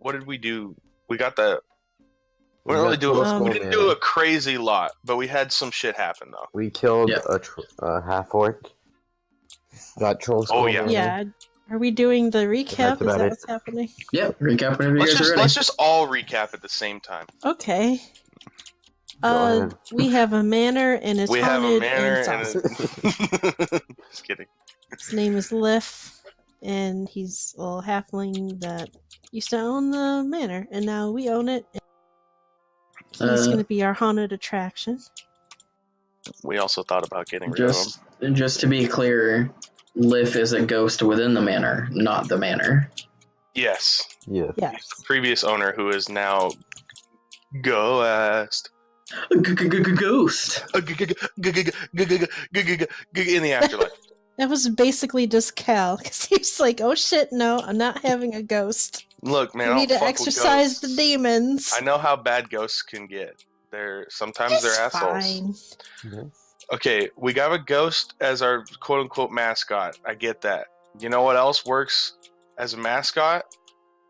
what did we do? We got the. We didn't really do We didn't do a crazy lot, but we had some shit happen though. We killed a half orc. Got troll skull. Oh yeah. Yeah. Are we doing the recap? Is that it. what's happening? Yep, recap whenever you guys are ready. Let's just all recap at the same time. Okay. ahead. We have a manor and it's haunted and it's awesome. Just kidding. His name is Liff, and he's a little halfling that used to own the manor, and now we own it. He's going to be our haunted attraction. We also thought about getting rid of him. Just to be clear, Liff is a ghost within the manor, not the manor. Yes. Yeah. Yes. The previous owner, who is now Ghost. Ghost. In the afterlife. That was basically just Cal, because he's like, oh shit, no, I'm not having a ghost. Look, man, I I need don't to fuck with exorcise the ghosts. demons. I know how bad ghosts can get. Sometimes they're assholes. Fine. Okay, we got a ghost as our quote-unquote mascot. I get that. You know what else works as a mascot?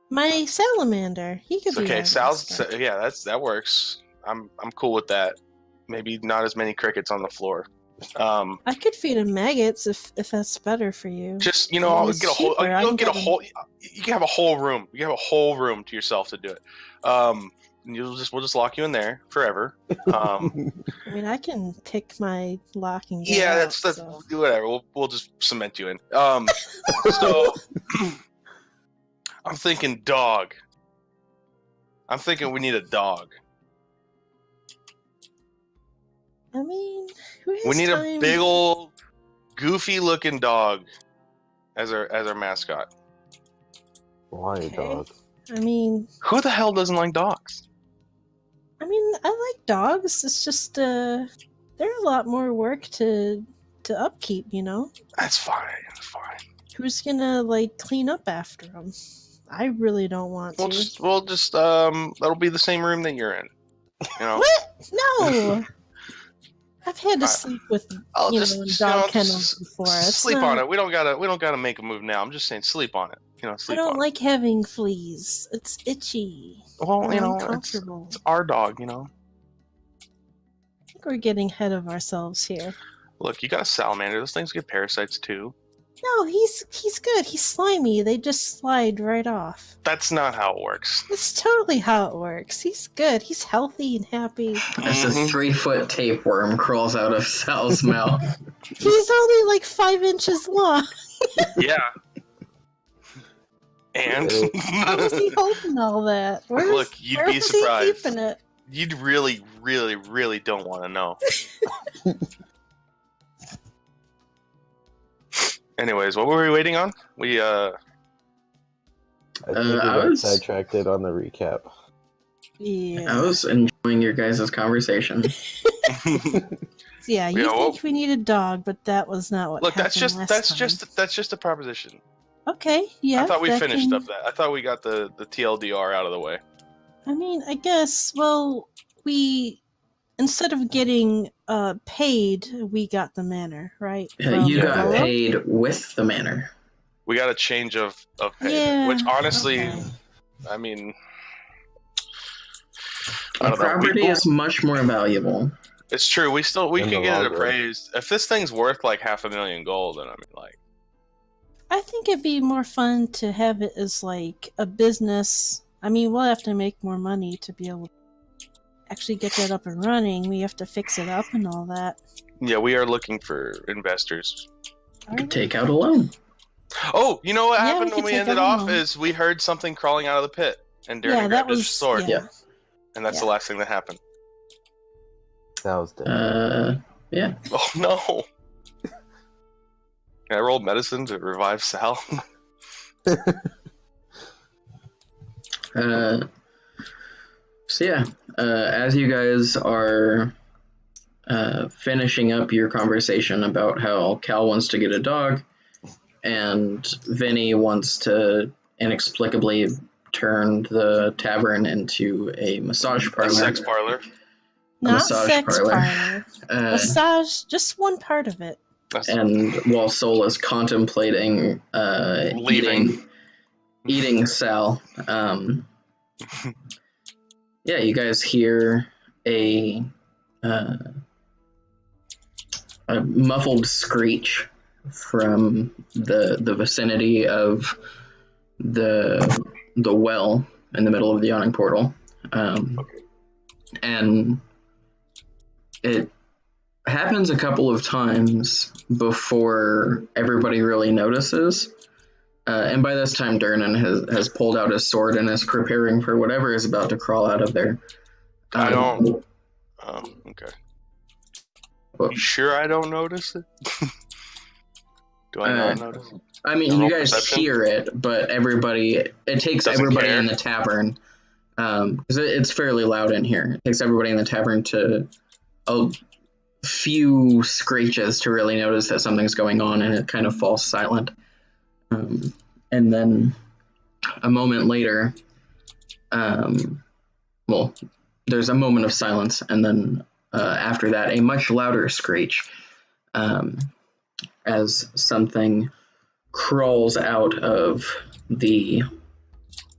My salamander. He could be Okay, our Sal's. mascot. Yeah, that works. I'm cool with that. Maybe not as many crickets on the floor. I could feed him maggots if that's better for you. Just And I'll it's get a whole. cheaper. I You'll can get a get 'em- whole. You can have a whole room. You can have a whole room to yourself to do it. And we'll just lock you in there forever. I mean, I can pick my lock and get Yeah, out, that's so. whatever. We'll just cement you in. So I'm thinking dog. I'm thinking we need a dog. I mean, who has We need time? a big old, goofy-looking dog as our mascot. Why, Okay. dog? I mean, Who the hell doesn't like dogs? I like dogs. It's just they're a lot more work to upkeep. You know, That's fine. That's fine. who's gonna like clean up after them? I really don't want to. We'll just that'll be the same room that you're in. You know. What? No. I've had to I- sleep with I'll in just dog you know, kennels before. It's sleep not- on it. We don't gotta make a move now. I'm just saying, sleep on it. You know, I sleep don't on like having fleas. It's itchy. it. Well, and you know, uncomfortable. it's our dog. You know. I think we're getting ahead of ourselves here. Look, you got a salamander. Those things get parasites too. No, he's good. He's slimy. They just slide right off. That's not how it works. That's totally how it works. He's good. He's healthy and happy. As a 3-foot tapeworm crawls out of Sal's mouth. He's only like 5 inches long. Yeah. And How is he holding all that? Look, you'd where be is surprised. he keeping it? You'd really, really, really don't want to know. Anyways, what were we waiting on? We I think we I got was- sidetracked on the recap. Yeah. I was enjoying your guys' conversation. Yeah, you Yeah, well- think we need a dog, but that was not what Look, happened last time. that's just a proposition. Okay, yeah. I thought we that finished can- up that. I thought we got the TLDR out of the way. I mean, I guess, well, we, instead of getting paid, we got the manor, right? From You got Volo? paid with the manor. We got a change of pay, Yeah, which honestly, okay. I mean, I The don't know. property People- is much more valuable. It's true. We In can the get it long run. appraised. If this thing's worth like 500,000 gold, then I mean, like, I think it'd be more fun to have it as like a business. I mean, we'll have to make more money to be able to actually get that up and running. We have to fix it up and all that. yeah, we are looking for investors. You could take out a loan. Oh, you know what Yeah, happened we when could we take ended out a off loan. is we heard something crawling out of the pit, and Darren Yeah, that grabbed his was sword, yeah. and that's the Yeah. last thing that happened. That was dead. Yeah. Oh no! Can I roll medicine to revive Sal? So yeah, as you guys are finishing up your conversation about how Cal wants to get a dog, and Vinny wants to inexplicably turn the tavern into a massage A parlor. sex parlor. Not massage sex parlor. parlor. Uh, Massage, just one part of it. That's and while Sol is contemplating leaving. eating Sal, Yeah, you guys hear a muffled screech from the vicinity of the well in the middle of the yawning portal, and it happens a couple of times before everybody really notices. And by this time, Durnan has pulled out his sword and is preparing for whatever is about to crawl out of there. I don't. Oh, okay. Well, You sure I don't notice it? Do I not notice it? I mean, Roll you guys perception? hear it, but it takes Doesn't everybody care? in the tavern, because it's fairly loud in here. It takes everybody in the tavern to a few screeches to really notice that something's going on, and it kind of falls silent. And then a moment later, well, there's a moment of silence, and then after that, a much louder screech as something crawls out of the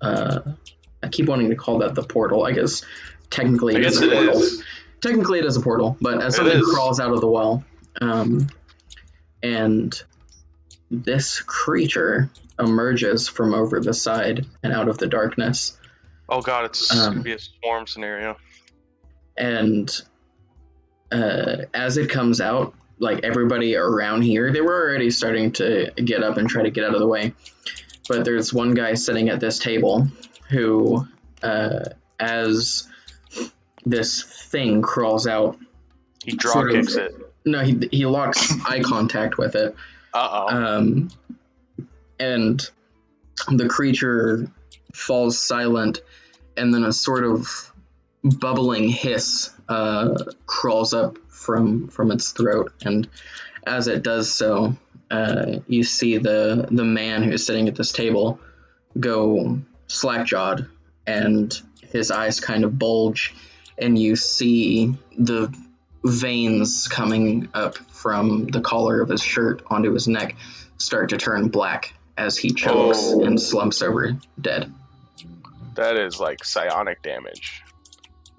I keep wanting to call that the portal. I guess technically I it is guess a it portal. is. Technically it is a portal, but as It something is. crawls out of the well, and this creature emerges from over the side and out of the darkness, Oh god, it's gonna be a swarm scenario. and as it comes out, like everybody around here, they were already starting to get up and try to get out of the way. But there's one guy sitting at this table who, as this thing crawls out, He drop sort of- kicks it. no, he locks eye contact with it, Uh-oh. and the creature falls silent, and then a sort of bubbling hiss crawls up from its throat, and as it does so, you see the man who's sitting at this table go slack-jawed, and his eyes kind of bulge, and you see the veins coming up from the collar of his shirt onto his neck start to turn black as he chokes and slumps over dead. That is like psionic damage.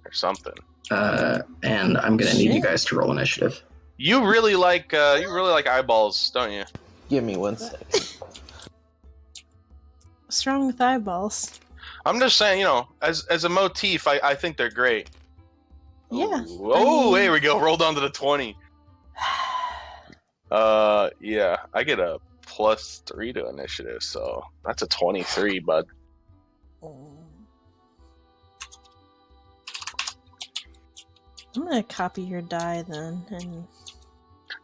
Or something. And I'm gonna need you guys to roll initiative. You really like eyeballs, don't you? Give me 1 second. What's wrong with eyeballs? I'm just saying, as a motif, I think they're great. Yeah. Ooh. Oh, here we go. Rolled onto the 20. Yeah, I get a +3 to initiative, so that's a 23, bud. I'm gonna copy your die then, and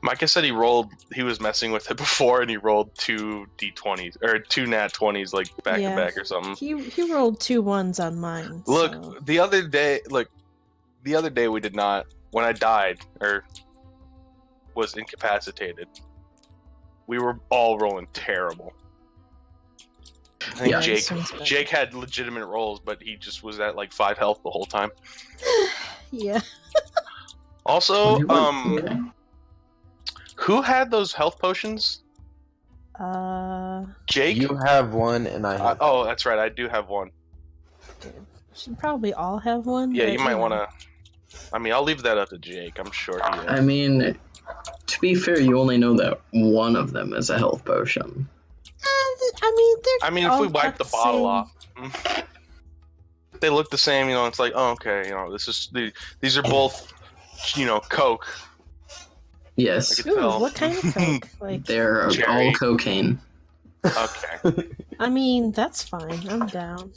Micah said he was messing with it before, and he rolled 2 d20s or 2 nat 20s like back Yeah. to back or something. he rolled 2 1s on mine. Look, so- the other day we did not. When I died or was incapacitated, we were all rolling terrible. I think Yeah. Jake had legitimate rolls, but he just was at like 5 health the whole time. Yeah. Also, 21. Okay. who had those health potions? Jake. You have one, and I have. Oh, that's right. I do have one. Should probably all have one. Yeah, but, you might know. want to. I mean, I'll leave that up to Jake. I'm sure he is. I mean, to be fair, you only know that one of them is a health potion. They're I mean, if all we wipe the kept bottle same. off, they look the same. It's like, oh, okay. These are both, Coke. Yes, I could Ooh, tell. what kind of Coke? Like, they're Cherry. all cocaine. Okay. I mean, that's fine. I'm down.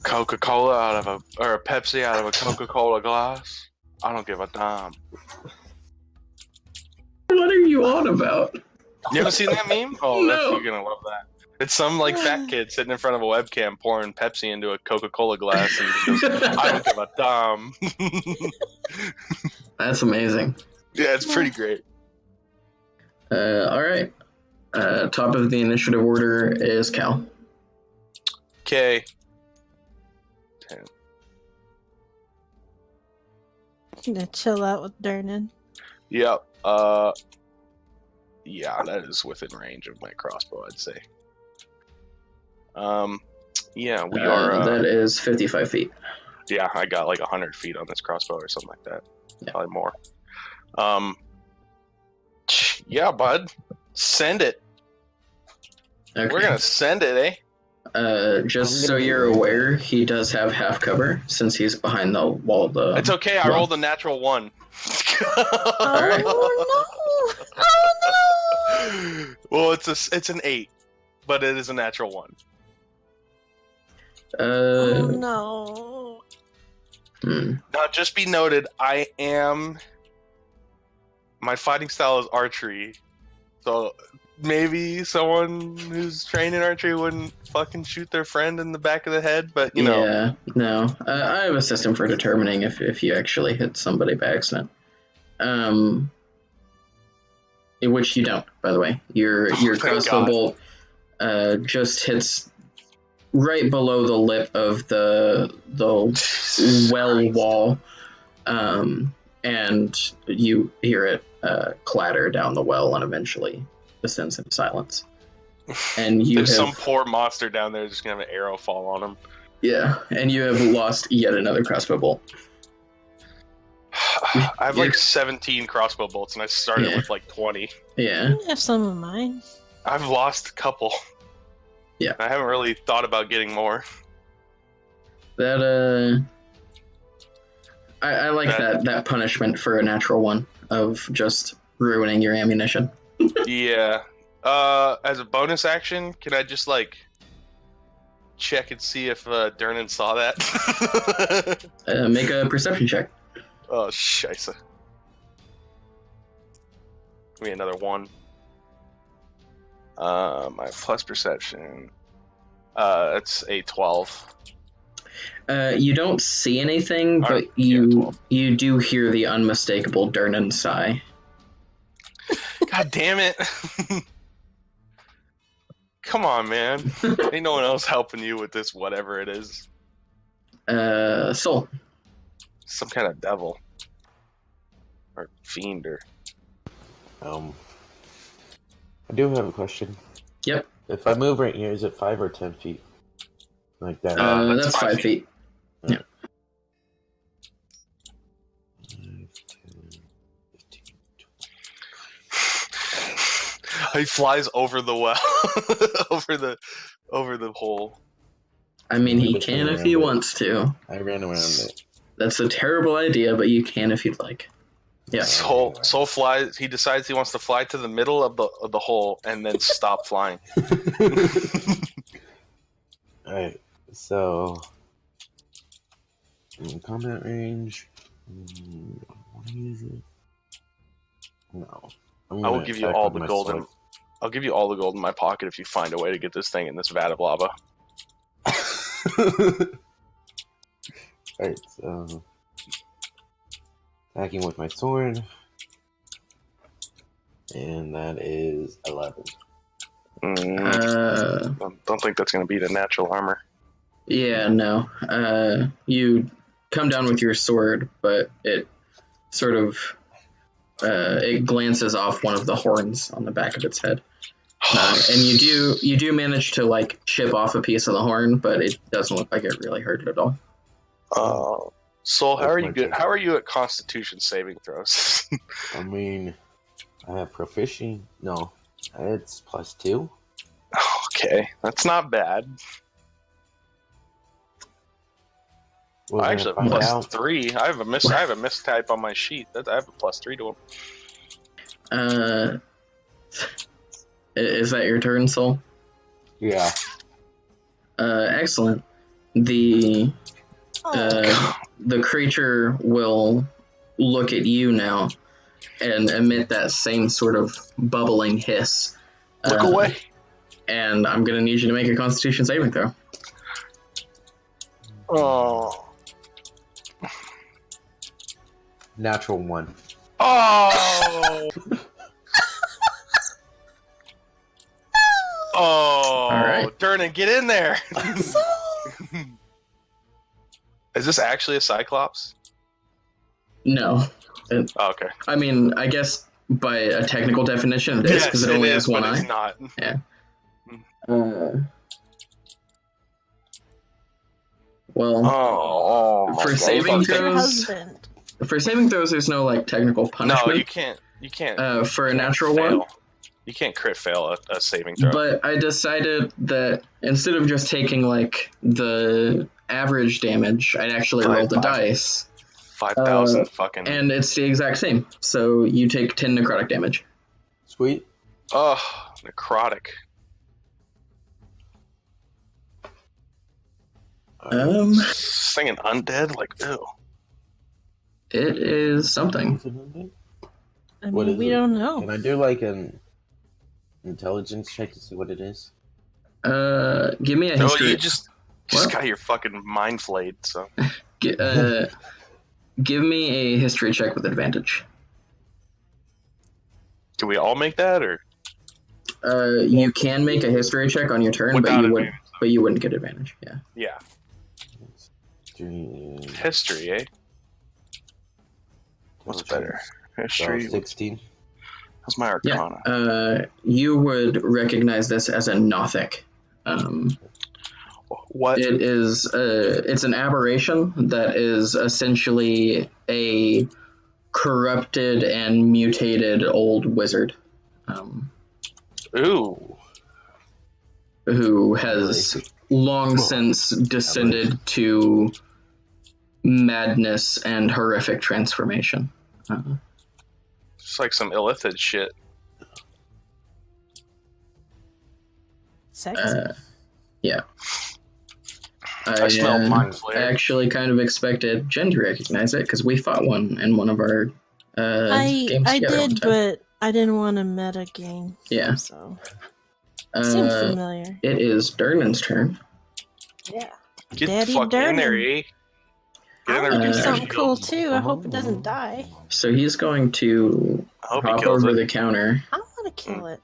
Coca-Cola or a Pepsi out of a Coca-Cola glass. I don't give a damn. What are you on about? You ever seen that meme? Oh, No. you're gonna love that. It's some fat kid sitting in front of a webcam pouring Pepsi into a Coca-Cola glass, and he goes, "I don't give a damn." That's amazing. Yeah, it's pretty great. All right. Top of the initiative order is Cal. Okay. 10. I'm gonna chill out with Durnan. Yep. Yeah, that is within range of my crossbow, I'd say. Yeah, we are. That is 55 feet. Yeah, I got like 100 feet on this crossbow or something like that. Yeah. Probably more. Yeah, bud. Send it. Okay. We're gonna send it, eh? Just so you're aware, he does have half cover since he's behind the wall of the. It's okay. I wall. rolled a natural 1. Alright. Oh no! Oh no! Well, it's an 8, but it is a natural 1. Oh no! Now, just be noted, my fighting style is archery, so maybe someone who's trained in archery wouldn't fucking shoot their friend in the back of the head, but you know. Yeah, no. I have a system for determining if you actually hit somebody by accident. In which you don't, by the way. Your Thank crossbow God. bolt just hits right below the lip of the well wall, and you hear it clatter down the well and eventually descends into silence. And you There's have, some poor monster down there just gonna have an arrow fall on him. yeah, and you have lost yet another crossbow bolt. I have You're- like 17 crossbow bolts, and I started Yeah. with like 20. Yeah, I have some of mine. I've lost a couple. Yeah. I haven't really thought about getting more. that I like that punishment for a natural one of just ruining your ammunition. Yeah. As a bonus action, can I just like check and see if Dernan saw that? Make a perception check. Oh, scheisse. Give me another 1. My plus perception. It's a 12. You don't see anything, but Alright, yeah, you 12. you do hear the unmistakable Dernan sigh. God damn it. Come on, man. Ain't no one else helping you with this, whatever it is. Soul. Some kind of devil. Or fiend, or... I do have a question. Yep. If I move right here, is it 5 or 10 feet? Like that. That's That's 5 5 feet. 5, 10, 15, 20. He flies over the well. over the hole. I mean, he Just can if around he it. wants to. I ran around it. That's a terrible idea, but you can if you'd like. Yeah. Soul flies. He decides he wants to fly to the middle of the hole and then stop flying. Alright, so in combat range, I want to use it. No, I will give you all the gold. I'll give you all the gold in my pocket if you find a way to get this thing in this vat of lava. Alright, so attacking with my sword, and that is 11. Don't think that's going to beat a natural armor. Yeah, no. You come down with your sword, but it sort of it glances off one of the horns on the back of its head. And you do manage to like chip off a piece of the horn, but it doesn't look like it really hurt it at all. Soul, how That's are my you good? turn. How are you at Constitution saving throws? I mean, I have proficient. No, it's +2. Okay, that's not bad. We're I gonna actually find have out. +3. I have a mistype on my sheet. I have a +3 to him. Is that your turn, Soul? Yeah. Excellent. The creature will look at you now and emit that same sort of bubbling hiss. Look away. And I'm gonna need you to make a Constitution saving throw. Oh. Natural 1. Oh. Oh. All right. Dernan, get in there. Is this actually a Cyclops? No. Oh, okay. I mean, I guess by a technical definition it is, because it only has one but eye. it's not. Yeah. Well, Oh, For my saving God. He's your throws- husband. for saving throws, there's no like technical punishment. No, you can't. You can't. For a you can't natural fail. one. You can't crit fail a saving throw. But I decided that instead of just taking like the average damage, I'd actually roll the dice, 5,000 fucking. and it's the exact same. So you take 10 necrotic damage. Sweet. Oh, necrotic. Singing undead, like ew. It is something. I What mean, is we it? don't know. Can I do like an intelligence check to see what it is? Give me a No, history. you just What? got your fucking mind flayed. So Give me a history check with advantage. can we all make that, or You can make a history check on your turn, but without you would, advantage? but you wouldn't get advantage. Yeah. Yeah, History. history, eh? What's better? History. 16. What's my arcana? Yeah. You would recognize this as a Nothic. What? It is. It's an aberration that is essentially a corrupted and mutated old wizard. Ooh. Who has long since descended to madness and horrific transformation. It's like some illithid shit. Sexy. Yeah. I smell mind I flare. actually kind of expected Jen to recognize it because we fought one in one of our games I together one did, time. but I didn't want to meta game. Yeah. So seemed Uh, familiar. it is Durnan's turn. Yeah. Get Daddy the fuck in there, Durnan. eh? Get in there I'll with do your something shield. cool too. I hope it doesn't die. So he's going to I hope he hop kills over it. the counter. I want to kill it.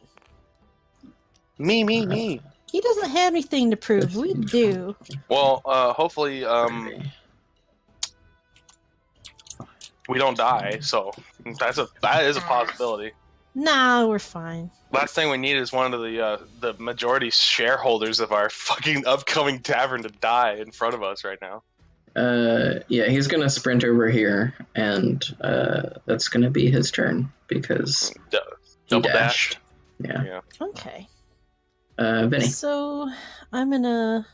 Me. He doesn't have anything to prove. We do. Well, hopefully, we don't die. So that is a possibility. Nah, we're fine. Last thing we need is one of the majority shareholders of our fucking upcoming tavern to die in front of us right now. Yeah, he's gonna sprint over here, and that's gonna be his turn because he Double dashed. dashed. Yeah. Okay. Vinny. So I'm gonna.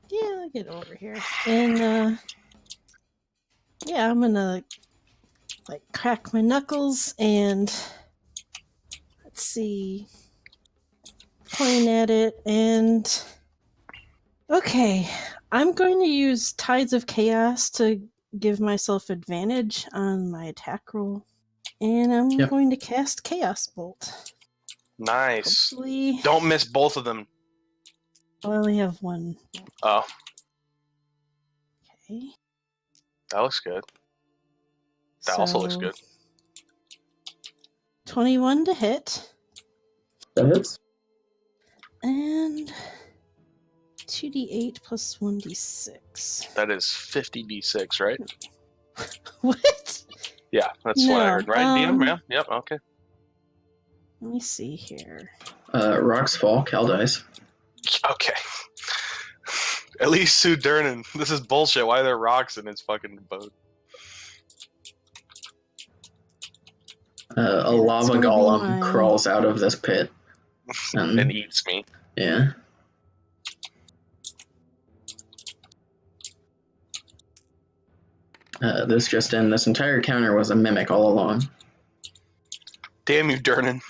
Yeah, I'll get over here. And yeah, I'm gonna like crack my knuckles and let's see. Point at it and okay. I'm going to use Tides of Chaos to give myself advantage on my attack roll. And I'm Yep. going to cast Chaos Bolt. Nice. Hopefully, Don't miss both of them. I only have one. Oh, Okay. that looks good. That also looks So, good. 21 to hit. That hits. And 2d8 plus 1d6. That is 50d6, right? What? Yeah, that's what I heard, right? DM? Yeah. Yep. Okay. Let me see here. Rocks fall. Cal dies. Okay. At least Sue Durnan. This is bullshit. Why are there rocks in his fucking boat? A Yeah, lava it's gonna be golem mine. crawls out of this pit. And eats me. Yeah. This just in. This entire counter was a mimic all along. Damn you, Durnan.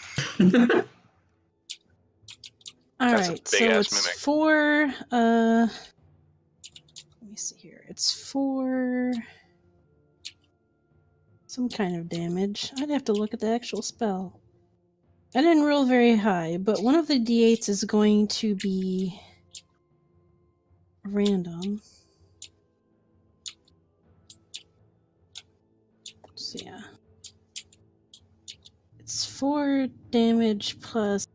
All That's a right, so big-ass it's mimic. 4. Let me see here. It's 4. Some kind of damage. I'd have to look at the actual spell. I didn't roll very high, but one of the d8s is going to be random. So yeah. It's 4 damage plus.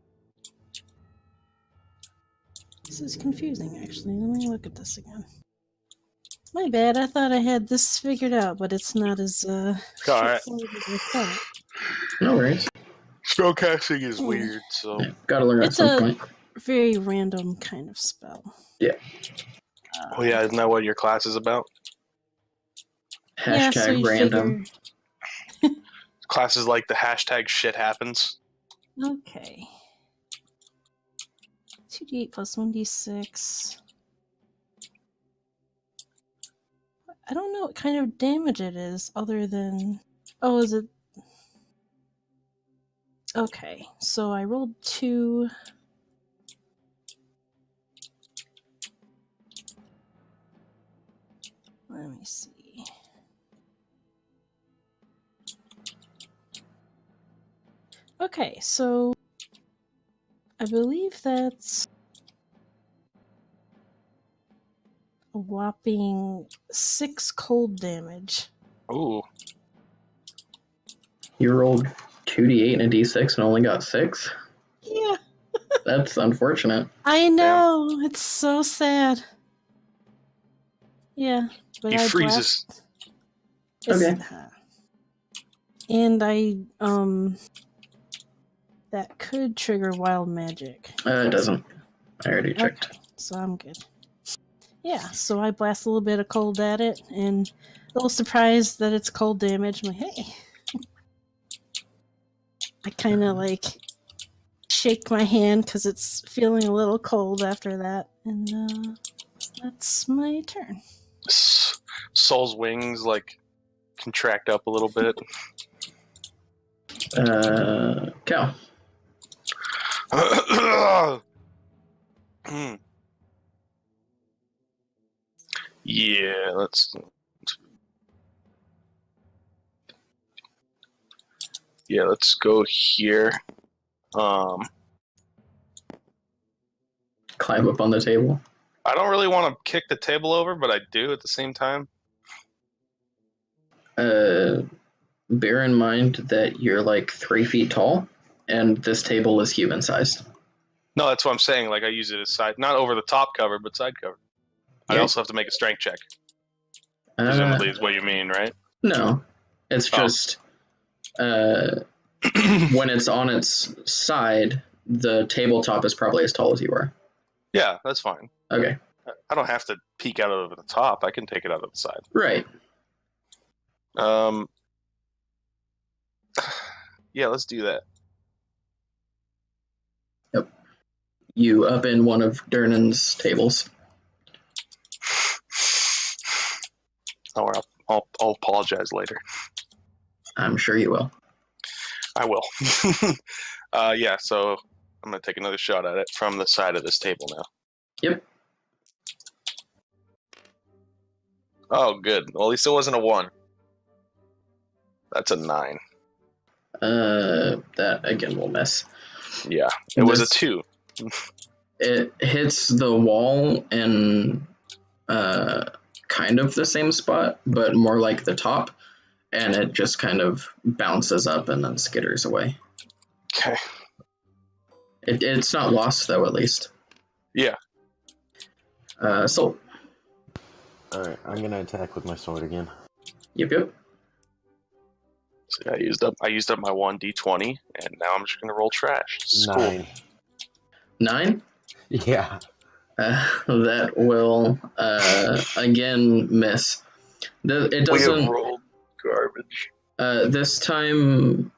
This is confusing, actually. Let me look at this again. My bad. I thought I had this figured out, but it's not as Alright. straightforward as I thought. No worries. Spellcasting is weird, so Yeah, gotta learn at It's some a point. very random kind of spell. Yeah. oh yeah, isn't that what your class is about? Yeah, so Hashtag you random. figure. Classes like the hashtag shit happens. Okay. 2d8 plus 1d6. I don't know what kind of damage it is, other than. Oh, is it. Okay, so I rolled 2. Let me see. Okay, so I believe that's a whopping 6 cold damage. Ooh. You rolled 2d8 and a d6 and only got 6? Yeah, That's unfortunate. I know. It's so sad. Yeah, but He I freezes. blast. It's, Okay. And I that could trigger wild magic. It doesn't. I already checked. Okay, so I'm good. Yeah, so I blast a little bit of cold at it, and a little surprised that it's cold damage. I'm like, hey. I kind of like shake my hand because it's feeling a little cold after that, and that's my turn. Soul's wings like contract up a little bit. Cal. Yeah, let's. Yeah, let's go here. Climb up on the table. I don't really want to kick the table over, but I do at the same time. Bear in mind that you're like 3 feet tall, and this table is human sized. No, that's what I'm saying. Like I use it as side, not over the top cover, but side cover. I Yeah. also have to make a strength check. Presumably is what you mean, right? No, it's just when it's on its side, the tabletop is probably as tall as you are. Yeah, that's fine. Okay. I don't have to peek out over the top. I can take it out of the side. Right. Yeah, let's do that. Yep. You up in one of Dernan's tables. Oh, I'll apologize later. I'm sure you will. I will. Yeah, so I'm going to take another shot at it from the side of this table now. Yep. Oh, good. Well, at least it wasn't a 1. That's a 9. That again will miss. Yeah, it was a 2. It hits the wall in kind of the same spot, but more like the top, and it just kind of bounces up and then skitters away. Okay. It's not lost though, at least. Yeah. So. Alright, I'm gonna attack with my sword again. Yep. So I used up my 1d20, and now I'm just going to roll trash. Cool. 9. 9? Yeah. That will again miss. It We have doesn't. rolled garbage. This time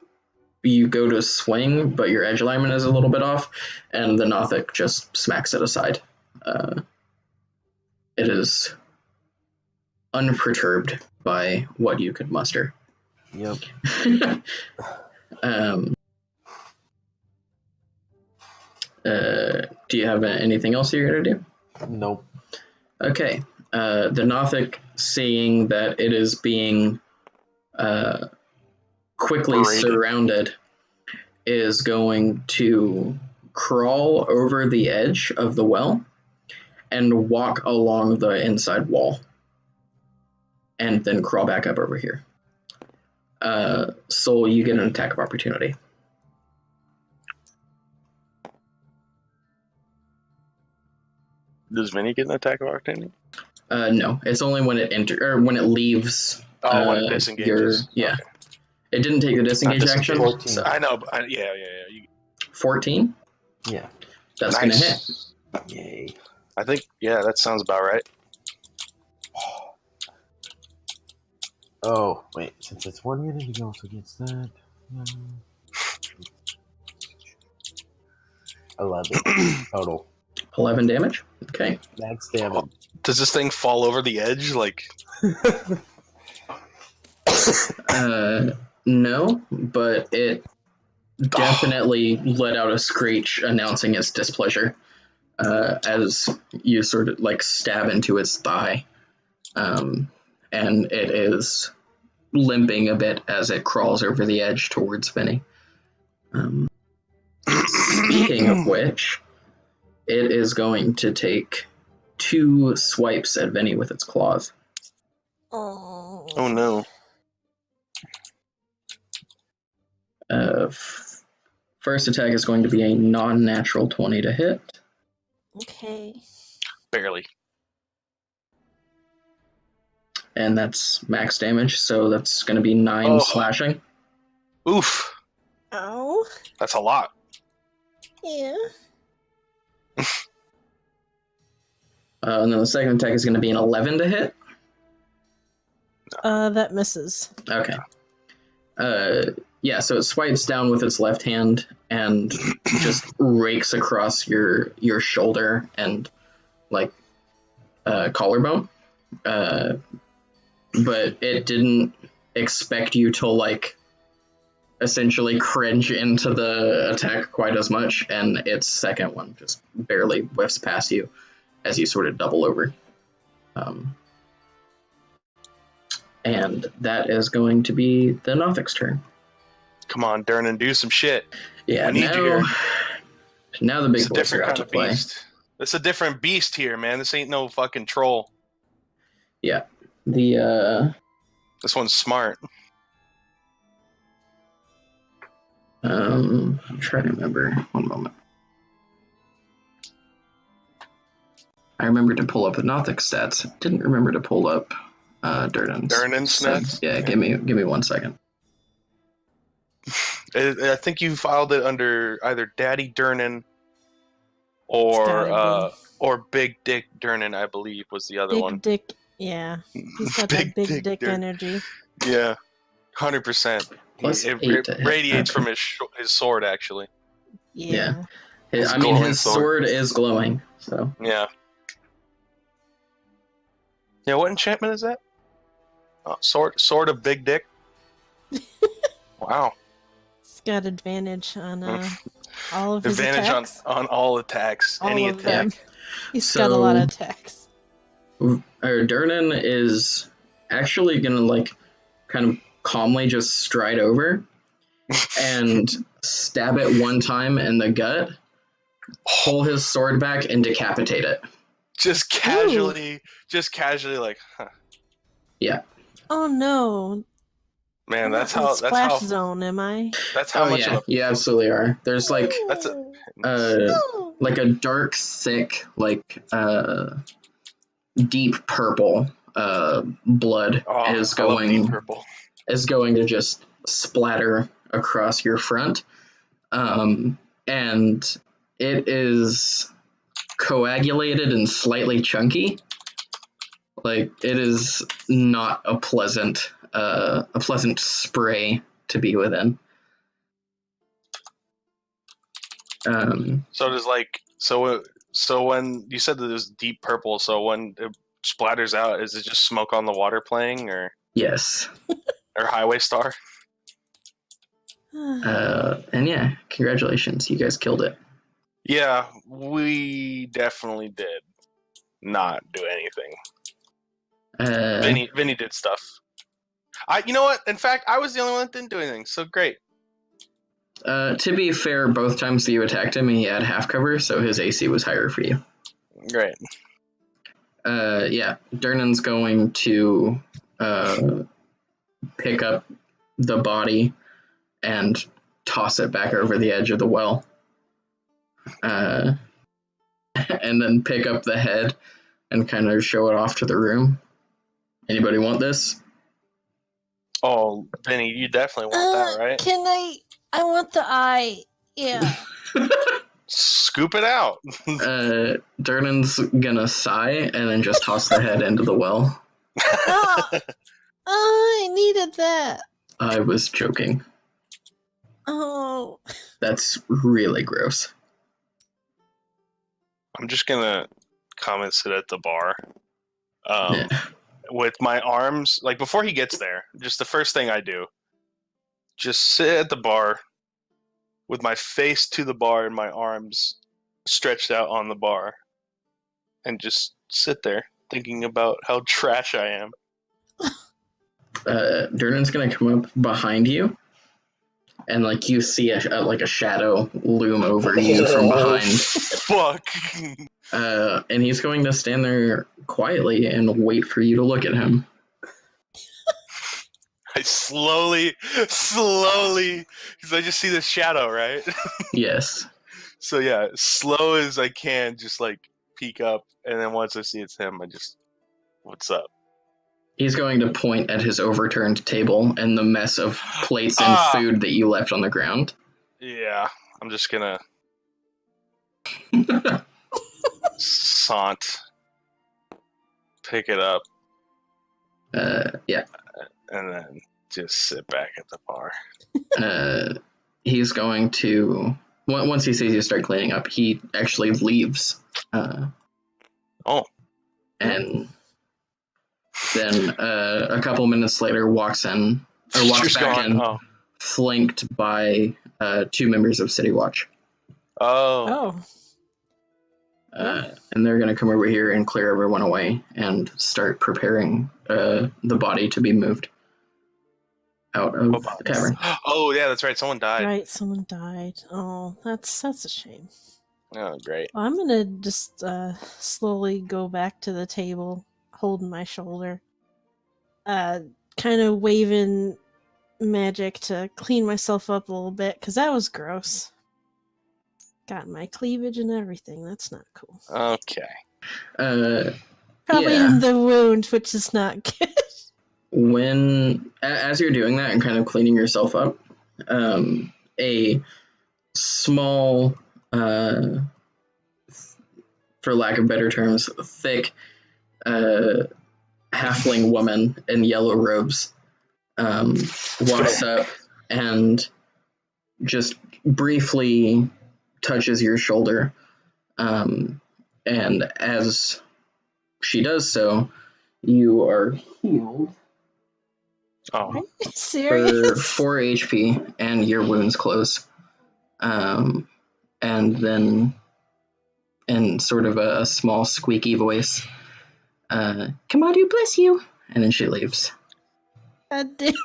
you go to swing, but your edge alignment is a little bit off, and the Nothic just smacks it aside. It is unperturbed by what you could muster. Yep. Do you have anything else you're gonna do? Nope. Okay. The Nothic, seeing that it is being quickly Paraded. surrounded, is going to crawl over the edge of the well and walk along the inside wall, and then crawl back up over here. Soul, you get an attack of opportunity. Does Vinny get an attack of opportunity? No, it's only when it leaves. Oh, when it disengages. Yeah. Okay. It didn't take the disengage Not action. disengage. 14. So I know, but yeah. 14? Yeah. That's going to hit. Nice. Yay. I think, yeah, that sounds about right. Oh, wait. Since it's 1 unit, it goes against that. 11 total. 11 damage? Okay. Max damage. Does this thing fall over the edge? Like, No, but it definitely let out a screech announcing its displeasure as you sort of like stab into its thigh. And it is limping a bit as it crawls over the edge towards Vinny. Speaking of which, it is going to take 2 swipes at Vinny with its claws. Oh. oh no. First attack is going to be a non-natural 20 to hit. Okay. Barely. And that's max damage, so that's going to be 9 slashing. Oof. Ow. That's a lot. Yeah. And then the second attack is going to be an 11 to hit. That misses. Okay. Yeah, so it swipes down with its left hand and just rakes across your shoulder and like collarbone. But it didn't expect you to like essentially cringe into the attack quite as much, and its second one just barely whiffs past you as you sort of double over. And that is going to be the Nothic's turn. Come on, Durnan, do some shit. Yeah, We need you here. Now the big It's a boys are different out kind to of play. beast. It's a different beast here, man. This ain't no fucking troll. Yeah, the This one's smart. I'm trying to remember. One moment. I remembered to pull up the Nothic stats. Didn't remember to pull up Durnan's. Durnan's stats? So, yeah, give me 1 second. I think you filed it under either Daddy Durnan It's gotta or Big Dick Durnan, I believe, was the other Big one. dick. Yeah. He's got that big dick Durnan. energy. Yeah, 100%. Plus It 8 to hit. radiates Okay. from his sword, actually. Yeah. His I mean, glowing his sword. sword is glowing, so. Yeah. Yeah, what enchantment is that? Oh, sword of Big Dick. Wow. He's got advantage on all of his Advantage attacks. on all attacks. All any of attack. them. He's got a lot of attacks. Durnan is actually gonna like kind of calmly just stride over and stab it 1 time in the gut, pull his sword back, and decapitate it. Just casually like, huh. Yeah. Oh no. Man, I'm that's not in how splash zone, am I? that's how much yeah, of a you absolutely are. There's like that's a No. like a dark, thick, like deep purple blood is I love deep going purple. to just splatter across your front, and it is coagulated and slightly chunky. Like, it is not a pleasant spray to be within. So does like so when you said that it was deep purple, so when it splatters out, is it just smoke on the water playing or Yes. Highway Star? And yeah, congratulations, you guys killed it. Yeah, we definitely did not do anything. Vinny did stuff. You know what? In fact, I was the only one that didn't do anything. So great. To be fair, both times that you attacked him, he had half cover, so his AC was higher for you. Great. Yeah, Durnan's going to pick up the body and toss it back over the edge of the well. And then pick up the head and kind of show it off to the room. Anybody want this? Oh, Benny, you definitely want that, right? Can I want the eye. Yeah. Scoop it out. Durnan's gonna sigh and then just toss the head into the well. Ah, I needed that. I was joking. Oh. That's really gross. I'm just gonna come and sit at the bar. Yeah. With my arms, like before he gets there, just the first thing I do, just sit at the bar with my face to the bar and my arms stretched out on the bar and just sit there thinking about how trash I am. Durnan's gonna come up behind you, and like you see a shadow loom over you from behind. Fuck. And he's going to stand there quietly and wait for you to look at him. I slowly, because I just see the shadow, right? Yes. So yeah, slow as I can, just like peek up, and then once I see it's him, I just, what's up? He's going to point at his overturned table and the mess of plates and food that you left on the ground. Yeah, I'm just gonna pick it up, Yeah. and then just sit back at the bar. He's going to, once he sees you start cleaning up, he actually leaves. And then a couple minutes later walks in, or walks back in, flanked by 2 members of City Watch. Oh. And they're going to come over here and clear everyone away and start preparing the body to be moved out of the cavern. Oh, yeah, that's right. Someone died. Right, someone died. Oh, that's a shame. Oh, great. Well, I'm gonna just slowly go back to the table, holding my shoulder, kind of waving magic to clean myself up a little bit, because that was gross. Got my cleavage and everything. That's not cool. Okay. Probably in the wound, which is not good. As you're doing that and kind of cleaning yourself up, a small, for lack of better terms, thick halfling woman in yellow robes walks up and just briefly touches your shoulder. And as she does so, you are healed. Oh. Are you serious? For 4 HP, and your wounds close. And then, in sort of a small squeaky voice, Kamadu, bless you. And then she leaves. God damn it.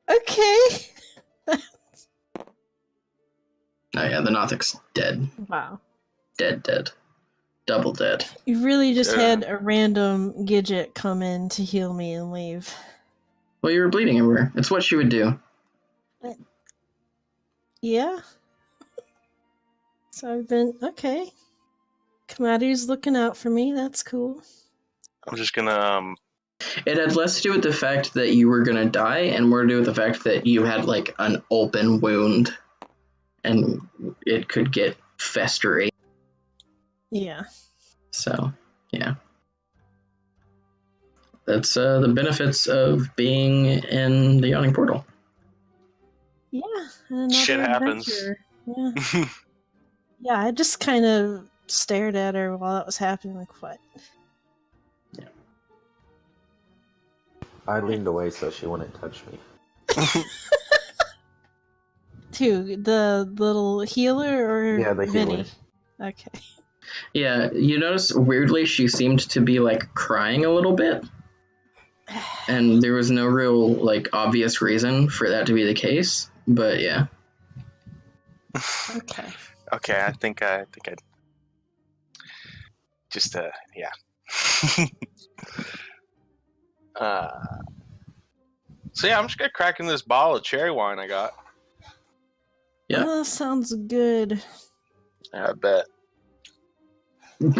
Okay. Oh yeah, the Nothic's dead. Wow. Dead. Double dead. You really just had a random Gidget come in to heal me and leave. Well, you were bleeding everywhere. It's what she would do. Yeah. So I've been okay. Kamadu's looking out for me. That's cool. I'm just gonna It had less to do with the fact that you were gonna die and more to do with the fact that you had like an open wound and it could get festering. Yeah. So, yeah. That's the benefits of being in the Yawning Portal. Yeah. Another Shit happens. adventure. Yeah. Yeah, I just kind of stared at her while that was happening, like, what? Yeah. I leaned away so she wouldn't touch me. Who? The little healer or Yeah, the Vinny? healer. Okay. Yeah, you notice weirdly she seemed to be like crying a little bit. And there was no real like obvious reason for that to be the case, but yeah. Okay. Okay, I think I just yeah. So yeah, I'm just gonna crack in this bottle of cherry wine I got. Yeah. Oh, sounds good. I bet. You're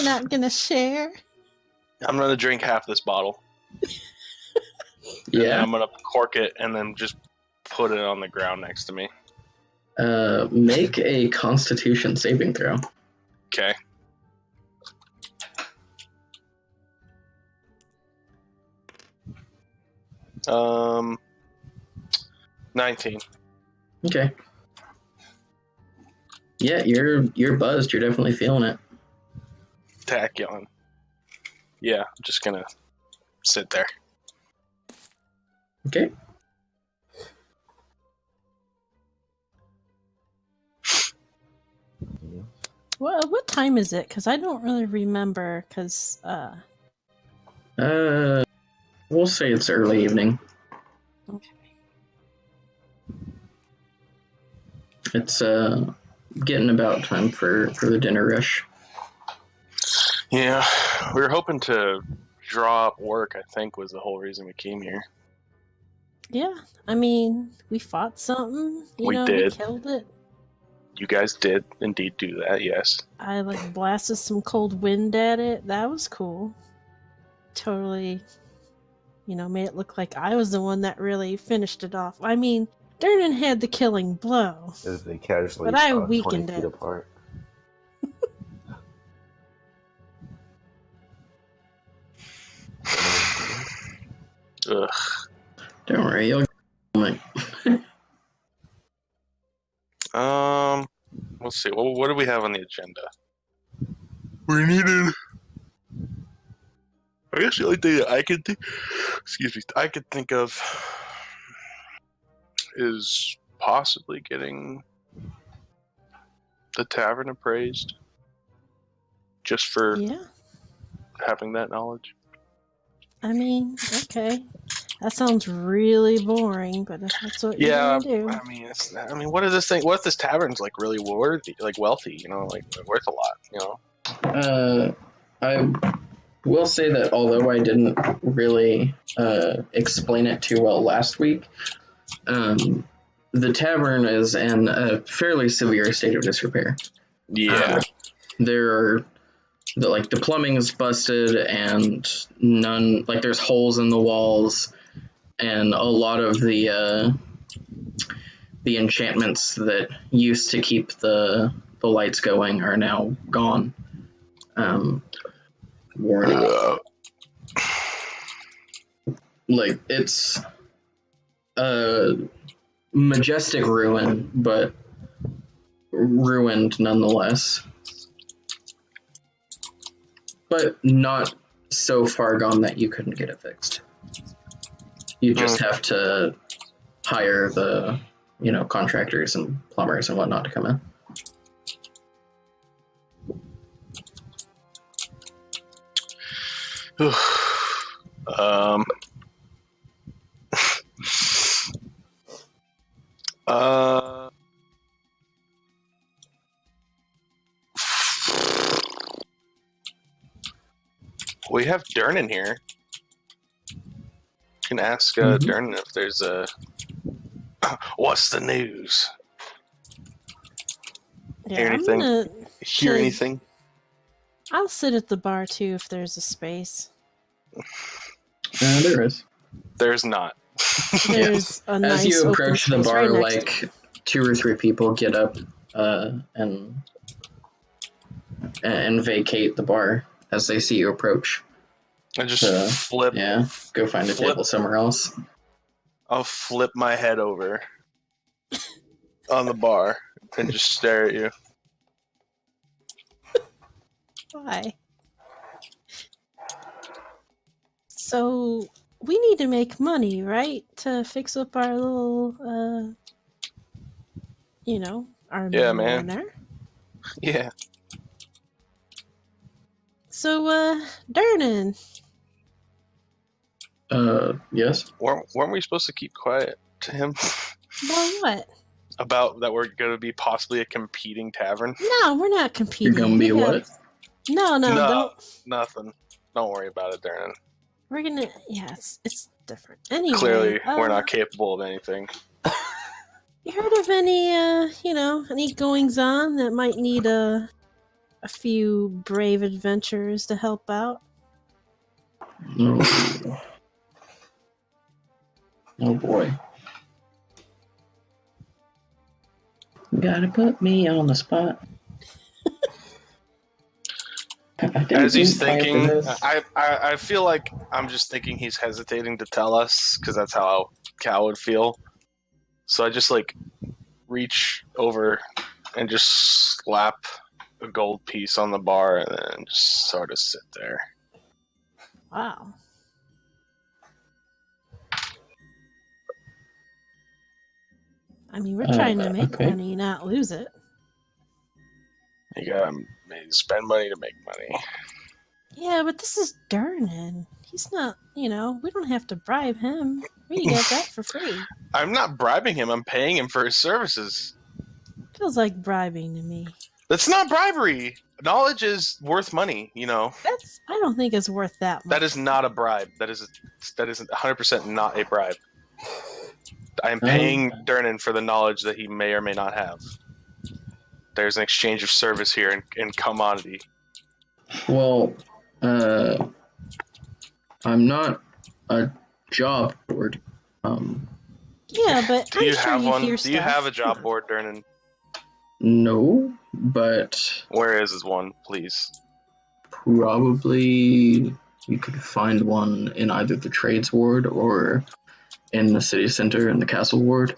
not gonna share? I'm gonna drink half this bottle. And then I'm gonna cork it and then just put it on the ground next to me. Make a Constitution saving throw. Okay. Um, 19. Okay. Yeah, you're buzzed. You're definitely feeling it. Tachyon. Yeah, I'm just gonna sit there. Okay. What time is it? Because I don't really remember. Because We'll say it's early evening. okay. It's getting about time for the dinner rush. Yeah, we were hoping to draw up work, I think, was the whole reason we came here. Yeah, I mean, we fought something. We We did. killed it. You guys did indeed do that, yes. I blasted some cold wind at it. That was cool. Totally, made it look like I was the one that really finished it off. I mean, Durnan had the killing blow. As they casually But I shot weakened 20 feet it. apart. Ugh. Don't worry, you'll get Let's see. What do we have on the agenda? We needed. I guess the only thing that I could think, I could think of is possibly getting the tavern appraised, just for Yeah, having that knowledge. I mean, okay. That sounds really boring, but if that's what you're Yeah, gonna do. I mean, what is this thing? What if this tavern's really worthy, wealthy? Worth a lot. I will say that although I didn't really explain it too well last week, the tavern is in a fairly severe state of disrepair. Yeah. The plumbing is busted and there's holes in the walls, and a lot of the enchantments that used to keep the lights going are now gone. Warning. It's a majestic ruin, but ruined nonetheless. But not so far gone that you couldn't get it fixed. You just have to hire the, contractors and plumbers and whatnot to come in. We have Durnan here. You can ask Durnan if there's a. What's the news? Yeah, Hear anything? Hear Okay. anything? I'll sit at the bar too if there's a space. There is. There's not. There's a nice As you open approach the space bar, right next to it. 2 or 3 people get up and vacate the bar as they see you approach. I just flip. Yeah, go find a table somewhere else. I'll flip my head over on the bar and just stare at you. Why? So we need to make money, right? To fix up our little, our Yeah, man. manor. Yeah. So, Durnan. Yes? Weren't we supposed to keep quiet to him Well, what? about that we're going to be possibly a competing tavern? No, we're not competing. You're gonna be We have- what? No, No. don't. Nothing. Don't worry about it, Durnan. We're gonna. Yeah, it's different. Anyway, Clearly, we're not capable of anything. You heard of any, any goings on that might need a few brave adventurers to help out? Oh. Oh boy. You gotta put me on the spot. As he's thinking, I feel like I'm just thinking he's hesitating to tell us because that's how Cal would feel. So I just like reach over and just slap a gold piece on the bar and then just sort of sit there. Wow. I mean, we're trying to make okay. money, not lose it. You gotta spend money to make money. Yeah, but this is Durnan. He's not, we don't have to bribe him. We can get that for free. I'm not bribing him. I'm paying him for his services. Feels like bribing to me. That's not bribery. Knowledge is worth money, I don't think it's worth that much. That is not a bribe. That is 100% not a bribe. I am paying Durnan for the knowledge that he may or may not have. There's an exchange of service here in commodity. Well, I'm not a job board. Yeah, but Do you I'm sure have you one? hear Do you stuff. have a job board, Durnan? No, but Where is one, please? probably you could find one in either the trades ward or in the city center in the castle ward.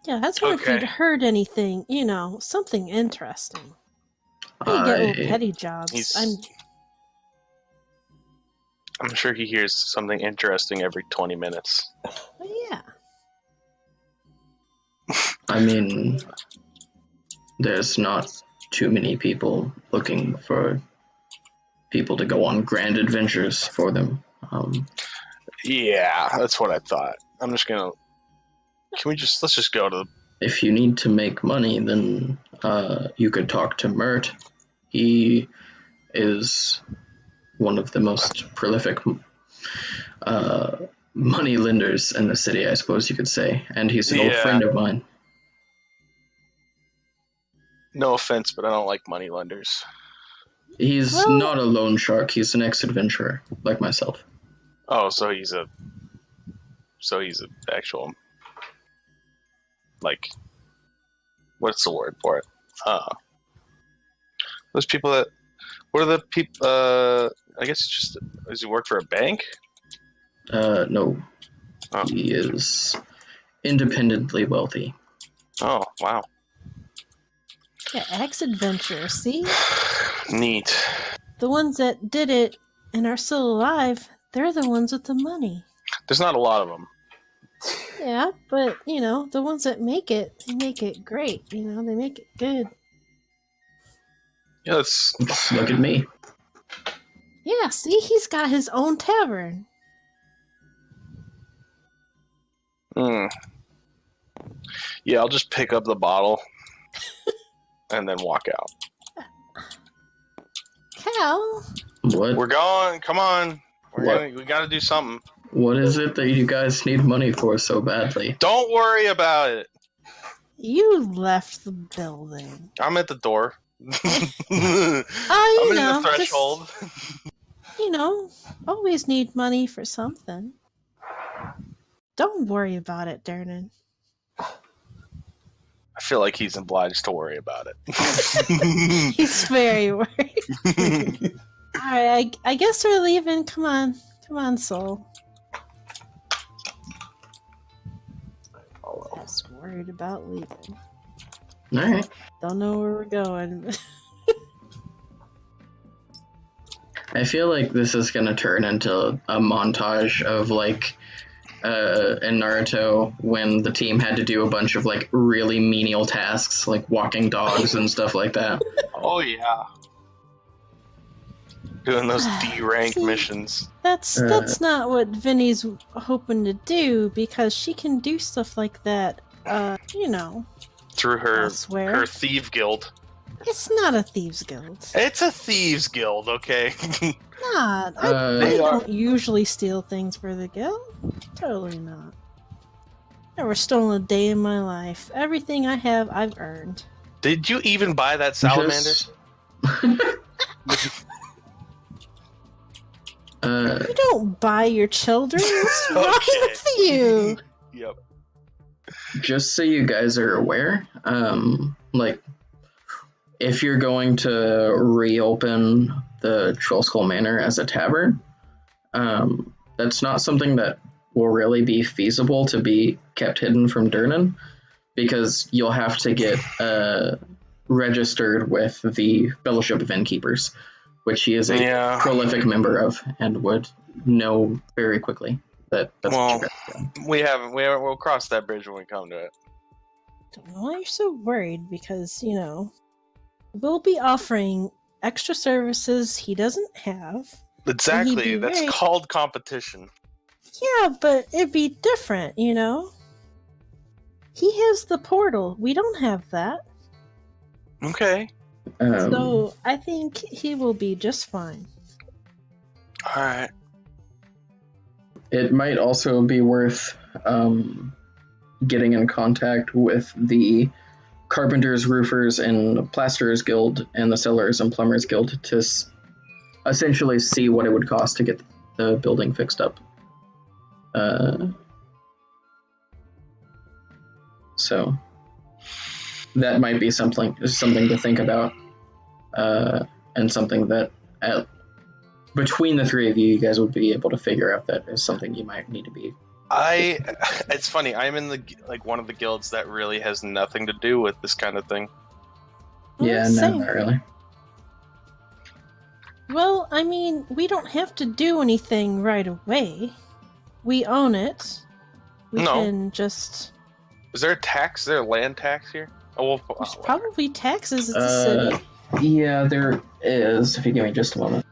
Yeah, that's what if Okay. you'd heard anything, something interesting. I get little petty jobs. I'm sure he hears something interesting every 20 minutes. Yeah. I mean, there's not too many people looking for people to go on grand adventures for them. Yeah, that's what I thought. I'm just gonna. Let's just go to. If you need to make money, then you could talk to Mert. He is one of the most prolific money lenders in the city, I suppose you could say, and he's an old friend of mine. No offense, but I don't like money lenders. He's not a loan shark. He's an ex-adventurer, like myself. Oh, so he's an actual, like, what's the word for it? Those people that, what are the people, I guess it's just, does he work for a bank? No. Oh. He is independently wealthy. Oh, wow. Yeah, ex-adventure, see? Neat. The ones that did it and are still alive, they're the ones with the money. There's not a lot of them. Yeah, but, the ones that make it, they make it great. They make it good. Yeah, let's look at me. Yeah, see, he's got his own tavern. Yeah, I'll just pick up the bottle and then walk out. Cal? What? We're going. Come on. We got to do something. What is it that you guys need money for so badly? Don't worry about it. You left the building. I'm at the door. Oh, I'm in the threshold. Always need money for something. Don't worry about it, Durnan. I feel like he's obliged to worry about it. He's very worried. Alright, I guess we're leaving. Come on, Soul. I was worried about leaving. Alright. Don't know where we're going. I feel like this is gonna turn into a montage of in Naruto when the team had to do a bunch of really menial tasks like walking dogs and stuff like that. Oh yeah. Doing those D-rank missions. That's not what Vinny's hoping to do, because she can do stuff like that, Through her elsewhere. thief guild. It's not a thieves guild. It's a thieves guild, okay? Not. I don't usually steal things for the guild. Totally not. Never stolen a day in my life. Everything I have, I've earned. Did you even buy that salamander? You don't buy your children. What's wrong Okay. with you? Yep. Just so you guys are aware, like, if you're going to reopen the Troll Skull Manor as a tavern, that's not something that will really be feasible to be kept hidden from Durnan, because you'll have to get registered with the Fellowship of Innkeepers, which he is a prolific member of and would know very quickly that that's what you got. We'll cross that bridge when we come to it. Don't know why you're so worried, because, you know, we'll be offering extra services he doesn't have. Exactly. That's called competition. Yeah, but it'd be different, you know? He has the portal. We don't have that. Okay. So I think he will be just fine. Alright. It might also be worth getting in contact with the Carpenters, Roofers, and Plasterers Guild and the Sellers and Plumbers Guild to essentially see what it would cost to get the building fixed up. So that might be something to think about, and something that between the three of you guys would be able to figure out that is something you might need to be. It's funny. I'm in one of the guilds that really has nothing to do with this kind of thing. Yeah, no, not really. Well, I mean, we don't have to do anything right away. We own it. We can just... Is there a tax? Is there a land tax here? There's probably taxes at the city. Yeah, there is. If you give me just a moment.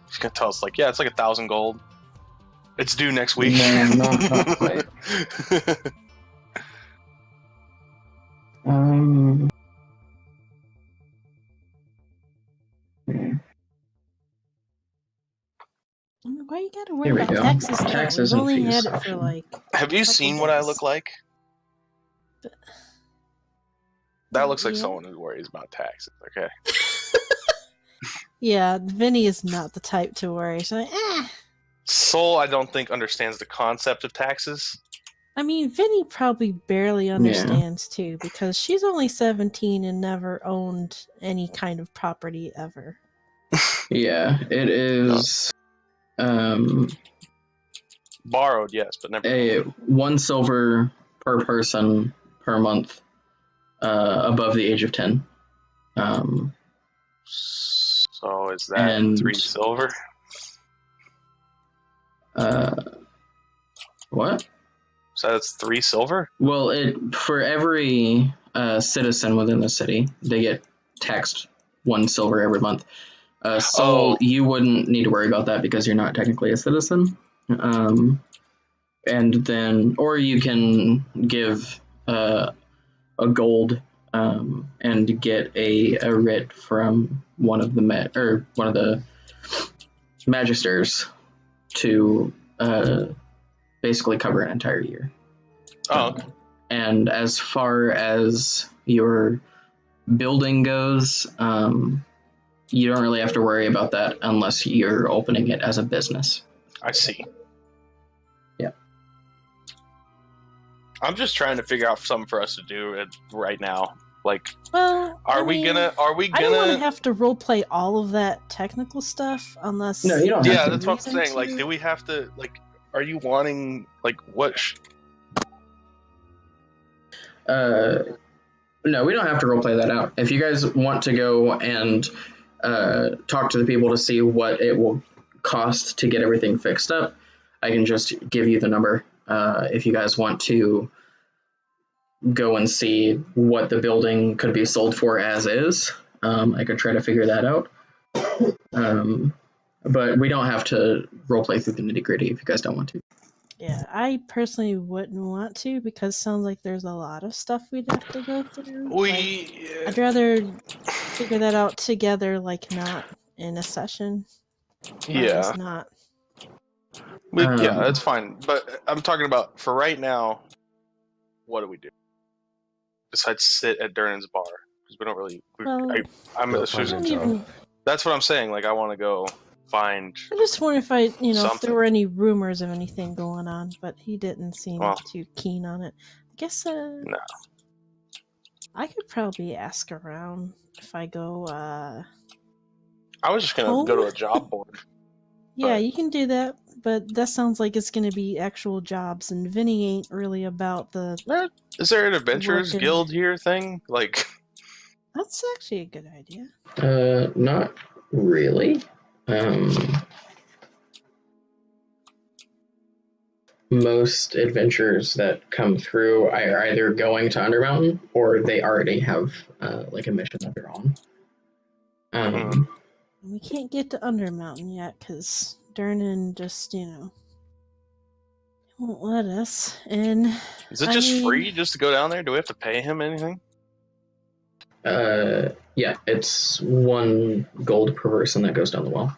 She's gonna tell us, it's 1,000 gold. It's due next week. No, not quite. Why you gotta worry about taxes now? Taxes We've and only fees had it for Have you seen what I look like? That looks like someone who worries about taxes. Okay. Yeah, Vinny is not the type to worry. So, Soul, I don't think understands the concept of taxes. I mean, Vinny probably barely understands too, because she's only 17 and never owned any kind of property ever. Yeah, it is. Borrowed, yes, but never. 1 silver per person per month, above the age of 10. So is that 3 silver? What? So that's 3 silver? Well, for every citizen within the city, they get taxed 1 silver every month. You wouldn't need to worry about that because you're not technically a citizen. And then, or you can give a gold and get a writ from one of the magisters to basically cover an entire year. Oh, okay. And as far as your building goes, you don't really have to worry about that unless you're opening it as a business. I see. Yeah. I'm just trying to figure out something for us to do right now. Are we gonna? I don't want to have to roleplay all of that technical stuff unless. No, you don't. Yeah, that's what I'm saying. Do we have to? Are you wanting what? No, we don't have to roleplay that out. If you guys want to go and talk to the people to see what it will cost to get everything fixed up, I can just give you the number. If you guys want to go and see what the building could be sold for as is, I could try to figure that out. But we don't have to roleplay through the nitty-gritty if you guys don't want to. Yeah, I personally wouldn't want to, because it sounds like there's a lot of stuff we'd have to go through. I'd rather figure that out together, not in a session. Yeah. It's not. Yeah, that's fine. But I'm talking about, for right now, what do we do? Besides sit at Durnan's bar. because we don't really. Well, I'm Go assuming- find a don't job. even- that's what I'm saying. Like, I want to go find. I just wonder if if Something. there were any rumors of anything going on, but he didn't seem Well. too keen on it. I guess. No. I could probably ask around if I go. I was just gonna Home? go to a job board. Yeah, But- you can do that, but that sounds like it's going to be actual jobs, and Vinny ain't really about the. Is there an adventurers Working. guild here thing? Like, That's actually a good idea. Not really. Most adventurers that come through are either going to Undermountain or they already have like a mission of their own. We can't get to Undermountain yet because Durnan just, won't let us. And is it I just mean- free just to go down there? Do we have to pay him anything? Yeah, it's 1 gold per person that goes down the well.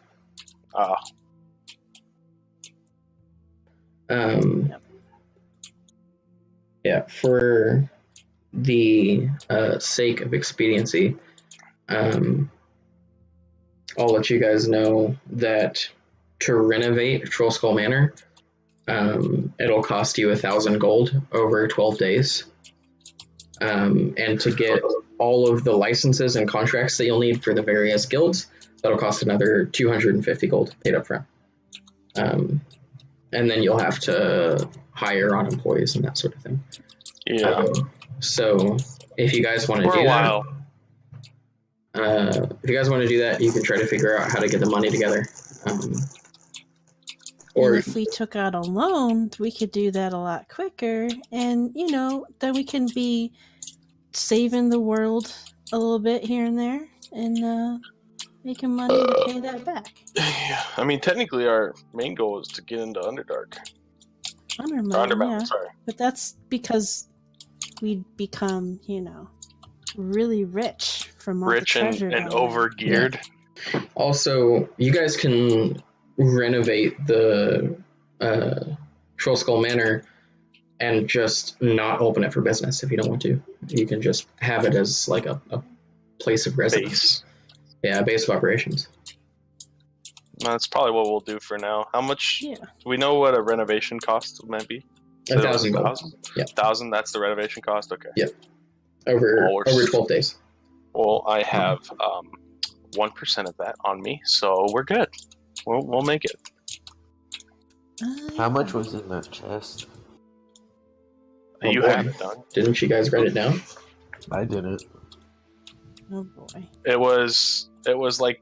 Yep. Yeah, for the sake of expediency, I'll let you guys know that to renovate Troll Skull Manor, it'll cost you 1,000 gold over 12 days. And to get all of the licenses and contracts that you'll need for the various guilds, that'll cost another 250 gold paid up front. And then you'll have to hire on employees and that sort of thing. Yeah. So if you guys want to For do a while. that, you can try to figure out how to get the money together. Or and if we took out a loan, we could do that a lot quicker. And, then we can be saving the world a little bit here and there and making money to pay that back. Yeah. I mean, technically, our main goal is to get into Underdark. Or Undermountain, Undermountain, yeah. sorry. But that's because we'd become, really rich from all Rich the and, treasure. and down there. over geared. also, you guys can renovate the Troll Skull Manor and just not open it for business if you don't want to. You can just have it as like a place of residence. Base. Yeah, base of operations. That's probably what we'll do for now. How much? Yeah. Do we know what a renovation cost might be? 1,000 gold. Yeah. 1,000. That's the renovation cost. Okay. Yeah. Over Well, we're- over 12 days. Well, I have 1% of that on me, so we're good. We'll make it. How much was in that chest? Oh, You boy. have it done. Didn't you guys write it down? I didn't. Oh boy. It was like,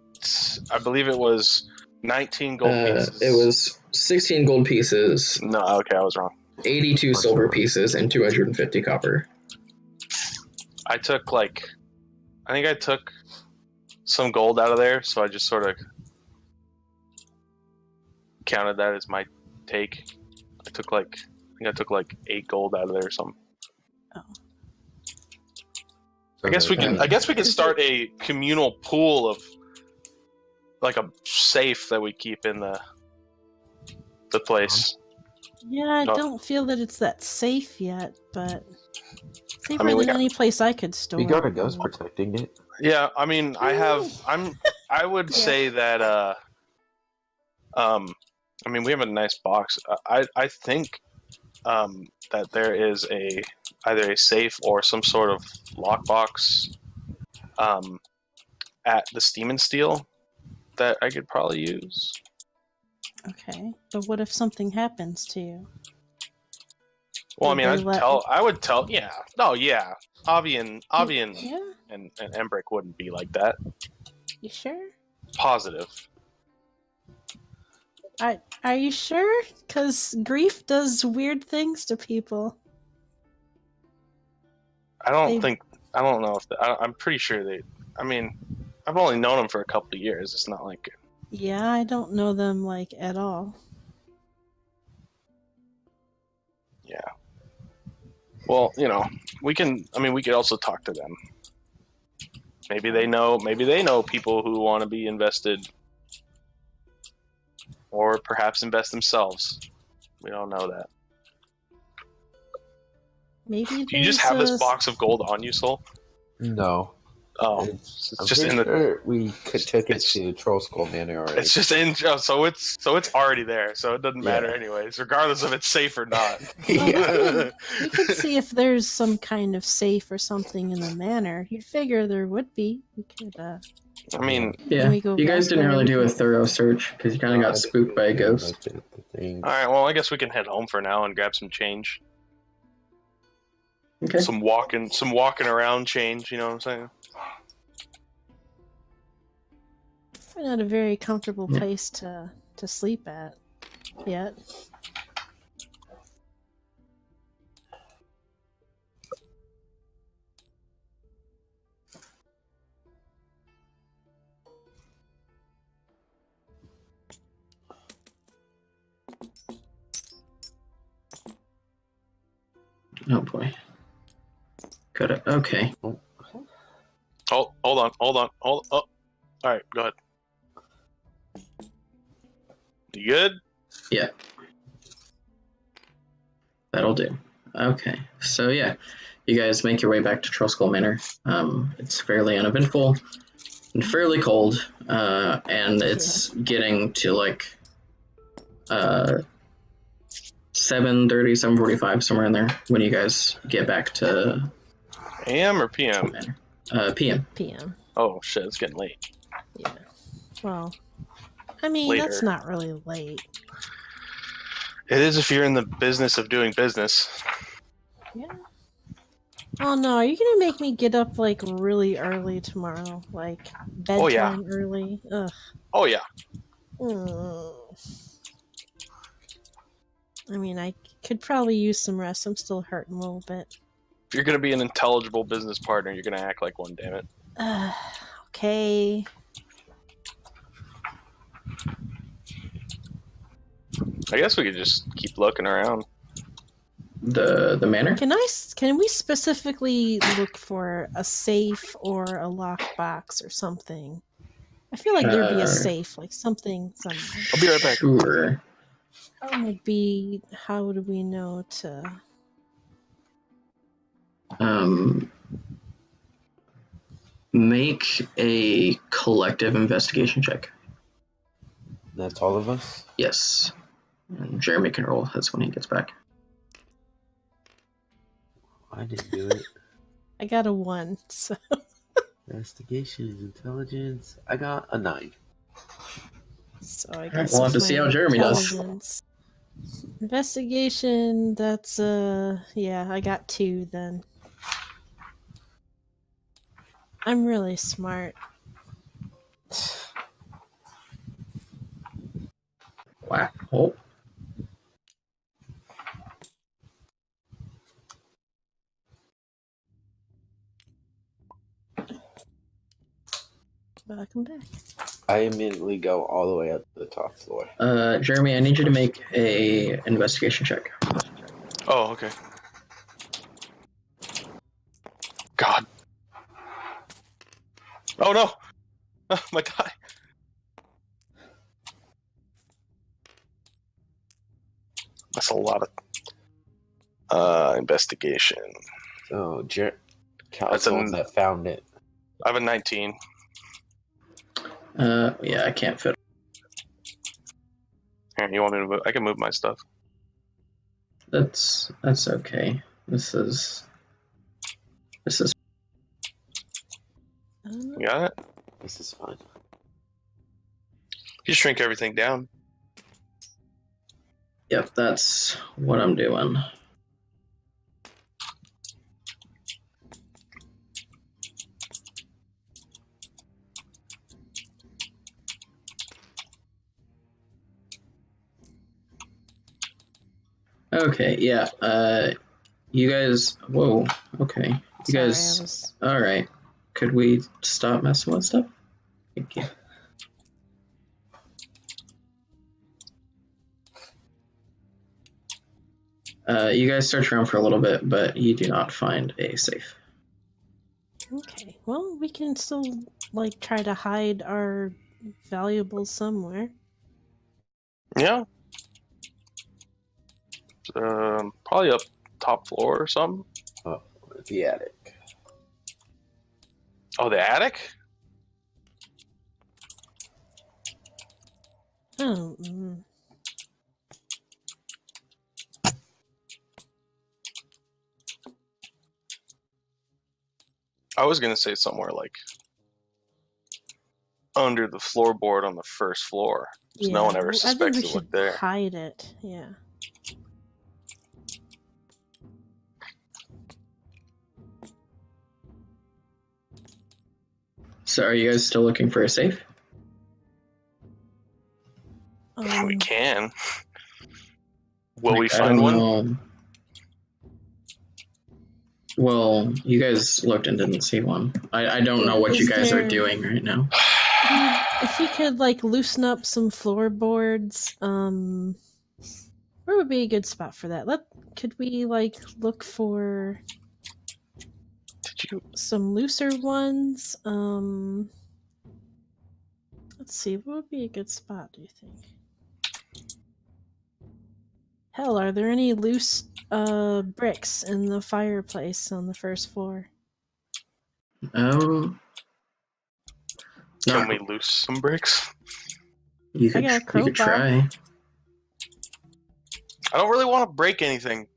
I believe it was 19 gold pieces. It was 16 gold pieces, No, okay, I was wrong. 82 silver pieces, and 250 copper. I think I took some gold out of there, so I just sort of counted that as my take. I think I took like 8 gold out of there or something. I guess we can start a communal pool of like a safe that we keep in the place. Yeah, I No. don't feel that it's that safe yet, but safer we than got- any place I could store. You got a it. ghost protecting it. Yeah, I mean, I would Yeah. say that I mean, we have a nice box. I think that there is either a safe or some sort of lockbox at the Steam and Steel that I could probably use. Okay, but what if something happens to you? Well, I Did mean, they I would tell. Yeah. No, yeah. Avi and Yeah, Embrick wouldn't be like that. you sure? Positive. Are you sure? Because grief does weird things to people. I don't know if I'm pretty sure they. I mean, I've only known them for a couple of years. It's not like. Yeah, I don't know them like at all. Yeah. Well, we could also talk to them. Maybe they know people who want to be invested, or perhaps invest themselves. We don't know that. Maybe Do you just have this box of gold on you, Soul? No. Oh, I'm it's just pretty in the. sure we took it it's- to Troll Skull Manor already. It's just in. Oh, so it's already there. So it doesn't matter Yeah. anyways, regardless if it's safe or not. Yeah. We could see if there's some kind of safe or something in the manor. You'd figure there would be. We could, I mean, Yeah, When we go you guys back didn't there, really we do a can- thorough search because you kind of got spooked by a ghost. all right. Well, I guess we can head home for now and grab some change. Okay. Some walking around change. You know what I'm saying? we're not a very comfortable Yeah. place to sleep at yet. Oh boy. Got it. Okay. Hold on. Oh, all right. Go ahead. You good? Yeah. That'll do. Okay. So yeah, you guys make your way back to Troskull Manor. It's fairly uneventful and fairly cold, and it's getting to like 7:30, 7:45, somewhere in there when you guys get back to AM or PM? Manor. PM. PM. Oh shit! It's getting late. Yeah. Well, I mean, that's Later. not really late. It is if you're in the business of doing business. Yeah. Oh no, are you gonna make me get up like really early tomorrow? Like bedtime Oh, yeah. early? Ugh. Oh yeah. I mean, I could probably use some rest. I'm still hurting a little bit. If you're gonna be an intelligible business partner, you're gonna act like one. Damn it. Okay. I guess we could just keep looking around. The manor. Can we specifically look for a safe or a lockbox or something? I feel like there'd be a safe, like something somewhere. I'll be right back. Sure. How do we know to? Make a collective investigation check. That's all of us? Yes. And Jeremy can roll. That's when he gets back. I didn't do it. I got a 1. So Investigation, intelligence. I got a 9. So I Alright, guess we'll have to it's see my how Jeremy does. intelligence. Investigation. That's yeah. I got 2 then. I'm really smart. Wow. Oh. Welcome back. I immediately go all the way up to the top floor. Jeremy, I need you to make a investigation check. Oh, okay. God. Oh no! Oh, my God. That's a lot of investigation. So, Cal's That's the one that found it. I have a 19. Yeah, I can't fit. Here, you want me to move? I can move my stuff. That's okay. This is. You got it? This is fine. You shrink everything down. Yep, that's what I'm doing. Okay, yeah. You guys. Whoa. Okay. You Sorry, guys. All right. Could we stop messing with stuff? Thank you. You guys search around for a little bit, but you do not find a safe. Okay. Well, we can still like try to hide our valuables somewhere. Yeah. Probably up top floor or something. Oh, the attic. Oh, the attic? Oh, I was gonna say somewhere like under the floorboard on the first floor. So no one ever I think suspects we to should look there. hide it. Yeah. So are you guys still looking for a safe? We can. Will Like, we I find don't one? know. Well, you guys looked and didn't see one. I don't know what you guys are doing right now. If we could like loosen up some floorboards, where would be a good spot for that? Could we like look for Did you? some looser ones? Let's see, what would be a good spot, do you think? Hell, are there any loose bricks in the fireplace on the first floor? Um, Can not, we loose some bricks? you I could got a you could crowbar. try. I don't really want to break anything.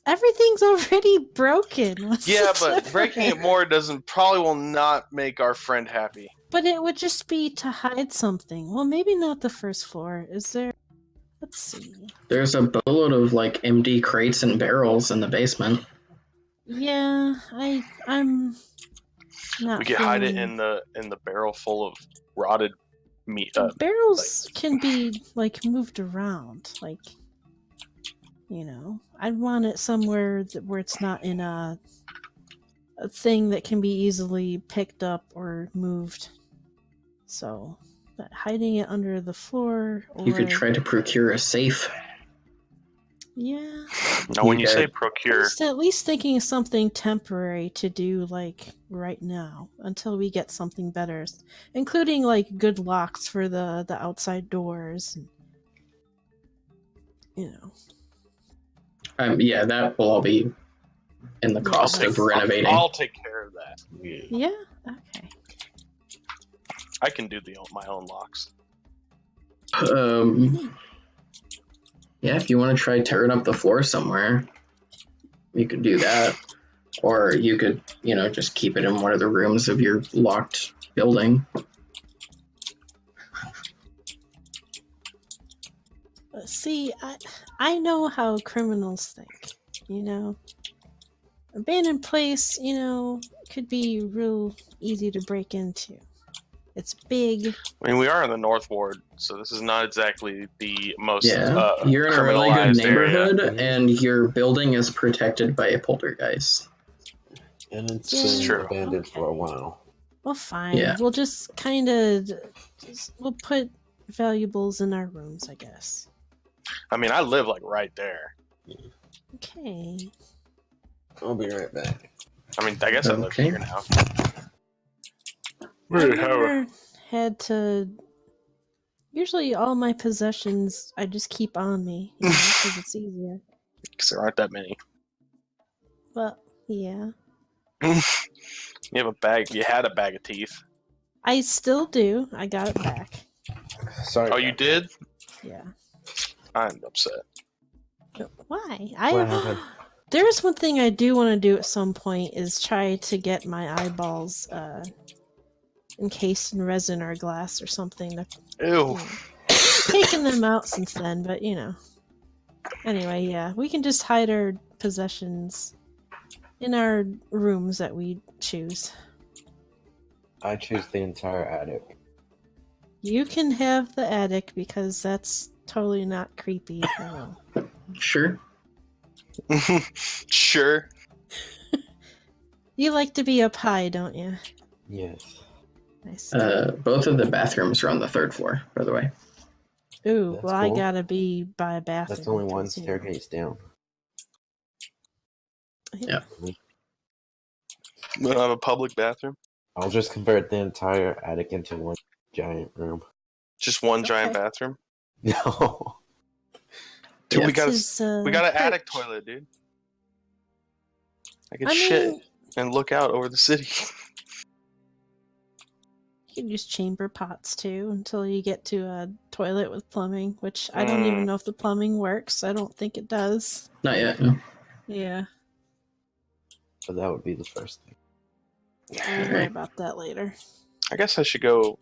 Everything's already broken. What's Yeah, the but breaking it difference? more probably will not make our friend happy. But it would just be to hide something. Well, maybe not the first floor. Is there? Let's see. There's a boatload of like empty crates and barrels in the basement. Yeah, I'm not. We could hide it feeling- in the barrel full of rotted meat. Barrels can be like moved around, like I'd want it somewhere where it's not in a thing that can be easily picked up or moved. So, but hiding it under the floor, or You could try to procure a safe. yeah. Now, when you say Okay. procure, At least thinking of something temporary to do like right now until we get something better, including like good locks for the outside doors. Yeah, that will all be in the Yeah, cost of renovating. I'll take care of that. Yeah. Okay. I can do my own locks. Yeah, if you want to try tearing up the floor somewhere, you could do that. Or you could, just keep it in one of the rooms of your locked building. See, I know how criminals think. Abandoned place, could be real easy to break into. It's big. I mean, we are in the North Ward, so this is not exactly the most You're in a really good criminalized neighborhood, area. and your building is protected by a poltergeist. And it's Yeah. been True. abandoned for a while. Well, fine. Yeah. We'll just we'll put valuables in our rooms, I guess. I mean, I live like right there. Okay. I'll be right back. I mean, I guess I live Okay. here now. I've never had to. Usually, all my possessions I just keep on me because it's easier. Because there aren't that many. But yeah, You have a bag. You had a bag of teeth. I still do. I got it back. Sorry. Oh, you about did? Yeah. I'm upset. Why? What happened? There's one thing I do want to do at some point is try to get my eyeballs encased in resin or glass or something. Ew. Taken them out since then, but Anyway, yeah, we can just hide our possessions in our rooms that we choose. I choose the entire attic. You can have the attic because that's totally not creepy at all. Sure. Sure. You like to be up high, don't you? Yes. Nice. Both of the bathrooms are on the third floor, by the way. Ooh, That's well, I cool. gotta be by a bathroom. That's only one 'cause, staircase down. Yeah. We don't have a public bathroom. I'll just convert the entire attic into one giant room. Just one giant Okay. bathroom. No. Dude, Yeah. we got This a is, we got an attic perch. toilet, dude. I can I shit mean, and look out over the city. You can use chamber pots too until you get to a toilet with plumbing, which I don't even know if the plumbing works. I don't think it does. Not yet. No. Yeah, But that would be the first thing. we'll worry about that later. I guess I should go.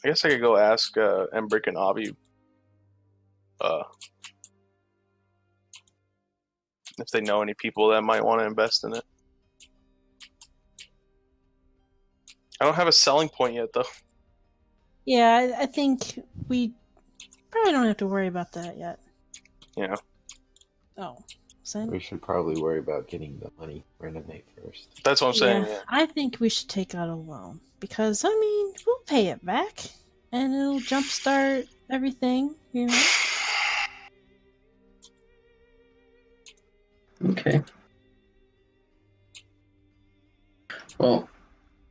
I guess I could go ask Embrick and Avi if they know any people that might want to invest in it. I don't have a selling point yet, though. Yeah, I think we probably don't have to worry about that yet. Yeah. Oh, Sen? We should probably worry about getting the money renovate first. That's what I'm saying. Yeah. I think we should take out a loan because I mean we'll pay it back and it'll jumpstart everything, you know. Okay. Well,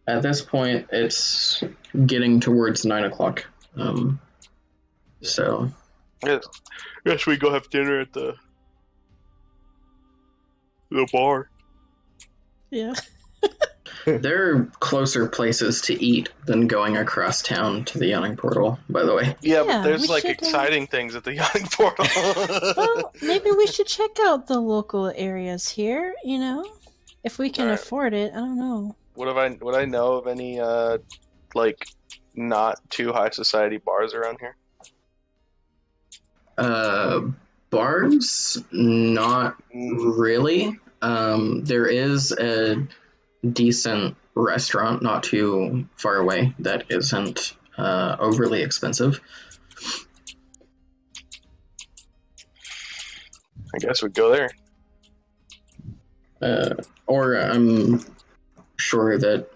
at this point, it's getting towards 9 o'clock. So Yes, we go have dinner at the bar. Yeah. there are closer places to eat than going across town to the yawning portal, by the way. Yeah, Yeah, but there's we like should, exciting things at the yawning portal. Well, maybe we should check out the local areas here, you know? If we can Alright. afford it, I don't know. Would I know of any like not too high society bars around here? Bars? Not really. There is a decent restaurant not too far away that isn't overly expensive. I guess we'd go there. Or I'm sure that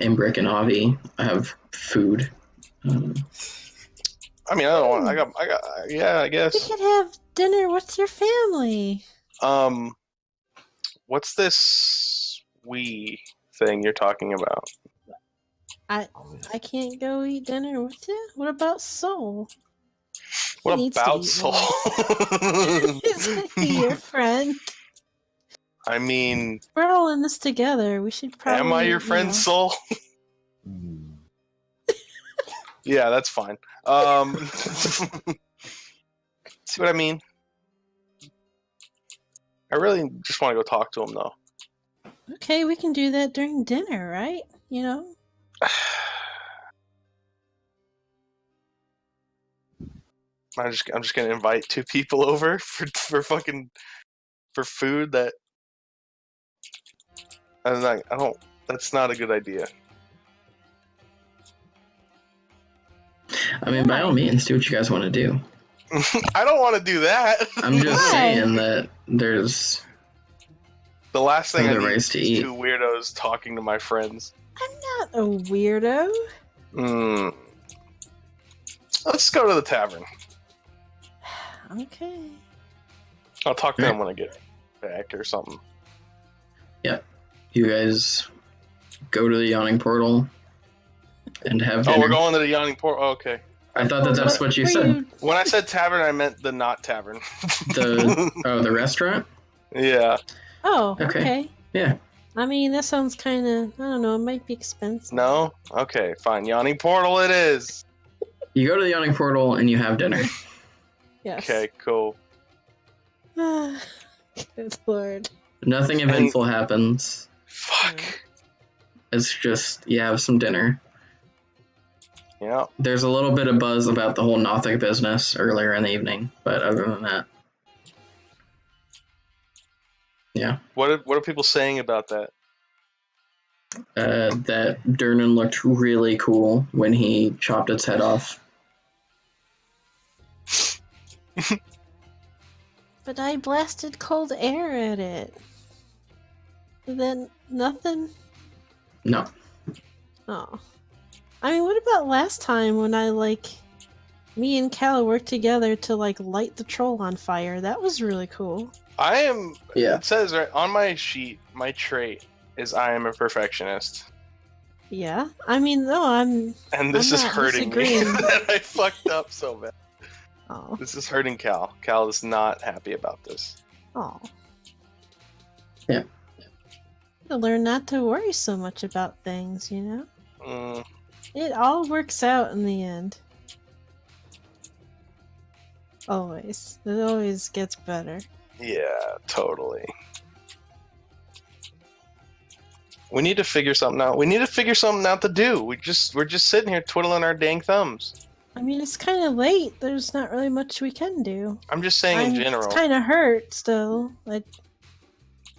Embrick and Avi have food. I mean, I don't want. I got. Yeah, I We guess. could have dinner with your family. What's this we thing you're talking about? I can't go eat dinner with you. What about Soul? He What needs to about eat Soul? more. Isn't he your friend? I mean, We're all in this together. We should probably. am I your you friend, know. Soul? Hmm. Yeah, that's fine. See what I mean? I really just want to go talk to him, though. Okay, we can do that during dinner, right? You know. I'm just gonna invite two people over for food that that's not a good idea. I mean, by all means, do what you guys want to do. I don't want to do that. I'm just Why? saying that there's the last thing I other need ways is to eat. two weirdos talking to my friends. I'm not a weirdo. Let's go to the tavern. Okay. I'll talk to them when I get back or something. You guys go to the yawning portal and have dinner. Oh, we're going to the yawning portal. Oh, okay. I thought that's what you were said. When I said tavern, I meant the not tavern. The restaurant? Yeah. Oh, Okay. okay. Yeah. I mean, that sounds kind of. I don't know. It might be expensive. No? Okay, fine. Yawning portal it is. You go to the yawning portal and you have dinner. Yes. Okay, cool. Good lord. Nothing eventful happens. Fuck. It's just you have some dinner. Yeah. There's a little bit of buzz about the whole Nothic business earlier in the evening, but other than that, yeah. What are people saying about that? That Durnan looked really cool when he chopped its head off. But I blasted cold air at it. Then nothing. No. Oh. I mean, what about last time when me and Cal worked together to light the troll on fire? That was really cool. I am. Yeah. It says right on my sheet, my trait is I am a perfectionist, Yeah. I mean, no, I'm. and this I'm is not hurting me. disagreeing. That I fucked up so bad. Oh. This is hurting Cal. Cal is not happy about this. Oh. To learn not to worry so much about things, you know? Mm, It all works out in the end. Always. It always gets better. yeah, totally. We need to figure something out. We need to figure something out to do. We're just sitting here twiddling our dang thumbs. I mean, it's kind of late. There's not really much we can do. I'm just saying in It's general. kind of hurt still. Like,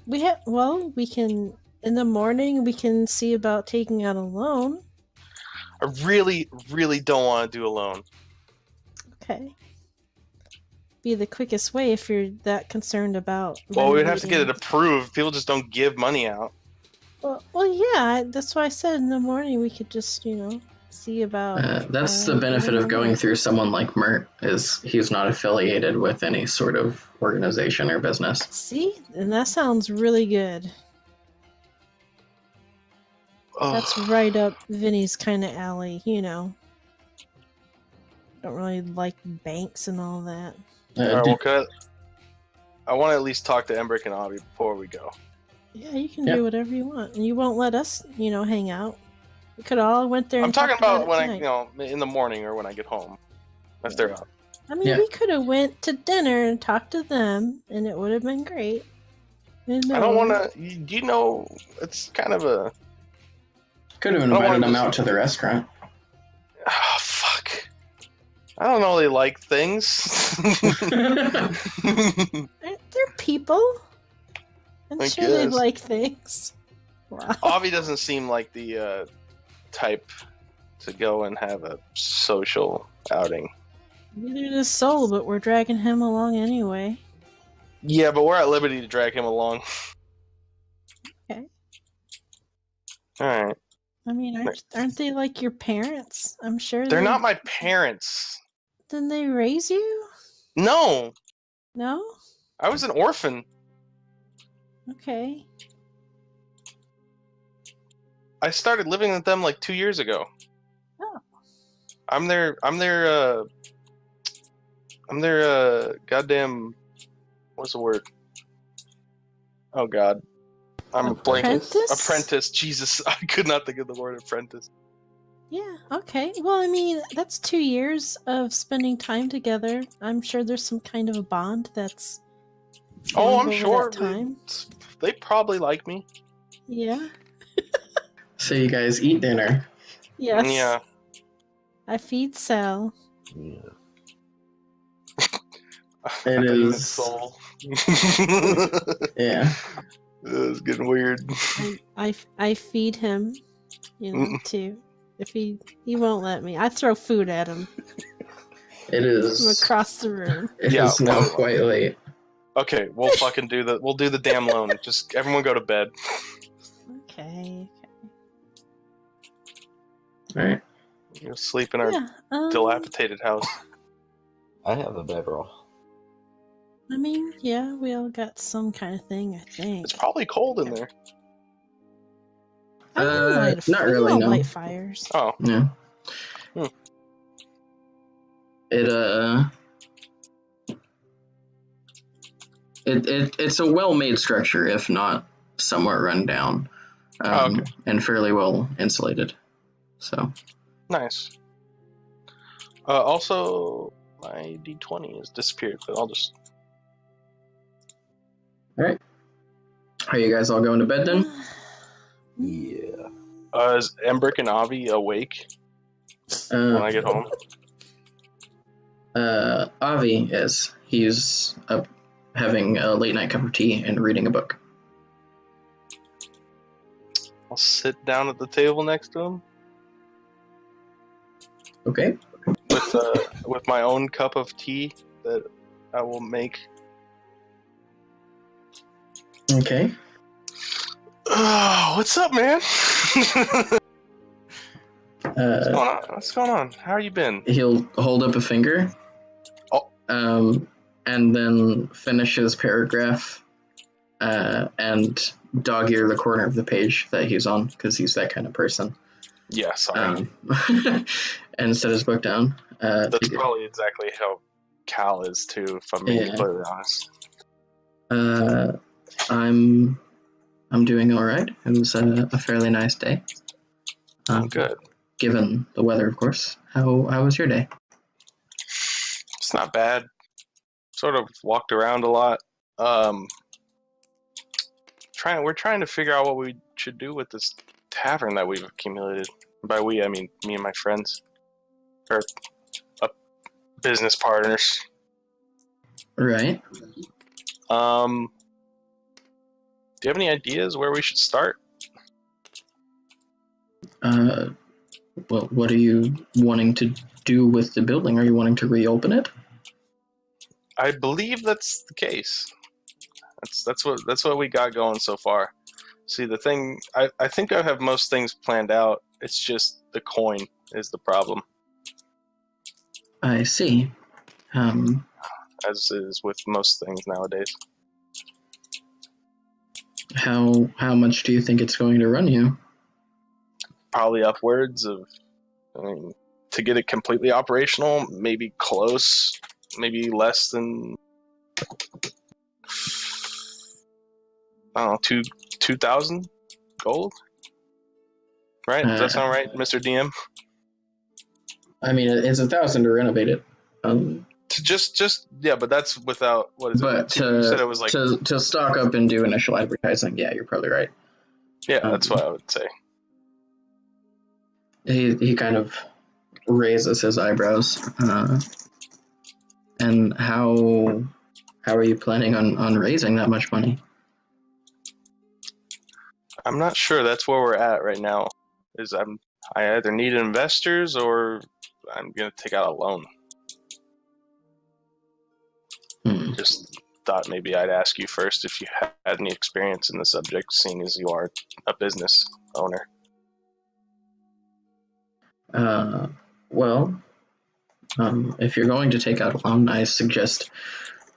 we can, in the morning, we can see about taking out a loan. I really, really don't want to do alone. Okay. Be the quickest way if you're that concerned about. Well, we'd have to get it renovating. approved. People just don't give money out. Well, yeah. That's why I said in the morning we could just, see about. That's the benefit of going through someone like Mert, is he's not affiliated with any sort of organization or business. See, and that sounds really good. That's Ugh. right up Vinny's kind of alley, Don't really like banks and all that. All right, well, cut. I want to at least talk to Embrick and Avi before we go. Yeah, you can Yep. do whatever you want, and you won't let us, hang out. We could all went there. I'm And talking talked about about when it I, tonight. in the morning or when I get home. If they're up. I mean, Yeah. we could have went to dinner and talked to them, and it would have been great. I don't want to. It's kind of a. Could have I don't invited wanna them just- out to the restaurant. Oh, fuck. I don't know. They like things. They're people. I'm I sure they guess. like things. Wow. Avi doesn't seem like the type to go and have a social outing. Neither does Soul, but we're dragging him along anyway. Yeah, but we're at liberty to drag him along. Okay. All right. I mean, aren't they like your parents? I'm sure They're not my parents. Then they raise you? No, No? I was an orphan. Okay. I started living with them like 2 years ago. Oh. I'm their goddamn, what's the word? Oh god. I'm blanking. Apprentice. Jesus, I could not think of the word apprentice. Yeah, okay. Well, I mean, that's 2 years of spending time together. I'm sure there's some kind of a bond that's Oh, formed I'm over sure. that time. They probably like me. Yeah. So you guys eat dinner. Yes. Yeah. I feed Sal. Yeah. It Demon is- soul. Yeah. It's getting weird. I feed him, too. If he won't let me, I throw food at him It from is. across the room. It Yeah, is now well- quite late. Okay, we'll fucking do the damn loan. Just everyone go to bed. Okay. All right. You'll sleep in our Yeah. dilapidated house. I have a bedroll. I mean, yeah, we all got some kind of thing. I think. It's probably cold in there. I don't light not we really, don't no. light fires. Oh, Yeah. Hmm. It's a well-made structure, if not somewhat run down, Okay. and fairly well insulated. So nice. Also, my D20 has disappeared, but I'll just. are you guys all going to bed then? Yeah. Is Embrick and Avi awake when I get home? Avi is. He's up having a late night cup of tea and reading a book. I'll sit down at the table next to him Okay. with my own cup of tea that I will make. Okay. What's up, man? What's going on? What's going on? How are you been? He'll hold up a finger. Oh. And then finish his paragraph, and dog ear the corner of the page that he's on, because he's that kind of person. Yeah, sorry. And set his book down. That's probably exactly how Cal is too, if I'm being Yeah. completely honest. I'm I'm doing all right. It was a fairly nice day. Good. Given the weather, of course. How was your day? It's not bad. Sort of walked around a lot. We're trying to figure out what we should do with this tavern that we've accumulated. By we, I mean me and my friends, or business partners. Right. Do you have any ideas where we should start? Well, what are you wanting to do with the building? Are you wanting to reopen it? I believe that's the case. That's what we got going so far. See, the thing, I think I have most things planned out. It's just the coin is the problem, I see. as is with most things nowadays. How much do you think it's going to run you? Probably upwards of, I mean, to get it completely operational, maybe close, maybe less than, I don't know, 2,000 gold? Right? Does that sound right, Mr. DM? I mean, it's 1,000 to renovate it. Just yeah, but that's without, what is it? But You said it was like, to stock up and do initial advertising, yeah, you're probably right. yeah, that's what I would say. He kind of raises his eyebrows. And how are you planning on raising that much money? I'm not sure. That's where we're at right now. I either need investors or I'm gonna take out a loan. Just thought maybe I'd ask you first if you had any experience in the subject, seeing as you are a business owner. Well, if you're going to take out a loan, I suggest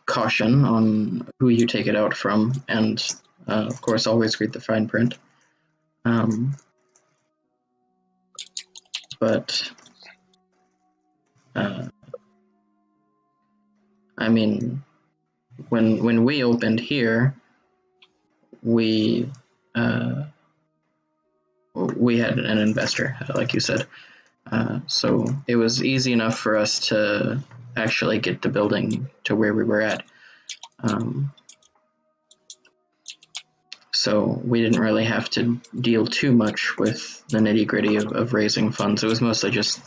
caution on who you take it out from, and of course, always read the fine print. But I mean, when we opened here, we had an investor, like you said. So it was easy enough for us to actually get the building to where we were at. So we didn't really have to deal too much with the nitty-gritty of raising funds. It was mostly just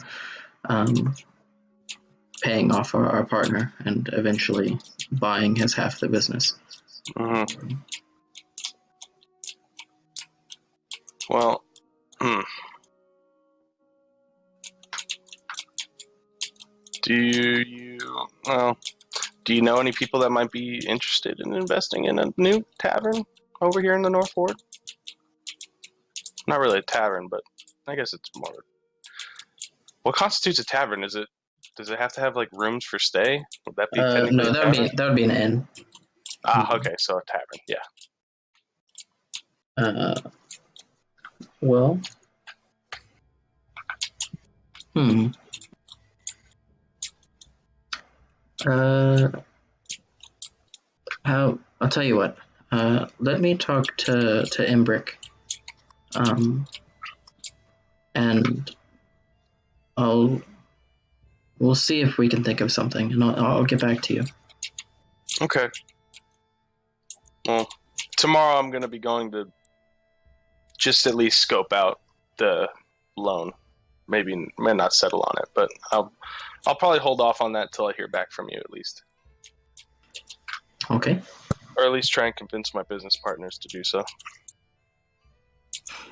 paying off our partner and eventually buying his half of the business. Mm-hmm. Well, do you know any people that might be interested in investing in a new tavern over here in the North Ward? Not really a tavern, but I guess it's more. What constitutes a tavern? Does it have to have like rooms for stay? Would that be technically no, a tavern? that would be an inn. Okay, so a tavern, yeah. Well, I'll tell you what. Let me talk to Imbrick, and we'll see if we can think of something, and I'll get back to you. Okay. Well, tomorrow I'm going to be going to just at least scope out the loan. May not settle on it, but I'll probably hold off on that till I hear back from you at least. Okay. Or at least try and convince my business partners to do so.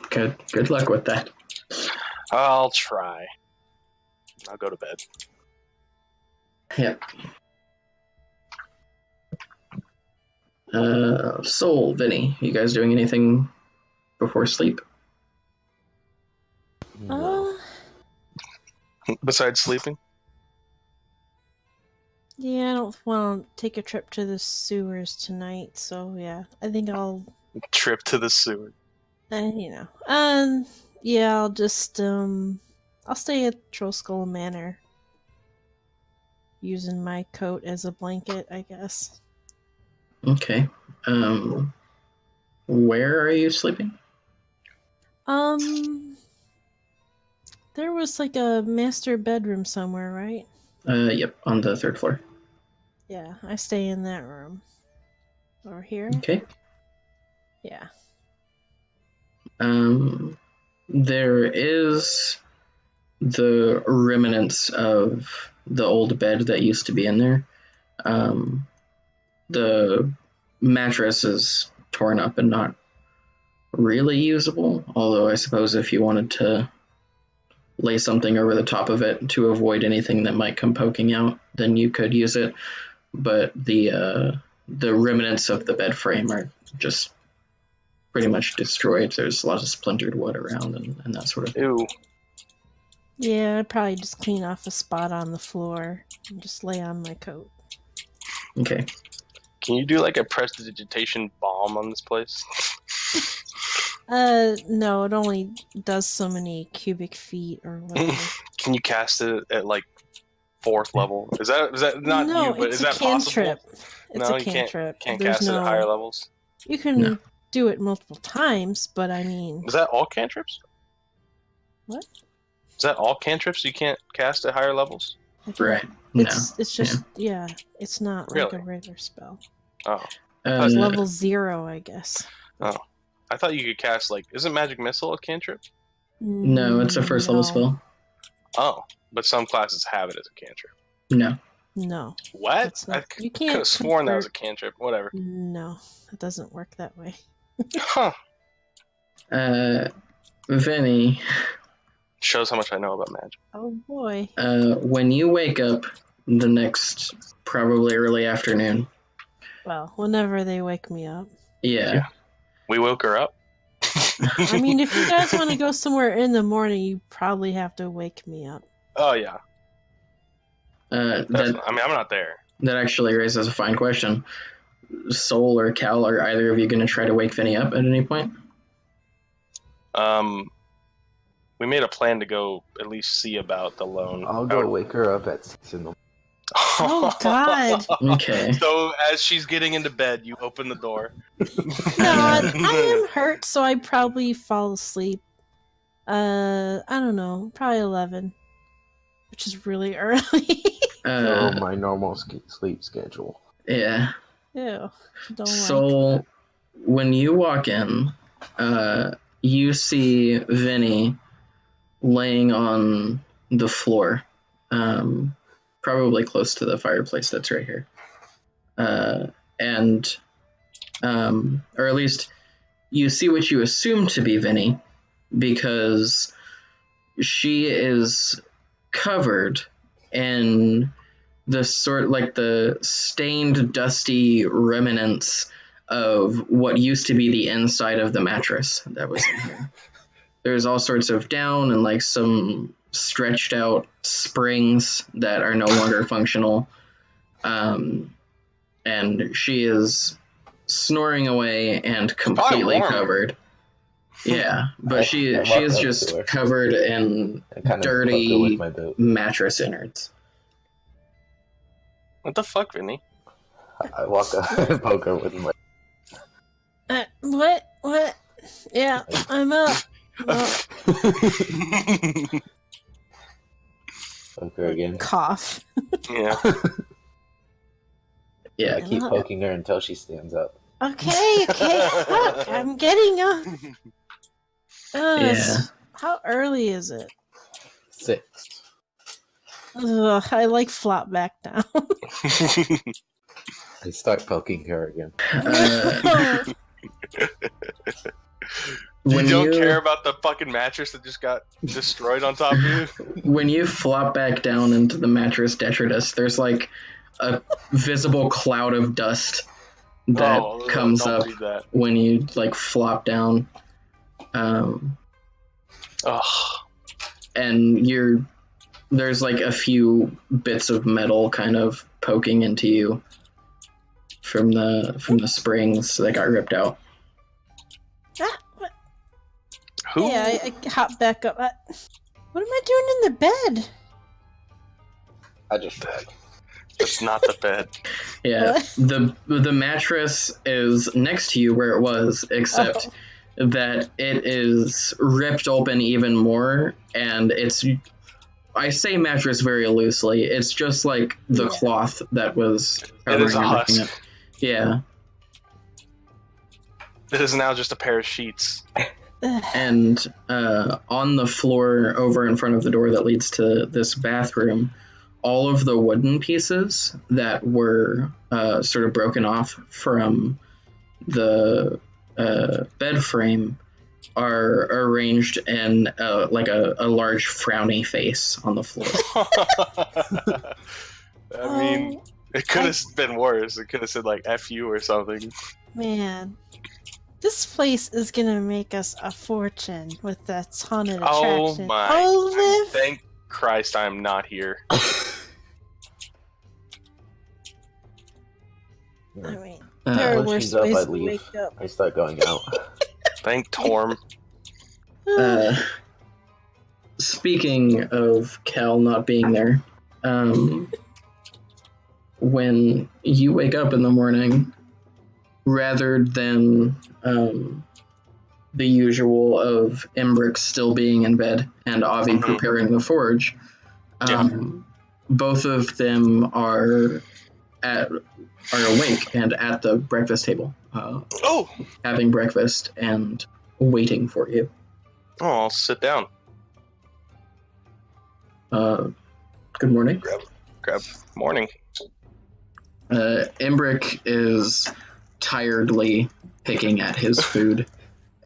Good luck with that. I'll try. I'll go to bed. Yep. Soul, Vinny, you guys doing anything before sleep? Besides sleeping? Yeah, I don't want to take a trip to the sewers tonight, so yeah, I think I'll Trip to the sewer. yeah, I'll just I'll stay at Troll Skull Manor, using my coat as a blanket, I guess. Okay. Where are you sleeping? There was like a master bedroom somewhere, right? Yep, on the 3rd floor. Yeah, I stay in that room. Over here? Okay. Yeah. There is the remnants of the old bed that used to be in there. The mattress is torn up and not really usable, although I suppose if you wanted to lay something over the top of it to avoid anything that might come poking out, then you could use it. But the remnants of the bed frame are just pretty much destroyed. There's a lot of splintered wood around and that sort of thing. Ew. Yeah, I'd probably just clean off a spot on the floor and just lay on my coat. Okay. Can you do like a prestidigitation bomb on this place? No, it only does so many cubic feet or whatever. Can you cast it at like 4th level? Is that not no, you? But it's is a that cantrip. possible? It's No, a you cantrip. can't There's cast it at higher levels. You can No. do it multiple times, but I mean, Is that all cantrips? what? Is that all cantrips you can't cast at higher levels? Right. It's just yeah. It's not like a Really? regular spell. Oh, It's No. level 0, I guess. I thought you could cast like, isn't magic missile a cantrip? No, it's a first level No. spell. Oh, but some classes have it as a cantrip. No. No, What? That's not- I you could can't have sworn that was a convert- cantrip. Whatever. no, it doesn't work that way. Huh. Vinny, Shows how much I know about magic. Oh boy. when you wake up the next probably early afternoon, Well, whenever they wake me up. yeah. We woke her up. I mean, if you guys want to go somewhere in the morning, you probably have to wake me up. Oh yeah. That I'm not there. that actually raises a fine question. Soul or Cal, are either of you going to try to wake Vinny up at any point? We made a plan to go at least see about the loan. I'll go wake her up at 6 in the Oh God! Okay. So as she's getting into bed, you open the door. No, I am hurt, so I probably fall asleep. I don't know, probably 11, which is really early. my normal sleep schedule. Yeah. Ew, don't So when you walk in, you see Vinny laying on the floor, probably close to the fireplace that's right here. Or at least you see what you assume to be Vinny, because she is covered in the the stained, dusty remnants of what used to be the inside of the mattress that was in here. There's all sorts of down and like some stretched out springs that are no longer functional. And she is snoring away and completely warm. covered. Yeah, but she I is walk up just to her. covered in I kind of dirty poke her with my boot. mattress innards. What the fuck, Vinny? I walk up and poke her with my. What? What? Yeah, I'm up. Oh, Poke her again. cough. Yeah. Yeah, I keep poking her until she stands up. Okay, fuck, I'm getting up. Yeah. How early is it? 6. Ugh, I like flop back down. I start poking her again. You don't care about the fucking mattress that just got destroyed on top of you? When you flop back down into the mattress detritus, there's like a visible cloud of dust that comes don't up read that. when you like flop down. Ugh. And there's like a few bits of metal kind of poking into you from the springs that got ripped out. What? Who? Yeah, I hop back up. What am I doing in the bed? I just shrug. It's not the bed. Yeah, What? the mattress is next to you where it was, except that it is ripped open even more, and it's. I say mattress very loosely. It's just like the Yeah. cloth that was It is covering a everything husk. up. Yeah, It is now just a pair of sheets. and on the floor over in front of the door that leads to this bathroom, all of the wooden pieces that were sort of broken off from the bed frame are arranged in like a large frowny face on the floor. I mean, Oh, it could have been worse. It could have said like "F you" or something. man. This place is gonna make us a fortune with that haunted Oh attraction. my! Oh, Liv! Thank Christ, I'm not here. I mean, Uh, there are When worse she's up, ways I to leave. wake up. I start going out. Thank Torm. Speaking of Cal not being there, when you wake up in the morning, rather than the usual of Embrick still being in bed and Avi Mhm. preparing the forge, both of them are awake and at the breakfast table, Oh, having breakfast and waiting for you. I'll sit down. Good morning. Grab. Morning. Embrick is tiredly picking at his food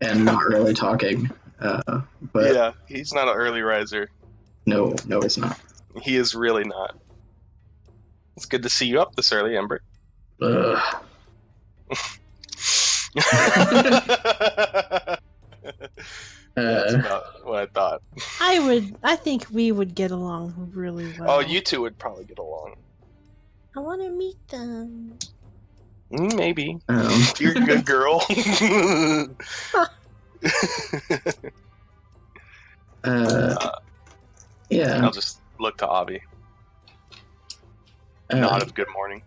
and not really talking. But Yeah, he's not an early riser. no, he's not. He is really not. It's good to see you up this early, Ember. That's about what I thought. I think we would get along really well. Oh, you two would probably get along. I want to meet them. Maybe. Um, You're a good girl. yeah. I'll just look to Avi. Nod of good morning.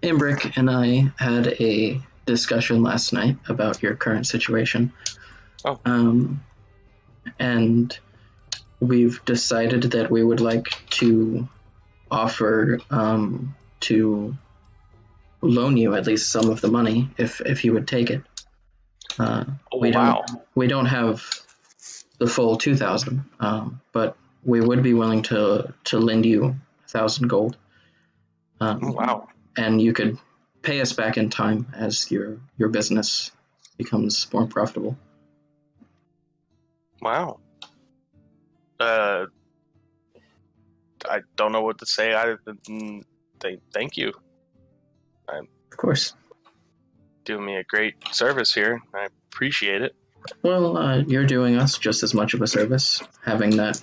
Embrick and I had a discussion last night about your current situation. Oh. And we've decided that we would like to offer to loan you at least some of the money if you would take it. We don't have the full 2,000, but we would be willing to lend you 1,000 gold. Wow. And you could pay us back in time as your business becomes more profitable. Wow. I don't know what to say. Thank you. Of course. Doing me a great service here. I appreciate it. Well, you're doing us just as much of a service. Having that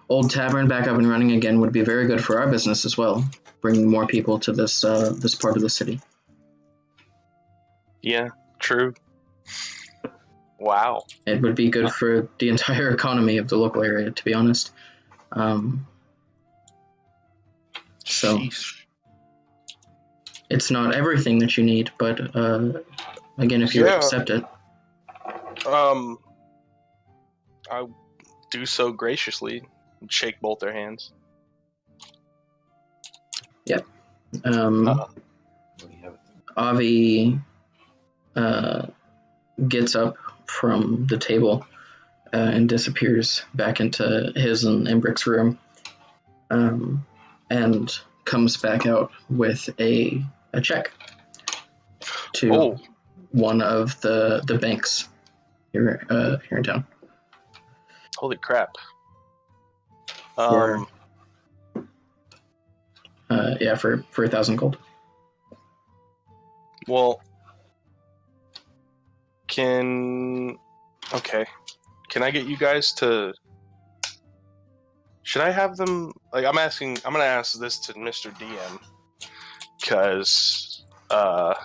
old tavern back up and running again would be very good for our business as well, bringing more people to this part of the city. Yeah, true. Wow. It would be good for the entire economy of the local area, to be honest. So Sheesh. it's not everything that you need, but again, if you Yeah. accept it. I do so graciously and shake both their hands. Avi gets up from the table and disappears back into his and Embrick's room, and comes back out with a check to one of the banks here in town. Holy crap. For 1,000 gold. Well, can I get you guys to? Should I have them? Like, I'm gonna ask this to Mr. DM, because Have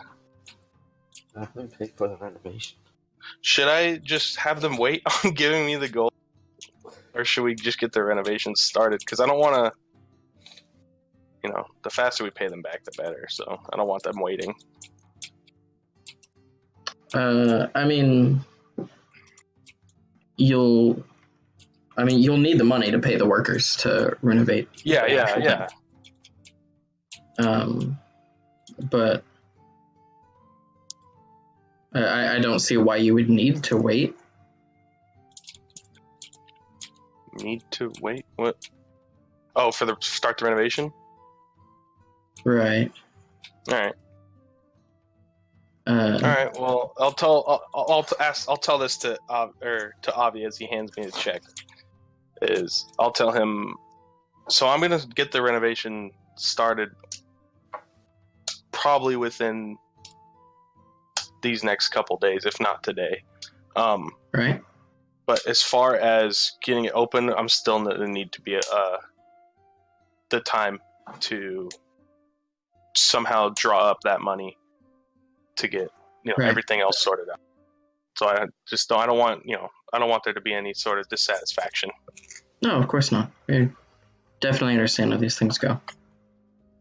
them pay for the renovation. should I just have them wait on giving me the gold, or should we just get the renovations started? Because I don't want to. the faster we pay them back, the better. So I don't want them waiting. I mean, you'll need the money to pay the workers to renovate. Yeah. But I don't see why you would need to wait. Need to wait? What? Oh, for the start the renovation? Right. All right. All right. Well, I'll tell this to Avi as he hands me the check. I'll tell him. So I'm gonna get the renovation started probably within these next couple days, if not today. Right. But as far as getting it open, I'm still gonna need to be the time to somehow draw up that money to get Right. everything else sorted out. So I don't want there to be any sort of dissatisfaction. No, of course not. We definitely understand how these things go.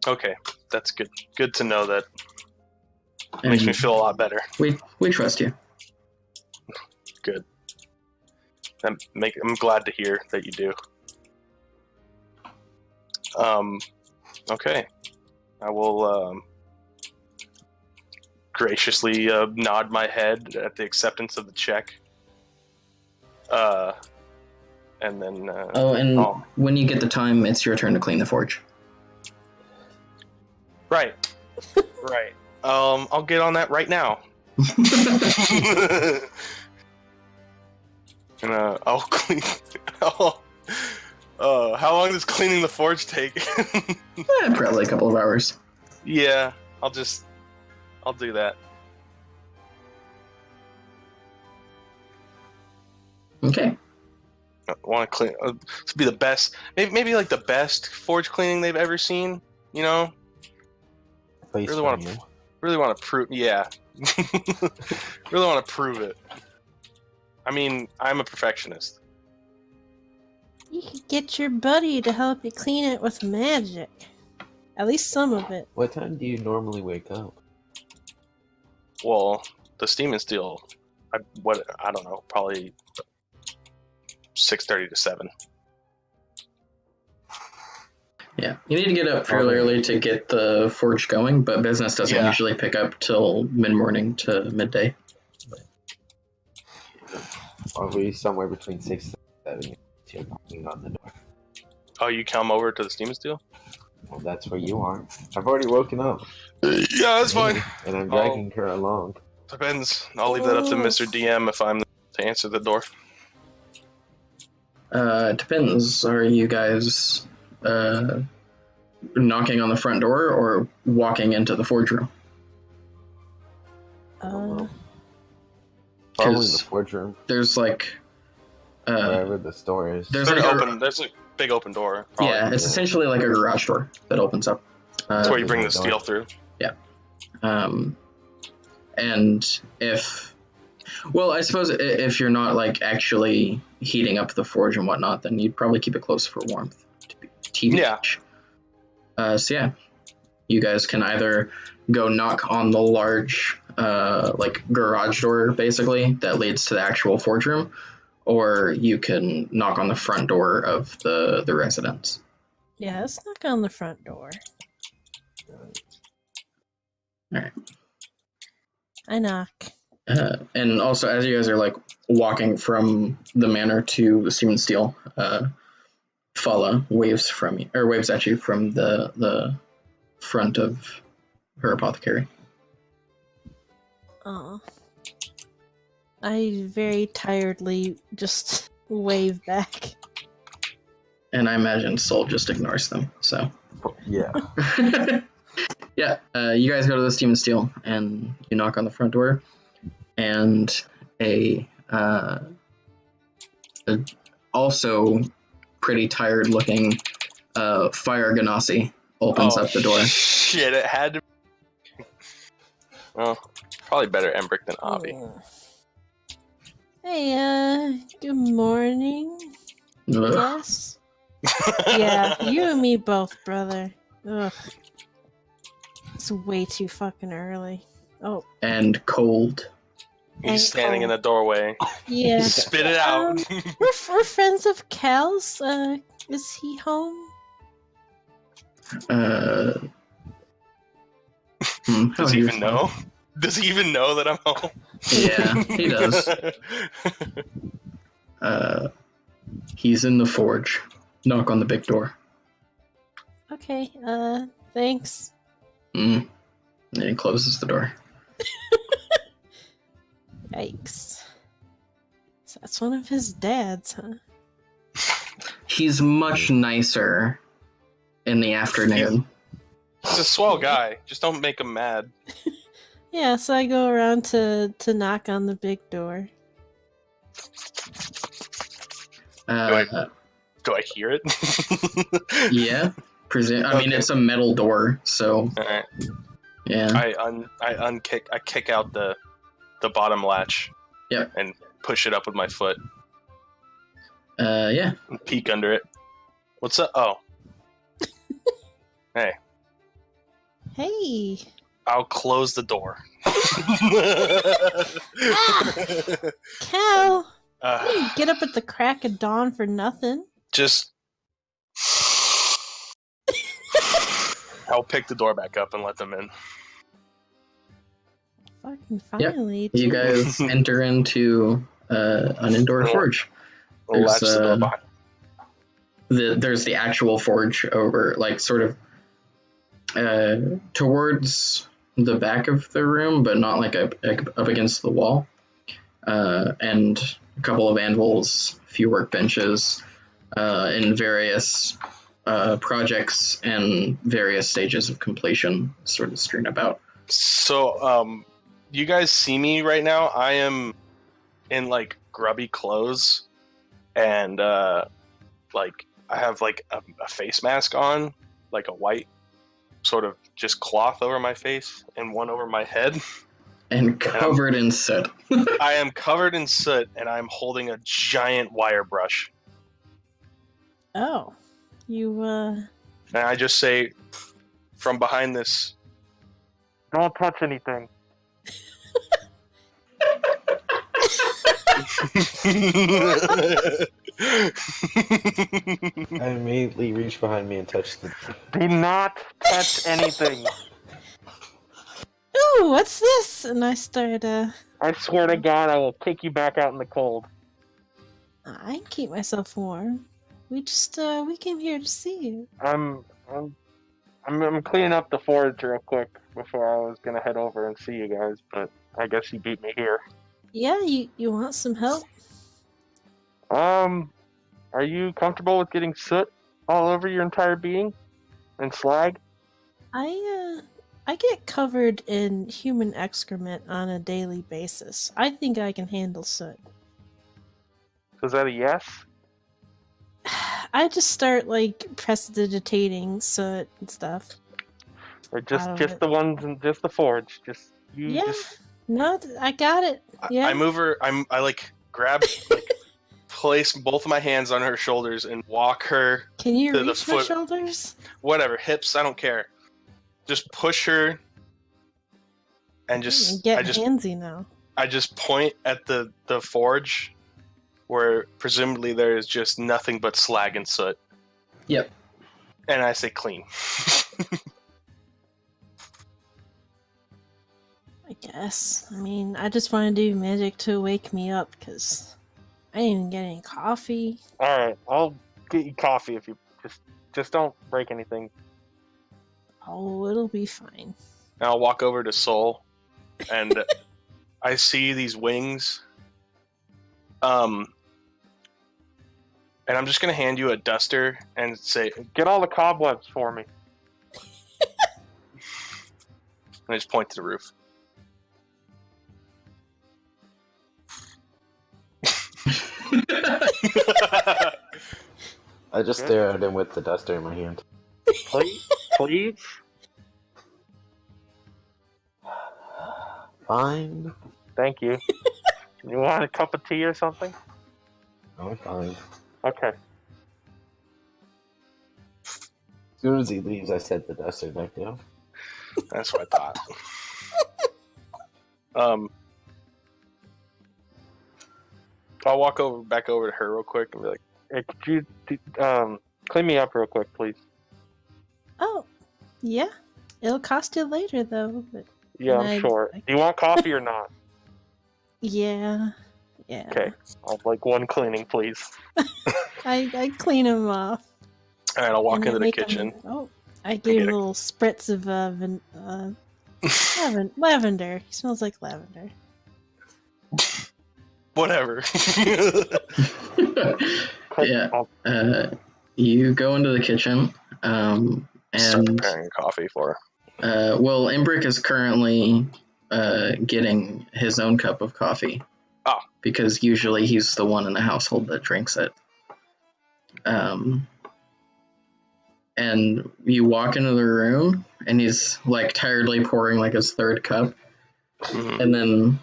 Okay, that's good. Good to know that. And Makes me feel a lot better. We trust you. Good. I'm glad to hear that you do. Okay. I will graciously nod my head at the acceptance of the check. And then... when you get the time, it's your turn to clean the forge. Right. Right. I'll get on that right now. And I'll clean... how long does cleaning the forge take? Probably a couple of hours. Yeah, I'll do that. Okay. I want to clean to be the best, maybe like the best forge cleaning they've ever seen. Really want to prove. Yeah, really want to prove it. I mean, I'm a perfectionist. You could get your buddy to help you clean it with magic. At least some of it. What time do you normally wake up? Well, the steam and steel. I don't know. Probably 6:30 to 7. Yeah, you need to get up fairly early to get the forge going, but business doesn't usually pick up till mid-morning to midday. Probably somewhere between 6 and 7. You're knocking on the door. Oh, you come over to the steam and steel? Well, that's where you are. I've already woken up. Yeah, that's fine. And I'm dragging her along. Depends. I'll leave that up to Mr. DM if I'm to answer the door. It depends. Are you guys knocking on the front door or walking into the forge room? Probably the forge room. There's like wherever the store is. There's a big open door. Probably. Yeah, it's essentially like a garage door that opens up. That's where you bring the steel through. Yeah. And I suppose if you're not like actually heating up the forge and whatnot, then you'd probably keep it close for warmth. Yeah. So yeah, you guys can either go knock on the large like garage door basically that leads to the actual forge room, or you can knock on the front door of the residence. Yeah, let's knock on the front door. Alright. I knock. And also, as you guys are like walking from the manor to the Steam and Steel, Fala waves at you from the front of her apothecary. Oh. I very tiredly just wave back. And I imagine Soul just ignores them. So. Yeah. Yeah. You guys go to the Steam and Steel, and you knock on the front door, and a also pretty tired looking Fire Ganassi opens up the door. Shit, it had to. Well, probably better Embrick than Avi. Hey, good morning. Yes. Yeah, you and me both, brother. Ugh. It's way too fucking early. Oh, and cold. He's And standing in cold. the doorway. yeah. Spit it out. We're friends of Cal's. Is he home? How Does he do you even know? Does he even know that I'm home? Yeah, he does. He's in the forge. Knock on the big door. Okay. Thanks. And he closes the door. Yikes. So that's one of his dads, huh? He's much nicer in the afternoon. He's a swell guy. Just don't make him mad. Yeah, so I go around to knock on the big door. Do I hear it? Yeah. I mean, Okay. it's a metal door, so Alright. yeah. I kick out the bottom latch. Yep. And push it up with my foot. Yeah. And peek under it. What's up? Oh. Hey. Hey. I'll close the door. Cal! You didn't get up at the crack of dawn for nothing. Just. I'll pick the door back up and let them in. Fucking finally. You too. guys enter into an indoor forge. We'll latch There's, the door behind. There's the actual forge over, like, sort of towards the back of the room, but not like up against the wall. And a couple of anvils, a few workbenches, in various projects and various stages of completion, sort of strewn about. So, you guys see me right now? I am in like grubby clothes, and like I have like a face mask on, like a white sort of just cloth over my face and one over my head. And covered in soot. I am covered in soot, and I'm holding a giant wire brush. Oh. You, And I just say, from behind this, don't touch anything. I immediately reach behind me and touch the. Do not touch anything. Ooh, what's this? And I start, I swear to God, I will kick you back out in the cold. I can keep myself warm. We just, we came here to see you. I'm cleaning up the forge real quick before I was gonna head over and see you guys, but I guess you beat me here. Yeah, you want some help? Are you comfortable with getting soot all over your entire being and slag? I get covered in human excrement on a daily basis. I think I can handle soot. Is that a yes? I just start like prestidigitating soot and stuff. Or Out just of just it. the ones in just the forge? Just you? Yeah. Just No, I got it. Yeah. I move her. I like grab, like, place both of my hands on her shoulders and walk her. Can you to the reach my foot. shoulders? Whatever, hips. I don't care. Just push her, and Get handsy now. I just point at the forge, where presumably there is just nothing but slag and soot. Yep. And I say clean. I guess. I mean, I just want to do magic to wake me up because I didn't even get any coffee. All right, I'll get you coffee if you just don't break anything. Oh, it'll be fine. And I'll walk over to Soul, and I see these wings. And I'm just gonna hand you a duster and say, "Get all the cobwebs for me." And I just point to the roof. I just stare at him with the duster in my hand. Please. Fine. Thank you. You want a cup of tea or something? I'm fine. Okay. As soon as he leaves, I set the duster back down. That's what I thought. I'll walk back over to her real quick and be like, "Hey, could you clean me up real quick, please?" Oh, yeah. It'll cost you later, though. But Yeah, I'm sure. Do you want coffee or not? yeah. Okay, I'll like one cleaning, please. I clean him off. All right, I'll walk and I into the make 'em- kitchen. I gave him a little spritz of lavender. He smells like lavender. Whatever. Yeah. You go into the kitchen, Start and preparing coffee for her. well, Imbric is currently getting his own cup of coffee. Oh. Because usually he's the one in the household that drinks it. And you walk into the room, and he's like tiredly pouring like his third cup, and then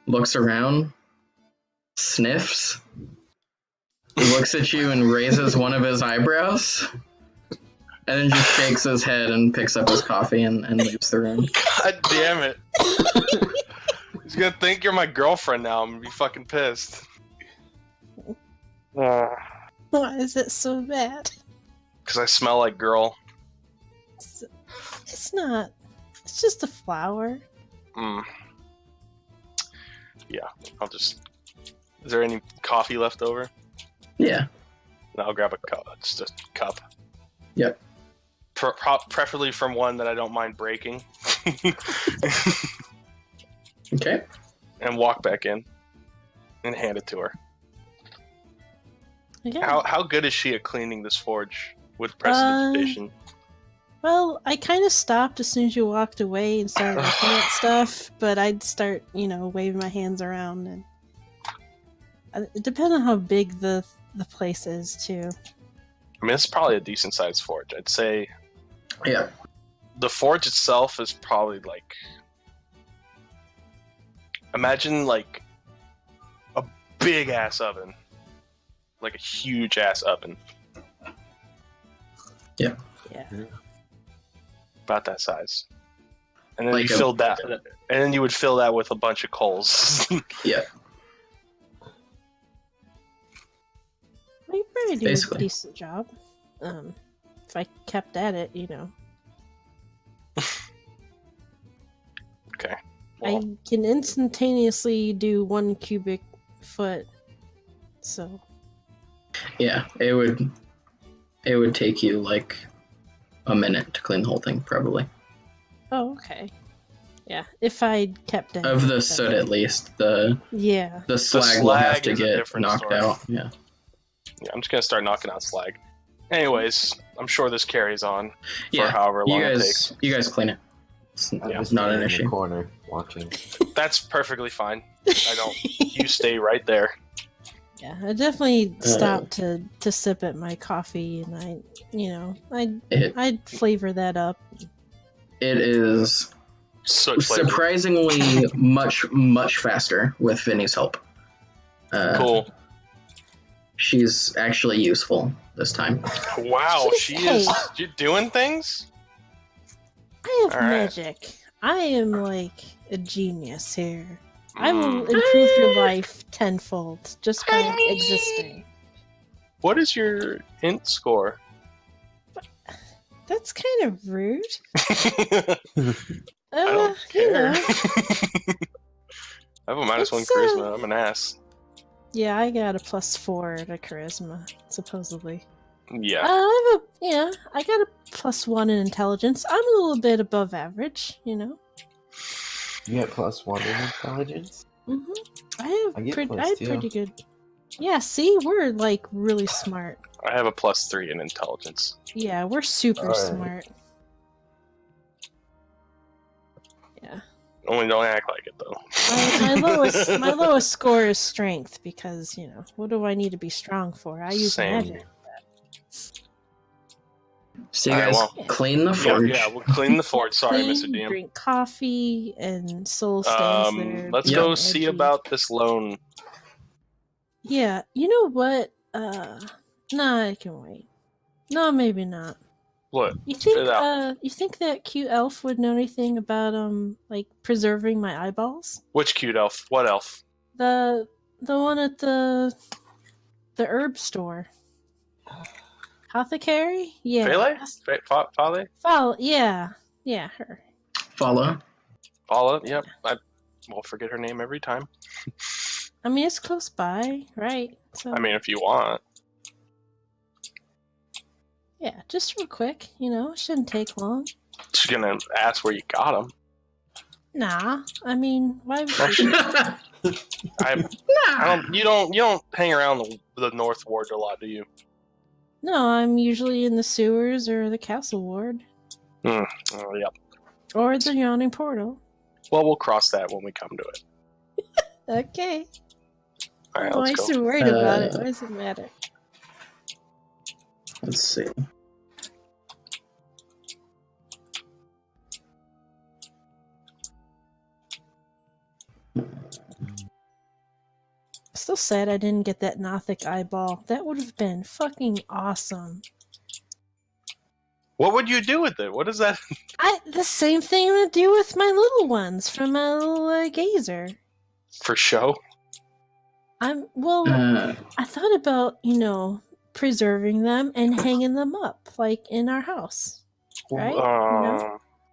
looks around, sniffs, looks at you and raises one of his eyebrows, and then just shakes his head and picks up his coffee and leaves the room. God damn it. He's gonna think you're my girlfriend now. I'm gonna be fucking pissed. Why is it so bad? Because I smell like girl. It's not. It's just a flower. Yeah, I'll just... Is there any coffee left over? Yeah. No, I'll grab a cup. Just a cup. Yep. Preferably from one that I don't mind breaking. Okay. And walk back in. And hand it to her. Yeah. How good is she at cleaning this forge with prestidigitation? Well, I kind of stopped as soon as you walked away and started looking at stuff, but I'd start, waving my hands around, and it depends on how big the place is too. I mean, it's probably a decent sized forge. I'd say. Yeah. The forge itself is probably like. Imagine like a big ass oven, like a huge ass oven. Yeah. Yeah. About that size, and then Like you filled that, and then you would fill that with a bunch of coals. Yeah. We probably do Basically. a decent job. If I kept at it, Okay. I can instantaneously do 1 cubic foot. So. Yeah. It would take you like a minute to clean the whole thing, probably. Oh, okay. Yeah, if I'd kept at Of it, the soot, at least. The slag will have slag to is a get different knocked story. out. Yeah. Yeah, I'm just gonna start knocking out slag. Anyways, I'm sure this carries on for Yeah. however long it takes. You guys clean it. It's I'm just not an standing in issue. the corner watching. That's perfectly fine. I don't. You stay right there. Yeah, I definitely stopped to sip at my coffee, and I'd flavor that up. It is Soot flavor. surprisingly much faster with Vinny's help. Cool. She's actually useful this time. Wow, she is Hey. doing things? I have All right. magic. I am like a genius here. I will improve your life tenfold just by existing. What is your int score? That's kind of rude. I don't care. I have a -1 charisma. I'm an ass. Yeah, I got a +4 to charisma, supposedly. Yeah. I got a +1 in intelligence. I'm a little bit above average, You get +1 in intelligence? I I get have +2. pretty good. Yeah, see, we're like really smart. I have a +3 in intelligence. Yeah, we're super Alright. smart. Yeah. Only don't act like it though. My lowest score is strength because what do I need to be strong for? I use Same. magic. So you Alright, guys well, clean the forge. Yeah, we'll clean the forge. Sorry, Clean, Mr. DM. drink coffee, and Soul stands there. Let's being go see edgy. about this loan. Yeah, you know what? Nah, I can wait. No, maybe not. What? You Spit think it out. you think that cute elf would know anything about like preserving my eyeballs? Which cute elf? What elf? The one at the herb store. Apothecary? Yeah. Fele? Fale? Follow, yeah. Yeah, her. Follow. Paula? Yep. I will forget her name every time. I mean, it's close by, right? So I mean, if you want. yeah, just real quick, it shouldn't take long. She's gonna ask where you got them. Nah, I mean, why would Well, she? I don't. You don't hang around the North Ward a lot, do you? No, I'm usually in the sewers or the castle ward. Yep. Or the yawning portal. Well, we'll cross that when we come to it. Okay. All right, Why are let's you go. so worried about it? Why does it matter? Let's see. Still sad I didn't get that Nothic eyeball. That would have been fucking awesome. What would you do with it? What is that? The same thing to do with my little ones from my little gazer. For show? I thought about, preserving them and hanging them up, like in our house. Right?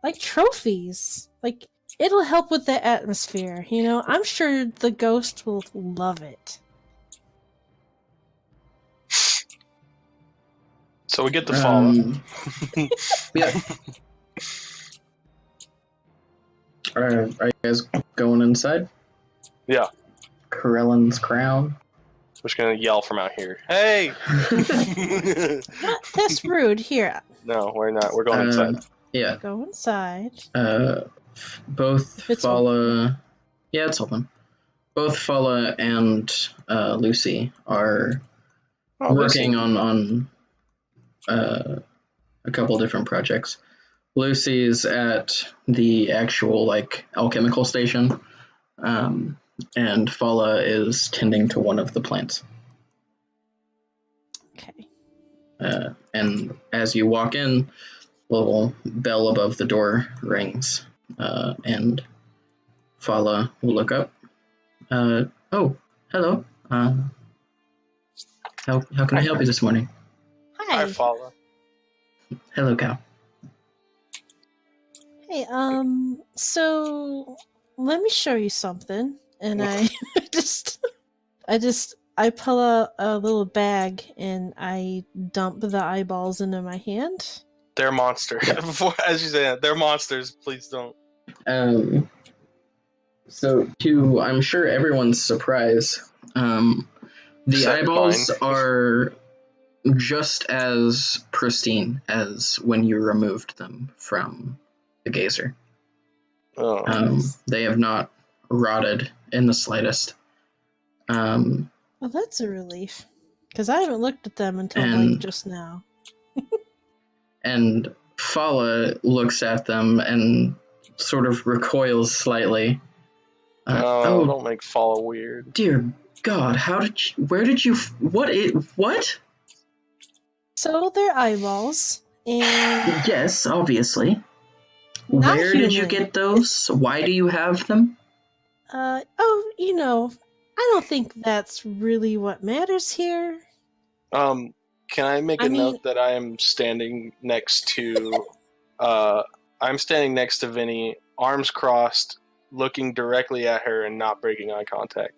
Like trophies. Like, it'll help with the atmosphere, I'm sure the ghost will love it. So we get the follow. Yeah. Are you guys going inside? Yeah. Corellin's crown. We're just gonna yell from out here. Hey! That's rude. Here. No, we're not. We're going inside. Yeah. Go inside. Both It's Fala. Yeah, it's open. Both Fala and Lucy are working on a couple different projects. Lucy's at the actual alchemical station, and Fala is tending to one of the plants. Okay. And as you walk in, a little bell above the door rings, and Fala will look up. Oh, hello. How can I help you this morning? Hi. I follow. Hello, Cal. Hey, so let me show you something. And I I pull out a little bag and I dump the eyeballs into my hand. They're monsters. As you say, they're monsters. Please don't. So to, I'm sure everyone's surprise, the Except eyeballs mine. are just as pristine as when you removed them from the gazer. Oh. They have not rotted in the slightest. Well, that's a relief. Because I haven't looked at them until just now. And Fala looks at them and sort of recoils slightly. Don't make follow weird. Dear God, what? So they're eyeballs, and Yes, obviously. Not Where did you human. get those? Why do you have them? I don't think that's really what matters here. Can I make a note that I am standing next to I'm standing next to Vinny, arms crossed, looking directly at her and not breaking eye contact.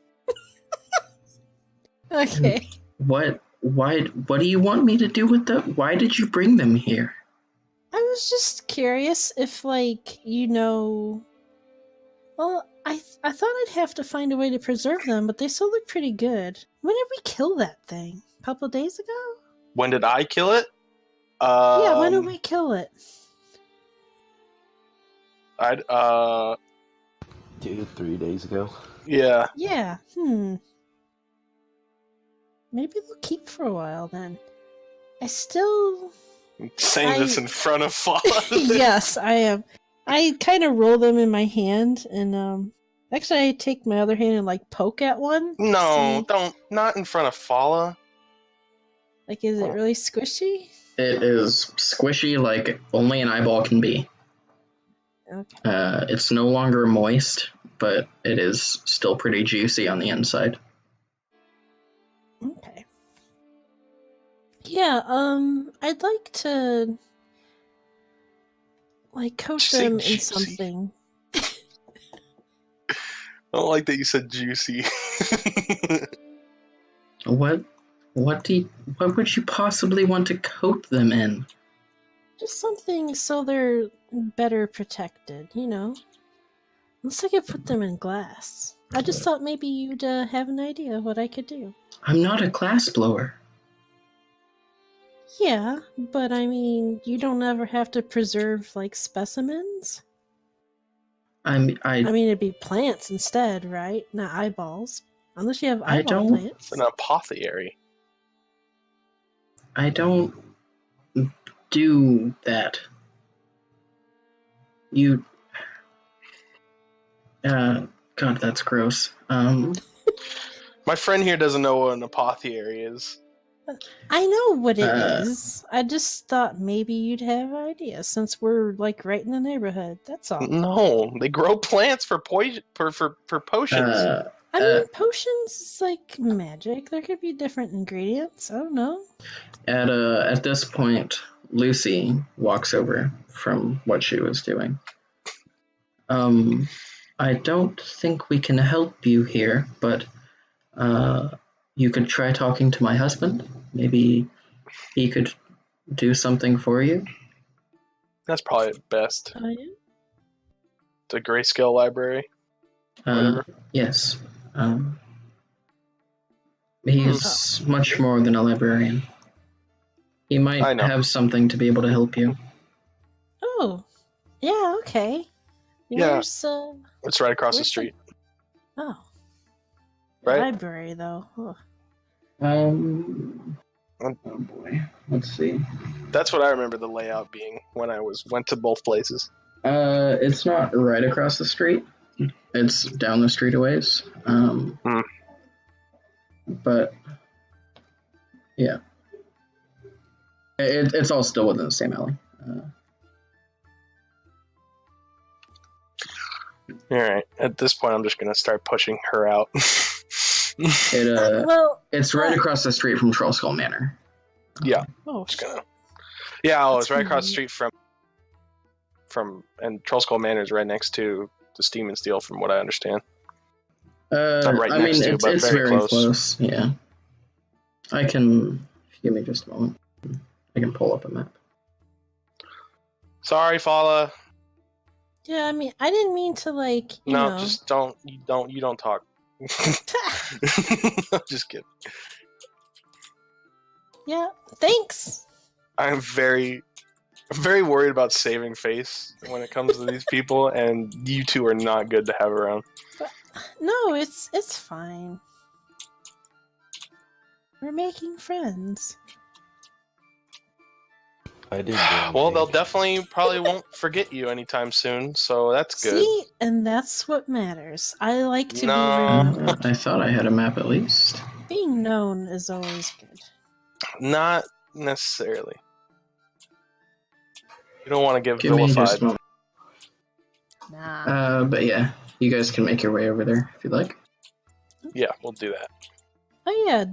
Okay. What do you want me to do with them? Why did you bring them here? I was just curious if, well, I thought I'd have to find a way to preserve them, but they still look pretty good. When did we kill that thing? A couple of days ago? When did I kill it? Yeah, when did we kill it? I'd 2 to 3 days ago. yeah. Yeah, Maybe they'll keep for a while then. I still... Saying this in front of Fala. Yes, I am. I kind of roll them in my hand, and actually I take my other hand and poke at one. No, don't. Not in front of Fala. Is it really squishy? It is squishy like only an eyeball can be. Okay. It's no longer moist, but it is still pretty juicy on the inside. Okay. Yeah, I'd like to coat Did you say them in juicy? something. I don't like that you said juicy. What would you possibly want to coat them in? Just something so they're better protected, you know? Unless I could put them in glass. I just thought maybe you'd have an idea of what I could do. I'm not a glass blower. Yeah, but I mean, you don't ever have to preserve, specimens? I mean, it'd be plants instead, right? Not eyeballs. Unless you have I eyeball don't- plants. An apothecary. I don't do that. You. God, that's gross. My friend here doesn't know what an apothecary is. I know what it is. I just thought maybe you'd have an idea since we're right in the neighborhood. That's all. No, they grow plants for poison for potions. I mean, potions is like magic. There could be different ingredients. I don't know. At this point, Lucy walks over from what she was doing. I don't think we can help you here, but you could try talking to my husband. Maybe he could do something for you. That's probably best. Oh, yeah? The grayscale library. Whatever. Yes. He's much more than a librarian. He might have something to be able to help you. Oh, yeah. Okay. Yeah. Where's, It's right across the where's street. Oh. Right? Library, though. Oh. Oh boy. Let's see. That's what I remember the layout being when I went to both places. It's not right across the street. It's down the street a ways. But yeah, it's all still within the same alley. All right. At this point, I'm just gonna start pushing her out. It's right across the street from Troll Skull Manor. Yeah. Oh, Just gonna. Yeah, it's right That's across the street from and Troll Skull Manor is right next to the Steam and Steel, from what I understand. Not right next to, but it's very close. Yeah. I can give me just a moment. I can pull up a map. Sorry, Fala. Yeah, I mean, I didn't mean to you know. Just don't. You don't talk. I'm just kidding. Yeah, thanks. I'm very worried about saving face when it comes to these people, and you two are not good to have around. No, it's fine. We're making friends. I didn't. Well, they'll definitely probably won't forget you anytime soon, so that's good. See, and that's what matters. I like to be No. remembered. I thought I had a map at least. Being known is always good. Not necessarily. You don't want to give Give me just a vilified. moment. Nah. But yeah, you guys can make your way over there if you'd like. Yeah, we'll do that. Oh yeah,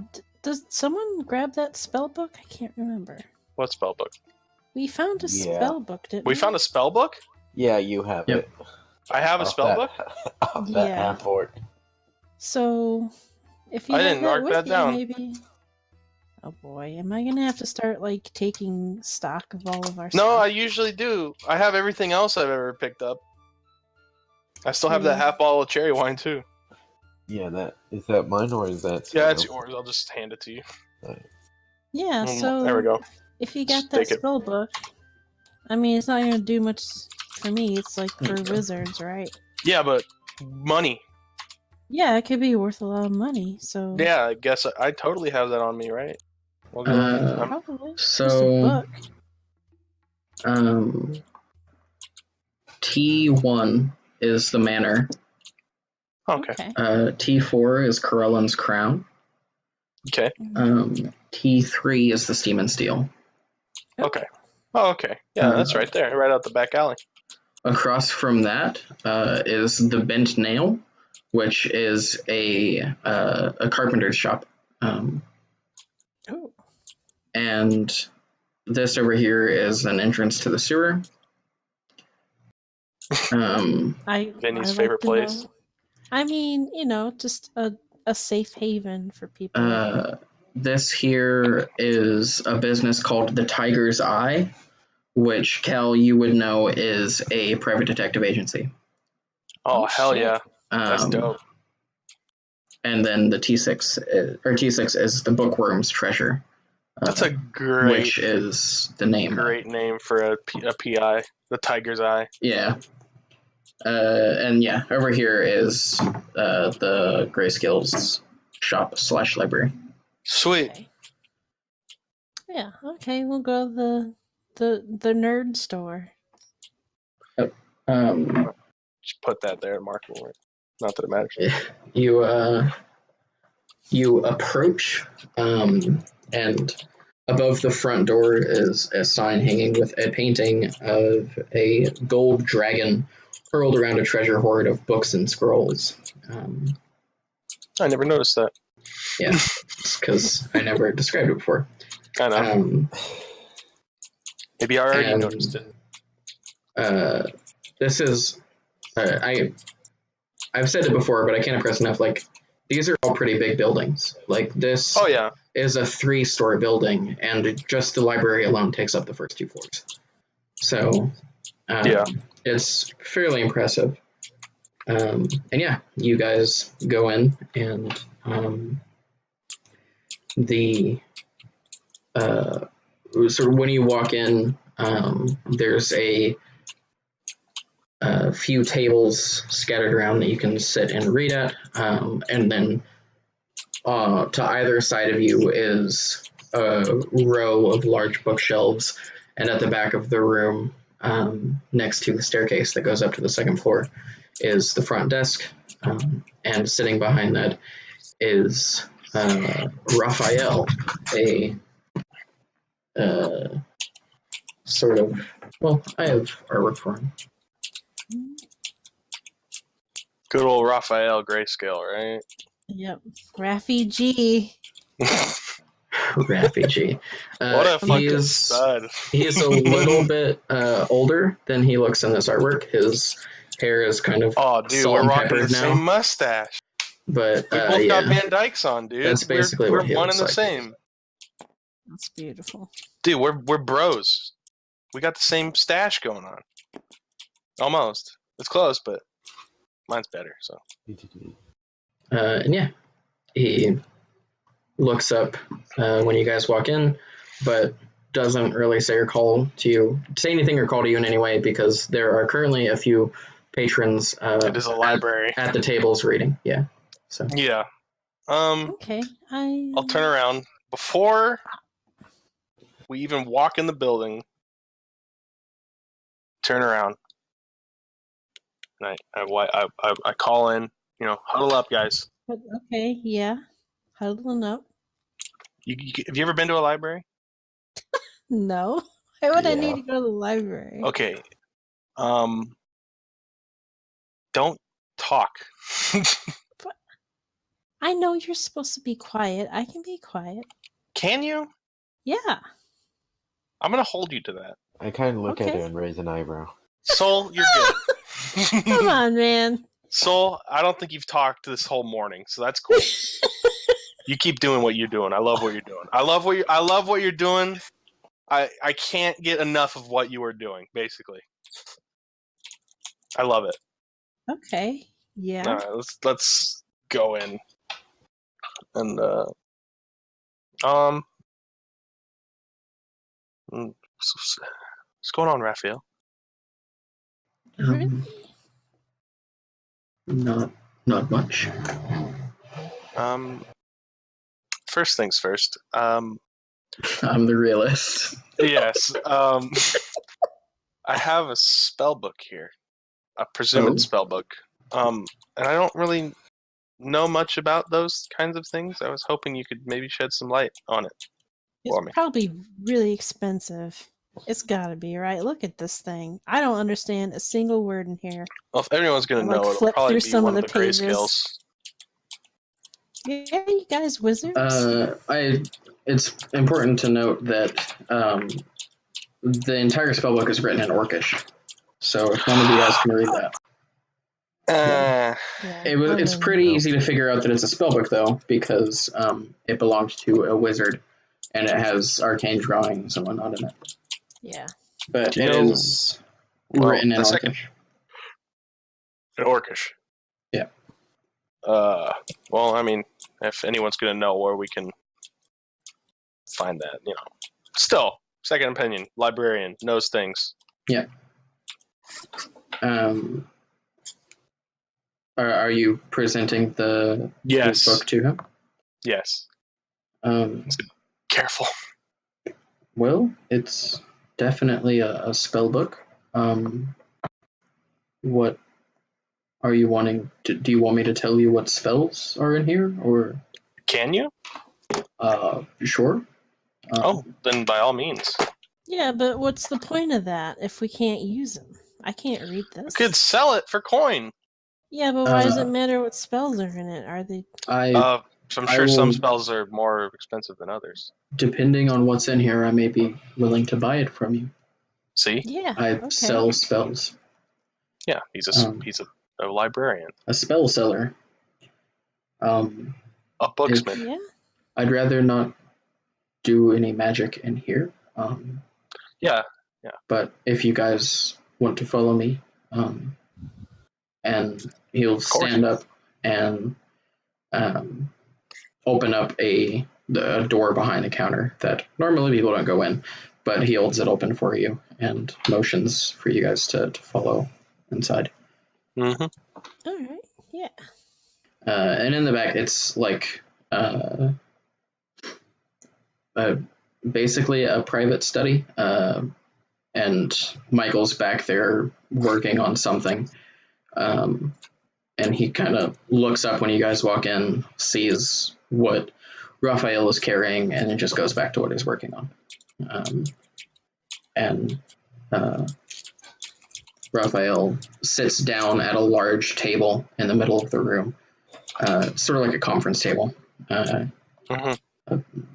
does someone grab that spell book? I can't remember. What spell book? We found a spell book, didn't we? We found a spell book? Yeah, you have Yep. it. I have a spell book? Off that Yeah. half-orc. So, if you I have didn't mark with that you, down. maybe. Oh boy, am I gonna have to start taking stock of all of our No, I stuff? usually do. I have everything else I've ever picked up. I still have that Yeah. half bottle of cherry wine too. Yeah, is that mine or is that? Yeah, it's someone yours. I'll just hand it to you. Yeah, so There we go. if you got Just that take it. spell book, I mean, it's not gonna do much for me. It's for wizards, right? Yeah, but money. Yeah, it could be worth a lot of money. So Yeah, I guess I totally have that on me, right? We'll go. probably. So- Just a book. T1 is the manor. Okay. T4 is Corellan's crown. Okay. T3 is the Steam and Steel. Okay. Oh, okay. Yeah, that's right there, right out the back alley. Across from that is the Bent Nail, which is a carpenter's shop. Oh. And this over here is an entrance to the sewer. Vinny's favorite place. I mean, just a safe haven for people. Like that. This here is a business called the Tiger's Eye, which, Cal, you would know is a private detective agency. Oh, hell shit. yeah. That's dope. And then the T6 is the Bookworm's Treasure. That's a great, which is the name. Great name for a PI, the Tiger's Eye. Yeah. And yeah, over here is the Grayskill's shop / library. Sweet. Okay. Yeah. Okay. We'll go to the nerd store. Just put that there, Mark. Not that it matters. You approach, and above the front door is a sign hanging with a painting of a gold dragon hurled around a treasure hoard of books and scrolls. I never noticed that. Yeah, it's because I never described it before. I know. Maybe I already noticed it. This is I've said it before, but I can't impress enough. Like, these are all pretty big buildings. Like, this is a 3-story building, and just the library alone takes up the first 2 floors. So, it's fairly impressive. And yeah, you guys go in, and sort of when you walk in, there's a few tables scattered around that you can sit and read at, and then to either side of you is a row of large bookshelves, and at the back of the room, next to the staircase that goes up to the 2nd floor, is the front desk, and sitting behind that is Raphael, a sort of, well, I have artwork for him. Good old Raphael Grayscale, right? Yep. Raffy G. Raffy G. What a fucking stud. He's a little bit older than he looks in this artwork. His hair is kind of we're rocking the same mustache. But we both got Van Dykes on, dude. That's basically we're one and the same. That's beautiful. Dude, we're bros. We got the same stash going on. Almost. It's close, but mine's better, so. And yeah, he looks up when you guys walk in, but doesn't really say anything or call to you in any way, because there are currently a few patrons it is a library at the tables reading. Yeah. So yeah. Okay. I'll turn around before we even walk in the building. Turn around. And I call in, huddle up, guys. Okay, yeah. Huddling up. Have you ever been to a library? No. Why would I need to go to the library? Okay. Don't talk. But I know you're supposed to be quiet. I can be quiet. Can you? Yeah. I'm going to hold you to that. I kind of look at her and raise an eyebrow. Soul, you're good. Come on, man. Soul, I don't think you've talked this whole morning, so that's cool. You keep doing what you're doing. I love what you're doing. I love what you're doing. I can't get enough of what you are doing, basically. I love it. Okay. Yeah. All right, let's go in. And what's going on, Raphael? Not much. First things first. I'm the realist. Yes. I have a spell book here, a presumed spell book. And I don't really know much about those kinds of things. I was hoping you could maybe shed some light on it. It's for me. probably really expensive. It's gotta be, right? Look at this thing. I don't understand a single word in here. Well, if anyone's gonna Like, know, it'll flip probably through be some one of of the the grayscales. Yeah, you guys wizards. It's important to note that the entire spellbook is written in Orcish, so if one of you guys can read that. Yeah, It's pretty easy to figure out that it's a spellbook, though, because it belongs to a wizard, and it has arcane drawings and whatnot in it. Yeah. But Do you it know- is well, written in the second- Orcish. In Orcish. Yeah. Well, I mean, if anyone's gonna know where we can find that, you know. Still, second opinion, librarian knows things. Yeah. Are you presenting the Yes. book to him? Yes. Um, Careful. well, it's definitely a spell book. What are you wanting to? Do you want me to tell you what spells are in here, or? Can you? Sure. Then by all means. Yeah, but what's the point of that if we can't use them? I can't read We this. could sell it for coin. Yeah, but why does it matter what spells are in it? Are they? I'm I sure some will- spells are more expensive than others. Depending on what's in here, I may be willing to buy it from you. See? Yeah. I okay. sell spells. Yeah, he's a librarian, A spell seller. a booksmith. Yeah. I'd rather not do any magic in here. Yeah. But if you guys want to follow me, and he'll course. stand up and open up a door behind the counter that normally people don't go in, but he holds it open for you and motions for you guys to follow inside. Mm-hmm. All right. Yeah. And in the back, it's like basically a private study. And Michael's back there working on something. And he kind of looks up when you guys walk in, sees what Raphael is carrying, and then just goes back to what he's working on. And Raphael sits down at a large table in the middle of the room, sort of like a conference table.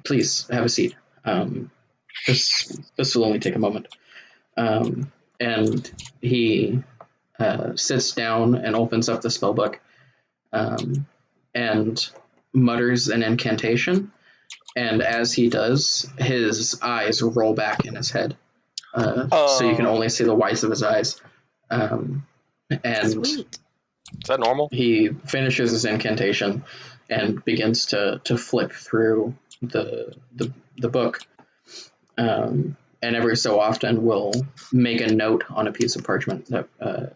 Please have a seat. This will only take a moment. And he sits down and opens up the spellbook and mutters an incantation. And as he does, his eyes roll back in his head. So you can only see the whites of his eyes. And Sweet. Is that normal? he finishes his incantation and begins to flip through the book. And every so often will make a note on a piece of parchment that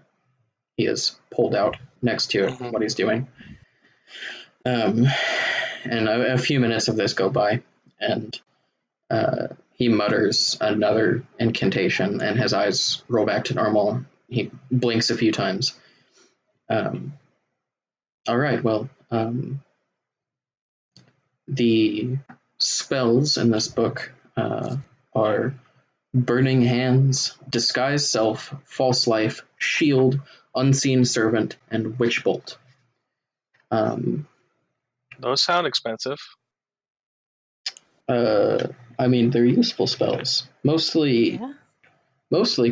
he has pulled out next to it, what he's doing. And a few minutes of this go by, and he mutters another incantation, and his eyes roll back to normal. He blinks a few times. All right, well, the spells in this book are Burning Hands, Disguise Self, False Life, Shield, Unseen Servant, and Witch Bolt. Those sound expensive. I mean, they're useful spells. Mostly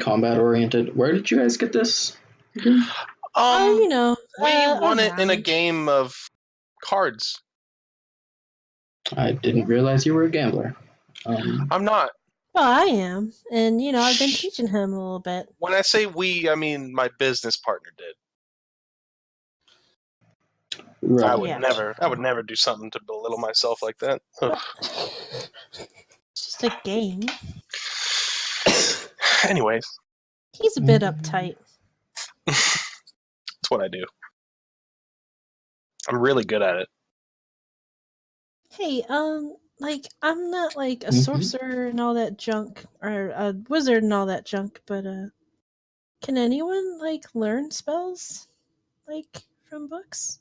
combat oriented. Where did you guys get this? Oh, you know, we won it in a around. game of cards. I didn't realize you were a gambler. I'm not. Well, I am, and you know, I've been teaching him a little bit. When I say we, I mean my business partner did. Right. I would Yeah. never do something to belittle myself like that. Ugh. It's just a game. Anyways, He's a bit uptight. that's what I do. I'm really good at it. Hey, like I'm not like a Mhm. sorcerer and all that junk, or a wizard and all that junk, but can anyone like learn spells like from books?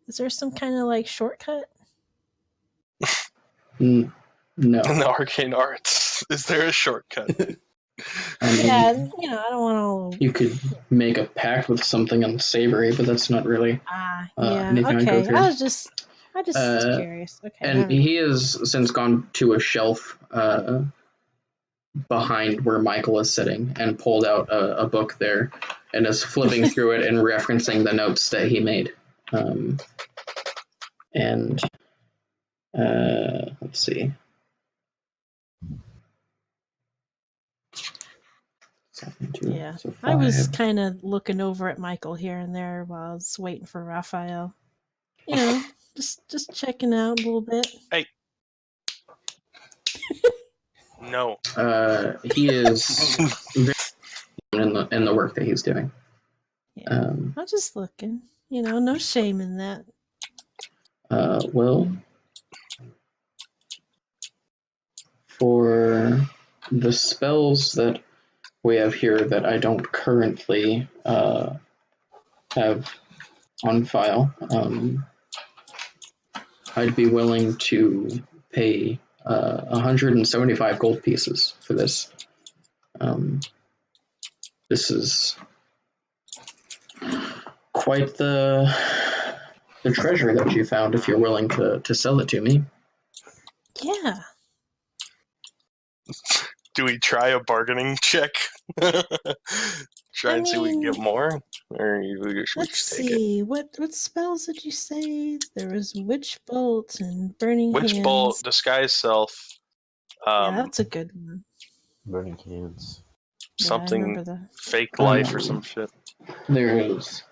Is there some kind of like shortcut? No. in the arcane arts? Is there a shortcut? I mean, Yeah, I don't want to. you could make a pact with something unsavory, but that's not really Yeah. anything I go Okay. through. I just was curious. Okay. And never mind. he has since gone to a shelf behind where Michael is sitting and pulled out a book there and is flipping through it and referencing the notes that he made. And let's see. Yeah, So I was 5. kind of looking over at Michael here and there while I was waiting for Raphael. Just checking out a little bit. Hey. No. He is very in the work that he's doing. Yeah, I'm just looking. No shame in that. Well, for the spells that we have here that I don't currently have on file, I'd be willing to pay 175 gold pieces for this. This is quite the treasure that you found if you're willing to sell it to me. Yeah. Do we try a bargaining check? Try and see if we can get more? Or we should Let's just take it? see. What spells did you say? There was Witch Bolt and Burning Witch Hands. Bolt, Disguise Self. Yeah, that's a good one. Burning Hands. Something Yeah, I remember that. fake life or some shit. There is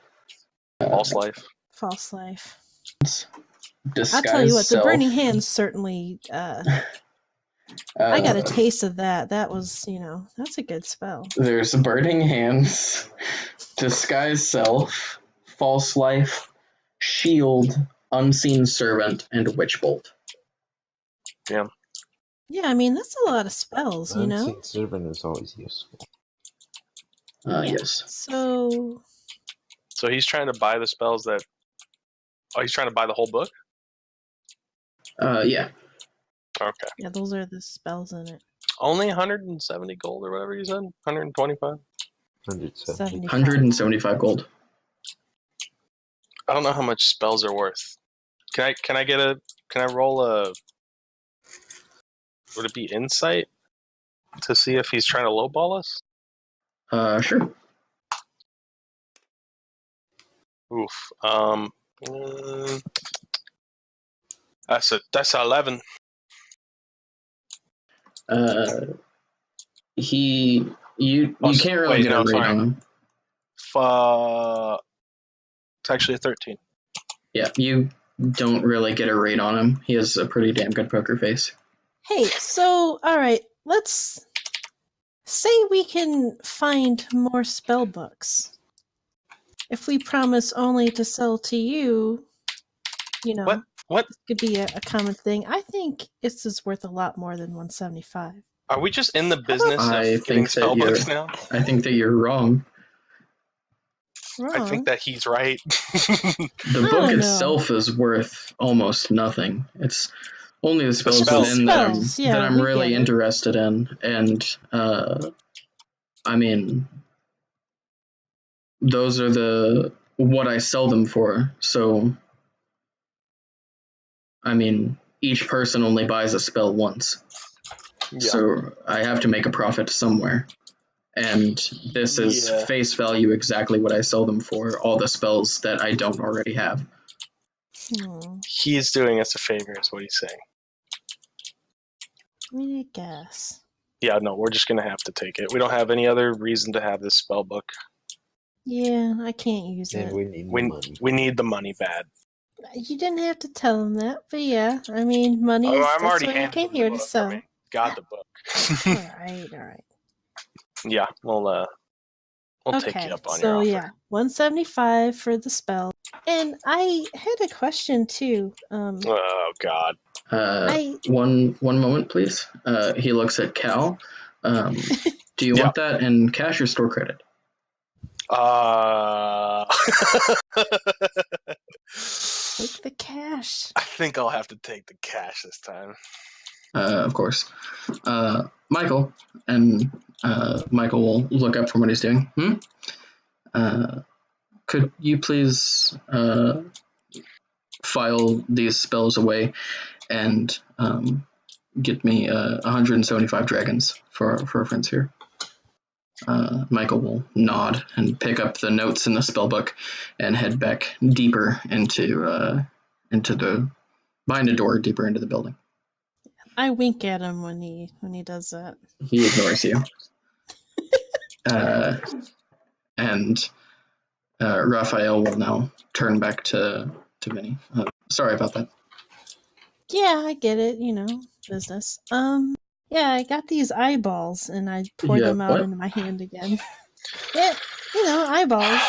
False life. False Life. Disguise I'll tell you what, Self. the Burning Hands certainly. I got a taste of that. That was, that's a good spell. There's Burning Hands, Disguise Self, False Life, Shield, Unseen Servant, and Witch Bolt. Yeah. Yeah, I mean, that's a lot of spells, Unseen Servant is always useful. Yes. So he's trying to buy the spells that... Oh, he's trying to buy the whole book? Yeah. Okay. yeah, those are the spells in it. Only 170 gold or whatever you said? 125? 170. 175 gold. I don't know how much spells are worth. Can I roll a... Would it be insight? To see if he's trying to lowball us? Sure. Oof. That's 11. You can't really get a read on him. It's actually a 13. Yeah, you don't really get a read on him. He has a pretty damn good poker face. Hey, so, alright, let's say we can find more spell books. If we promise only to sell to you, What? this could be a common thing. I think this is worth a lot more than 175. Are we just in the business I of getting think that spell books now? I think that you're wrong. Wrong. I think that he's right. The book don't know. itself is worth almost nothing. It's only the spells spells. within that Spells, yeah, I'm we really get it. interested in. And, I mean, those are what I sell them for. So, I mean, each person only buys a spell once. Yeah. So I have to make a profit somewhere. And this is face value exactly what I sell them for, all the spells that I don't already have. He's doing us a favor, is what he's saying. I mean, I guess. Yeah, no, we're just going to have to take it. We don't have any other reason to have this spell book. Yeah, I can't use And it. we need money. We need the money bad. You didn't have to tell him that, but yeah, I mean, money is I'm already that's what I handing came the here book. to sell. I mean, got the book. Alright. Yeah, we'll take you up on your so offer. yeah, 175 for the spell. And I had a question too. Oh, God. One moment, please. He looks at Cal. Do you want that in cash or store credit? Take the cash. I think I'll have to take the cash this time. of course. Michael, and Michael will look up from what he's doing. Could you please file these spells away and get me 175 dragons for reference here? Michael will nod and pick up the notes in the spellbook and head back deeper into the behind a door deeper into the building. I wink at him when he does that. He ignores you. And Raphael will now turn back to Vinny. Sorry about that. Yeah, I get it. Business. Yeah, I got these eyeballs, and I poured them out into my hand again. Yeah, eyeballs.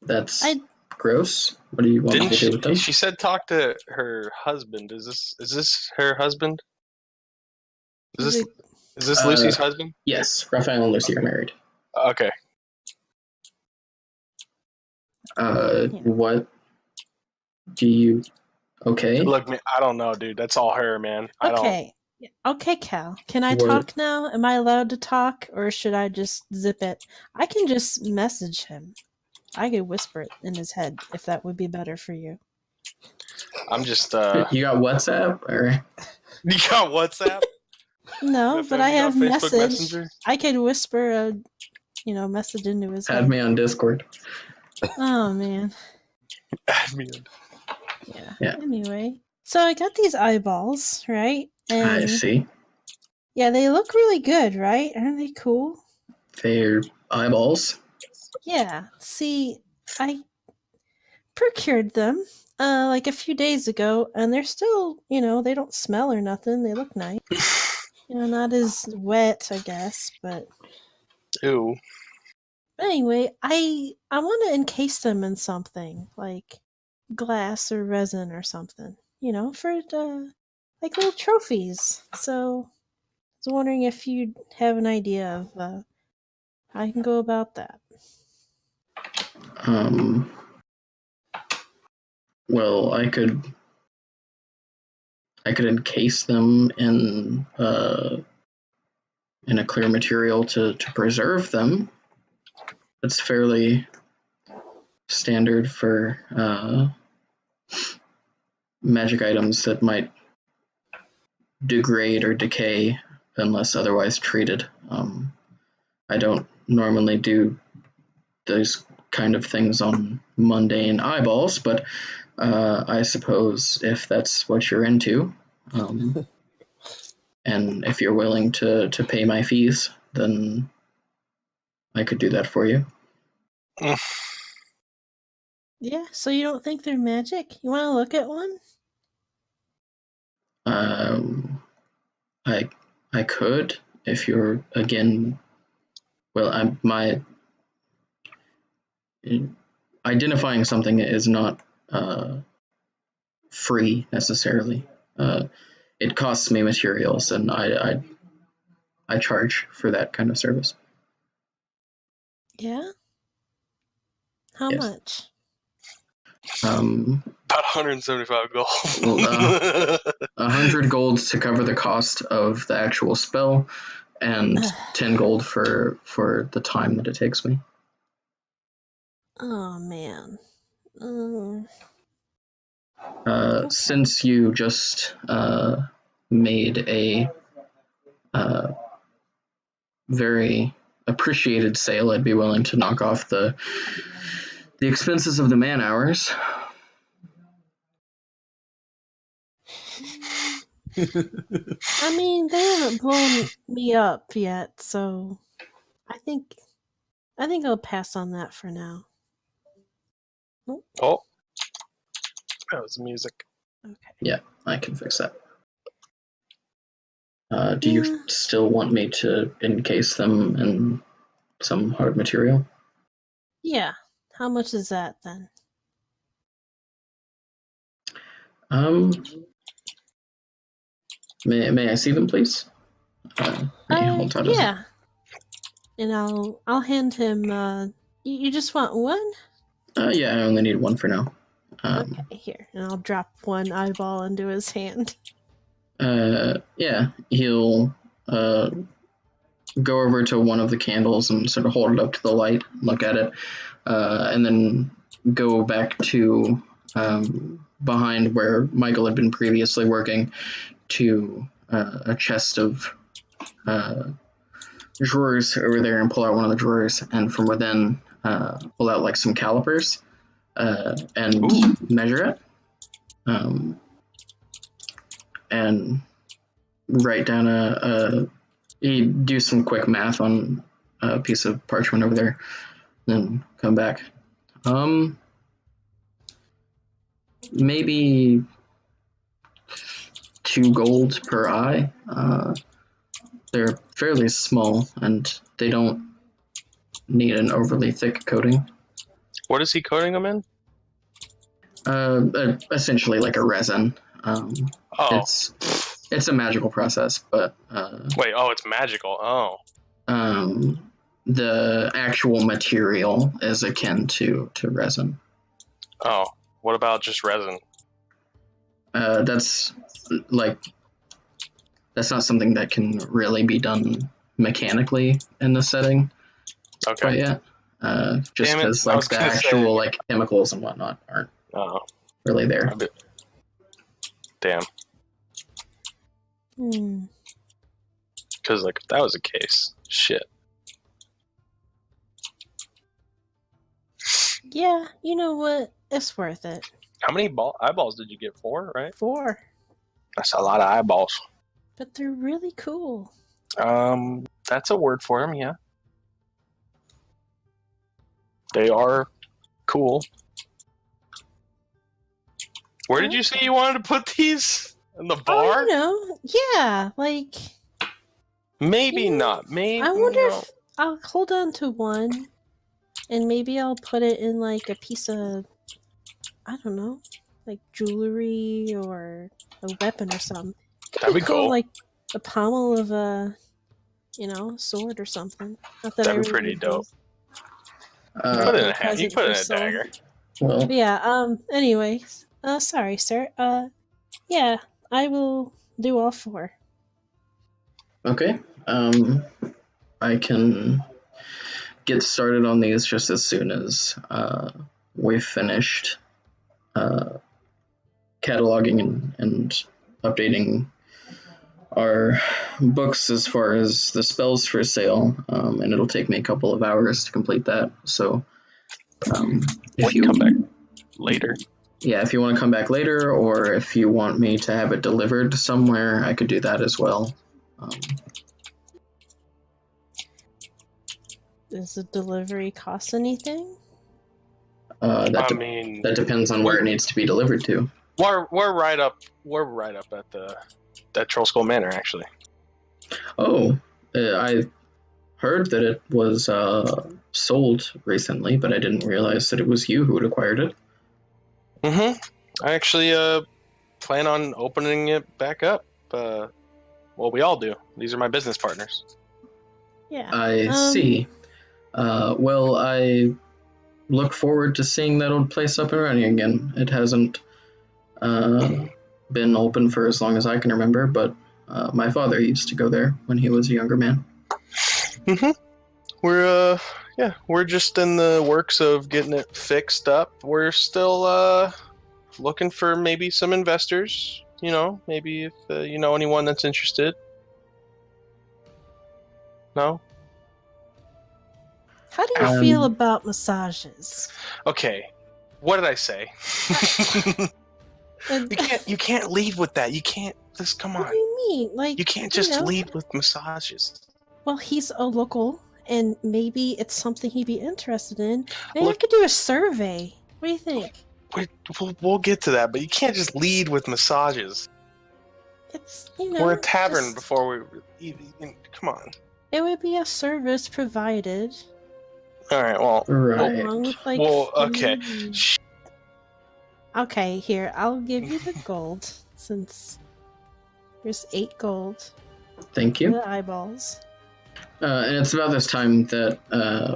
That's gross. What do you want me to do with them? She said talk to her husband. Is this her husband? Is this Lucy's husband? Yes, Raphael and Lucy are married. Okay. What do you... Okay. Look, man, I don't know, dude. That's all her, man. Okay, Cal. Can I talk now? Am I allowed to talk, or should I just zip it? I can just message him. I could whisper it in his head if that would be better for you. I'm just. You got WhatsApp, or? You got WhatsApp? No, but I have message. I could whisper a, message into his head. Add me on Discord. Oh man. Add me on. Yeah. Anyway, so I got these eyeballs, right? And I see. Yeah, they look really good, right? Aren't they cool? They're eyeballs. Yeah. See, I procured them like a few days ago, and they're still, they don't smell or nothing. They look nice. Not as wet, I guess, but. Ew. But anyway, I want to encase them in something like glass or resin or something, for like little trophies. So I was wondering if you'd have an idea of how I can go about that. Well, I could encase them in a clear material to preserve them. It's fairly standard for magic items that might degrade or decay unless otherwise treated. I don't normally do those kind of things on mundane eyeballs, but I suppose if that's what you're into, and if you're willing to pay my fees, then I could do that for you. Yeah, so you don't think they're magic? You want to look at one? I could, if you're, again, well, identifying something is not free necessarily. It costs me materials, and I charge for that kind of service. Yeah? How much? About 175 gold. 100 gold to cover the cost of the actual spell, and 10 gold for the time that it takes me. Oh, man. Since you just made a very appreciated sale, I'd be willing to knock off the expenses of the man hours. I mean, they haven't blown me up yet, so I think I'll pass on that for now. Oh, that was music. Okay. Yeah, I can fix that. Do you still want me to encase them in some hard material? Yeah. How much is that then? May I see them, please? Yeah. And I'll hand him. You just want one? Yeah, I only need one for now. Okay, here, and I'll drop one eyeball into his hand. Yeah, he'll go over to one of the candles and sort of hold it up to the light, look at it, and then go back to behind where Michael had been previously working to a chest of drawers over there and pull out one of the drawers, and from within pull out like some calipers and Ooh. measure it, and write down you do some quick math on a piece of parchment over there, then come back. Maybe 2 gold per eye. They're fairly small and they don't need an overly thick coating. What is he coating them in? Essentially like a resin. Oh. It's a magical process, but Wait, it's magical. Oh. The actual material is akin to resin. Oh. What about just resin? That's not something that can really be done mechanically in this setting quite yet. Just because like the actual like chemicals and whatnot aren't really there. Damn. Hmm. Because like if that was the case, shit. Yeah, you know what? It's worth it. How many eyeballs did you get? 4, right? 4. That's a lot of eyeballs. But they're really cool. That's a word for them, yeah. They are cool. Where did you say you wanted to put these? In the bar? Yeah, like... Maybe not. Maybe I wonder if I'll hold on to one, and maybe I'll put it in like a piece of, I don't know, like jewelry or a weapon or something. That'd be cool. Like the pommel of a, sword or something. Not that that'd be pretty dope. Put it in a hat. You put it in a dagger. Well. Yeah. Anyways. Sorry, sir. Yeah. I will do all 4. Okay. I can get started on these just as soon as we've finished cataloging and updating our books as far as the spells for sale, and it'll take me a couple of hours to complete that. So if you come back later. Yeah, if you want to come back later, or if you want me to have it delivered somewhere, I could do that as well. Does the delivery cost anything? That depends on where it needs to be delivered to. We're right up at that Troll Skull Manor, actually. Oh, I heard that it was sold recently, but I didn't realize that it was you who had acquired it. Mm-hmm. I actually plan on opening it back up. Well, we all do. These are my business partners. Yeah. I see. Well, I look forward to seeing that old place up and running again. It hasn't been open for as long as I can remember, but my father used to go there when he was a younger man. Mm-hmm. We're just in the works of getting it fixed up. We're still looking for maybe some investors. Maybe if you know anyone that's interested. No? How do you feel about massages? Okay, what did I say? You can't lead with that. You can't. Just come on. What do you mean? Like you can't just lead with massages. Well, he's a local, and maybe it's something he'd be interested in. Maybe I could do a survey. What do you think? We'll get to that, but you can't just lead with massages. It's we're a tavern before we. Come on. It would be a service provided. All right. Well. Right. Along with, okay. Okay. Here, I'll give you the gold since there's 8 gold. Thank you. The eyeballs. And it's about this time that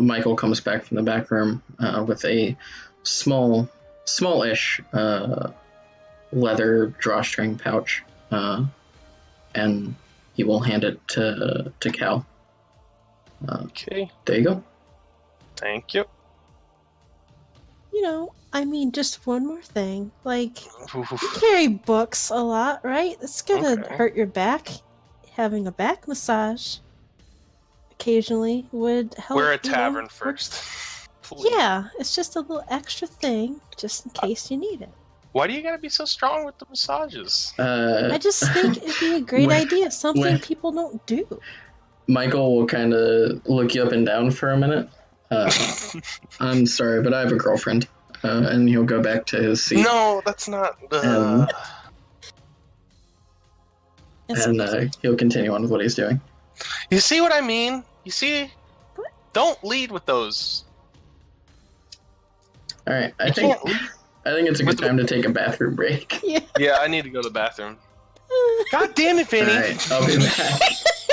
Michael comes back from the back room with a smallish leather drawstring pouch and he will hand it to Cal. Okay. There you go. Thank you. You know, I mean, just one more thing. Like, you carry books a lot, right? It's gonna Okay. hurt your back. Having a back massage occasionally would help. We're a you know, tavern first. Please. Yeah, it's just a little extra thing, just in case you need it. Why do you gotta be so strong with the massages? I just think it'd be a great when- idea. Something when- people don't do. Michael will kind of look you up and down for a minute. I'm sorry, but I have a girlfriend. And he'll go back to his seat. No, that's not. And he'll continue on with what he's doing. You see what I mean? You see? Don't lead with those. All right, I You think can't lead. it's a good time to take a bathroom break. Yeah. Yeah, I need to go to the bathroom. God damn it, Vinny! All right, I'll be back.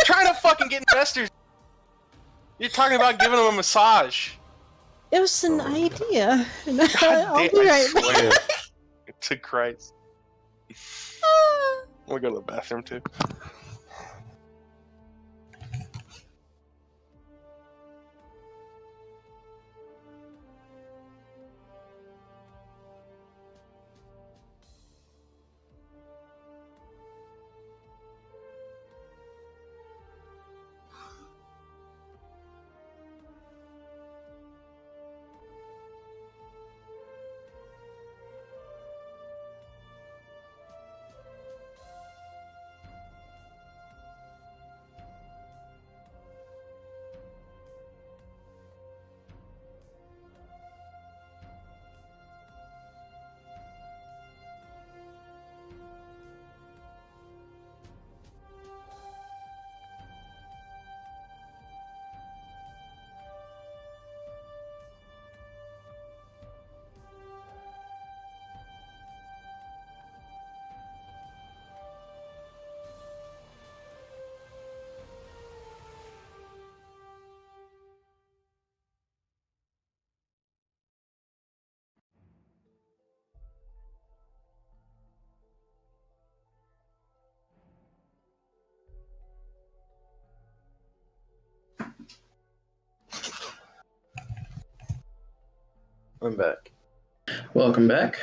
Trying to fucking get investors. You're talking about giving them a massage. It was an idea. God I'll damn, be I right back. swear. To Christ. We'll go to the bathroom too. I'm back. Welcome back.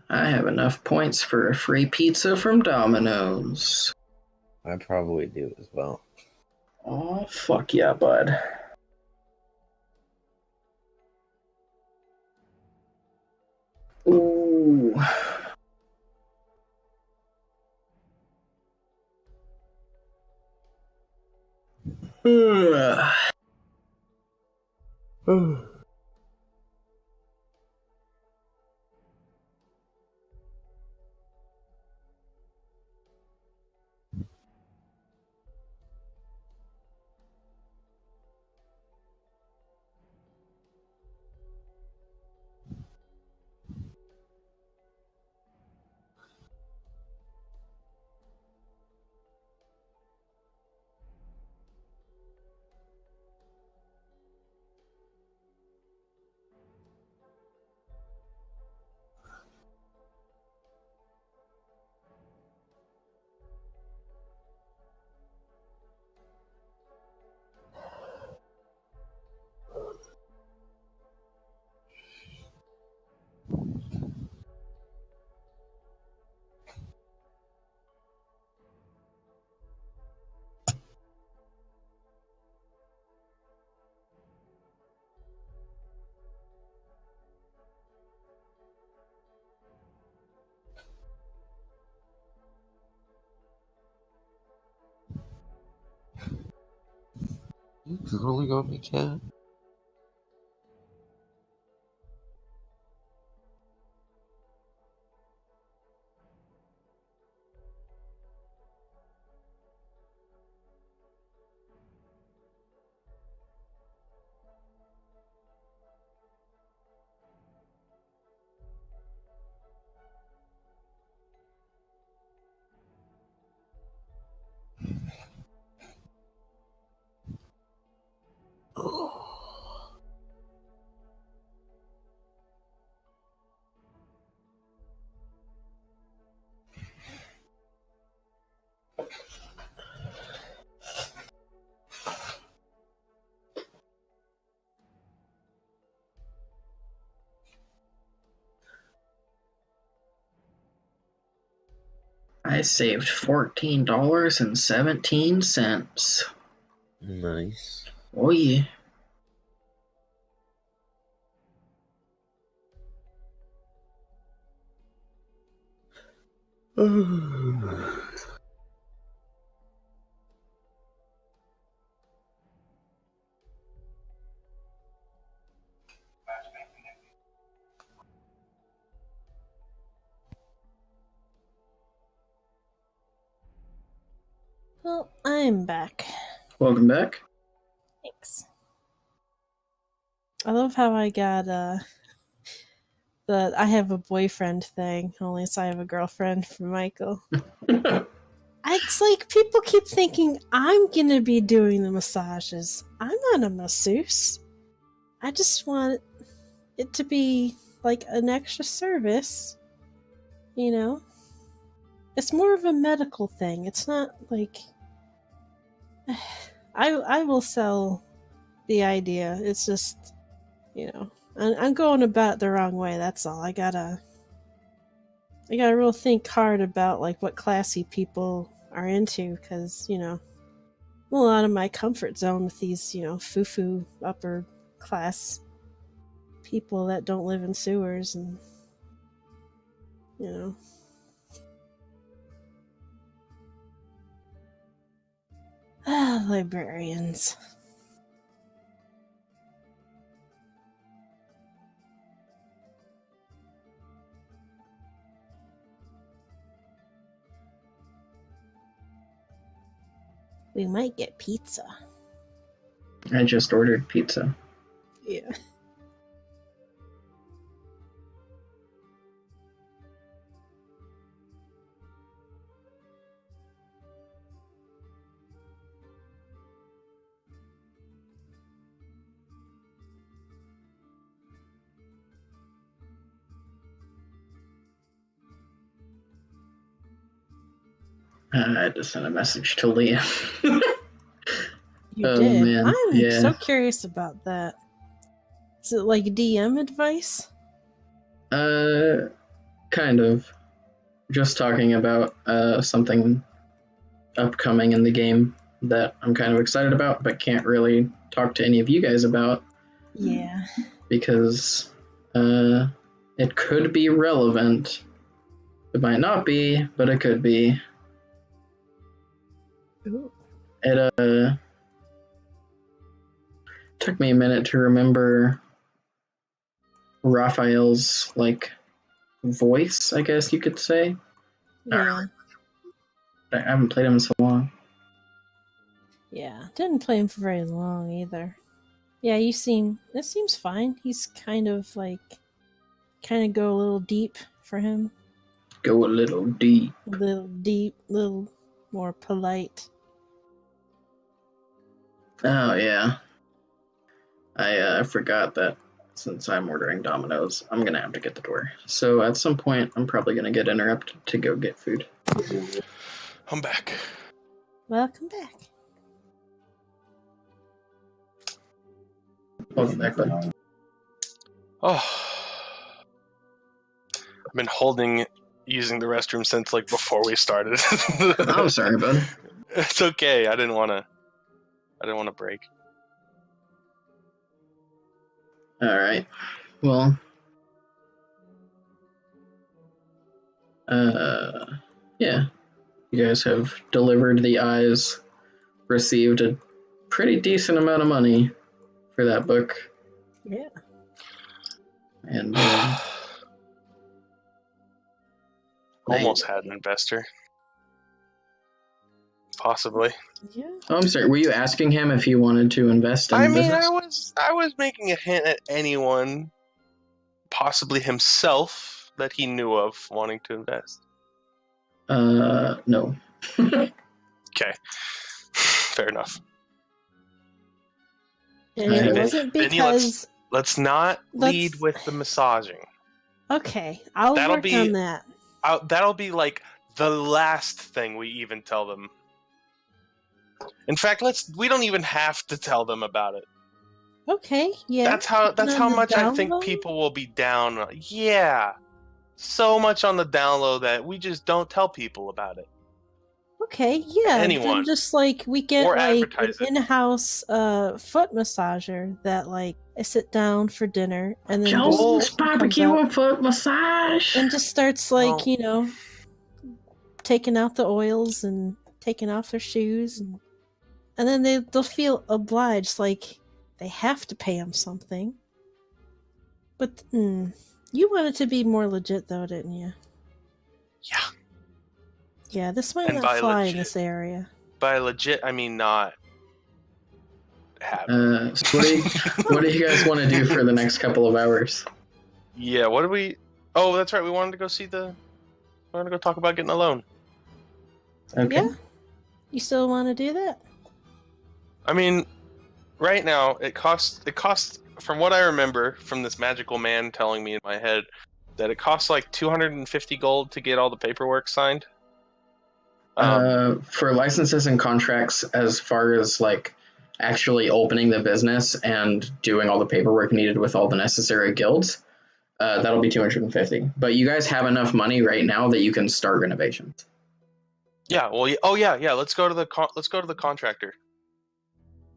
I have enough points for a free pizza from Domino's. I probably do as well. Oh, fuck yeah, bud. Ooh. Ugh. You totally got me, cat. I saved $14.17. Nice. Oh yeah. Well, I'm back. Welcome back. Thanks. I love how I got the I have a boyfriend thing, only so I have a girlfriend from Michael. It's like people keep thinking I'm gonna be doing the massages. I'm not a masseuse. I just want it to be like an extra service. You know? It's more of a medical thing. It's not like I will sell the idea. It's just, I'm going about it the wrong way. That's all. I gotta real think hard about like what classy people are into, because I'm a lot of my comfort zone with these foo-foo upper class people that don't live in sewers and librarians. We might get pizza. I just ordered pizza. Yeah. I had to send a message to Leah. You Oh, did? man. I'm Yeah. so curious about that. Is it like DM advice? Kind of. Just talking about something upcoming in the game that I'm kind of excited about, but can't really talk to any of you guys about. Yeah. Because it could be relevant. It might not be, but it could be. Ooh. It took me a minute to remember Raphael's voice, I guess you could say. Yeah. I haven't played him in so long. Yeah. Didn't play him for very long either. Yeah, it seems fine. He's kind of go a little deep for him. Go a little deep. A little deep, little more polite. Oh, yeah. I forgot that since I'm ordering Domino's, I'm going to have to get the door. So at some point, I'm probably going to get interrupted to go get food. I'm back. Welcome back. Welcome back, bud. Oh, I've been using the restroom since before we started. I'm sorry, bud. It's okay. I didn't want to break. All right. Well, yeah. You guys have delivered the eyes, received a pretty decent amount of money for that book. Yeah. And almost had an investor. Possibly. Yeah. Oh, I'm sorry. Were you asking him if he wanted to invest in the business? I was making a hint at anyone, possibly himself, that he knew of wanting to invest. No. Okay. Fair enough. And it Okay. wasn't Then because... Let's not lead Let's- with the massaging. Okay, I'll That'll work be- on that. That'll be the last thing we even tell them. In fact, we don't even have to tell them about it. Okay, yeah. That's how On the much I think download? people will be down. Yeah. so much on the down low that we just don't tell people about it. Okay, yeah. Anyone. Then just like we get Or like an advertise it. in-house foot massager that like I sit down for dinner and then this Joel's person comes barbecue up and foot massage. and just starts like, No. Taking out the oils and taking off their shoes and then they'll feel obliged, like they have to pay them something. But you wanted to be more legit though, didn't you? Yeah. Yeah, this might And not by fly in legit- this area. By legit, I mean not happen. So what do you guys want to do for the next couple of hours? Yeah, what did we... Oh, that's right. We wanted to go talk about getting a loan. Okay. Yeah? You still want to do that? I mean, right now, it costs, from what I remember from this magical man telling me in my head, that it costs like 250 gold to get all the paperwork signed. For licenses and contracts, as far as like actually opening the business and doing all the paperwork needed with all the necessary guilds, that'll be 250. But you guys have enough money right now that you can start renovations. Yeah, well, yeah. Let's go to the contractor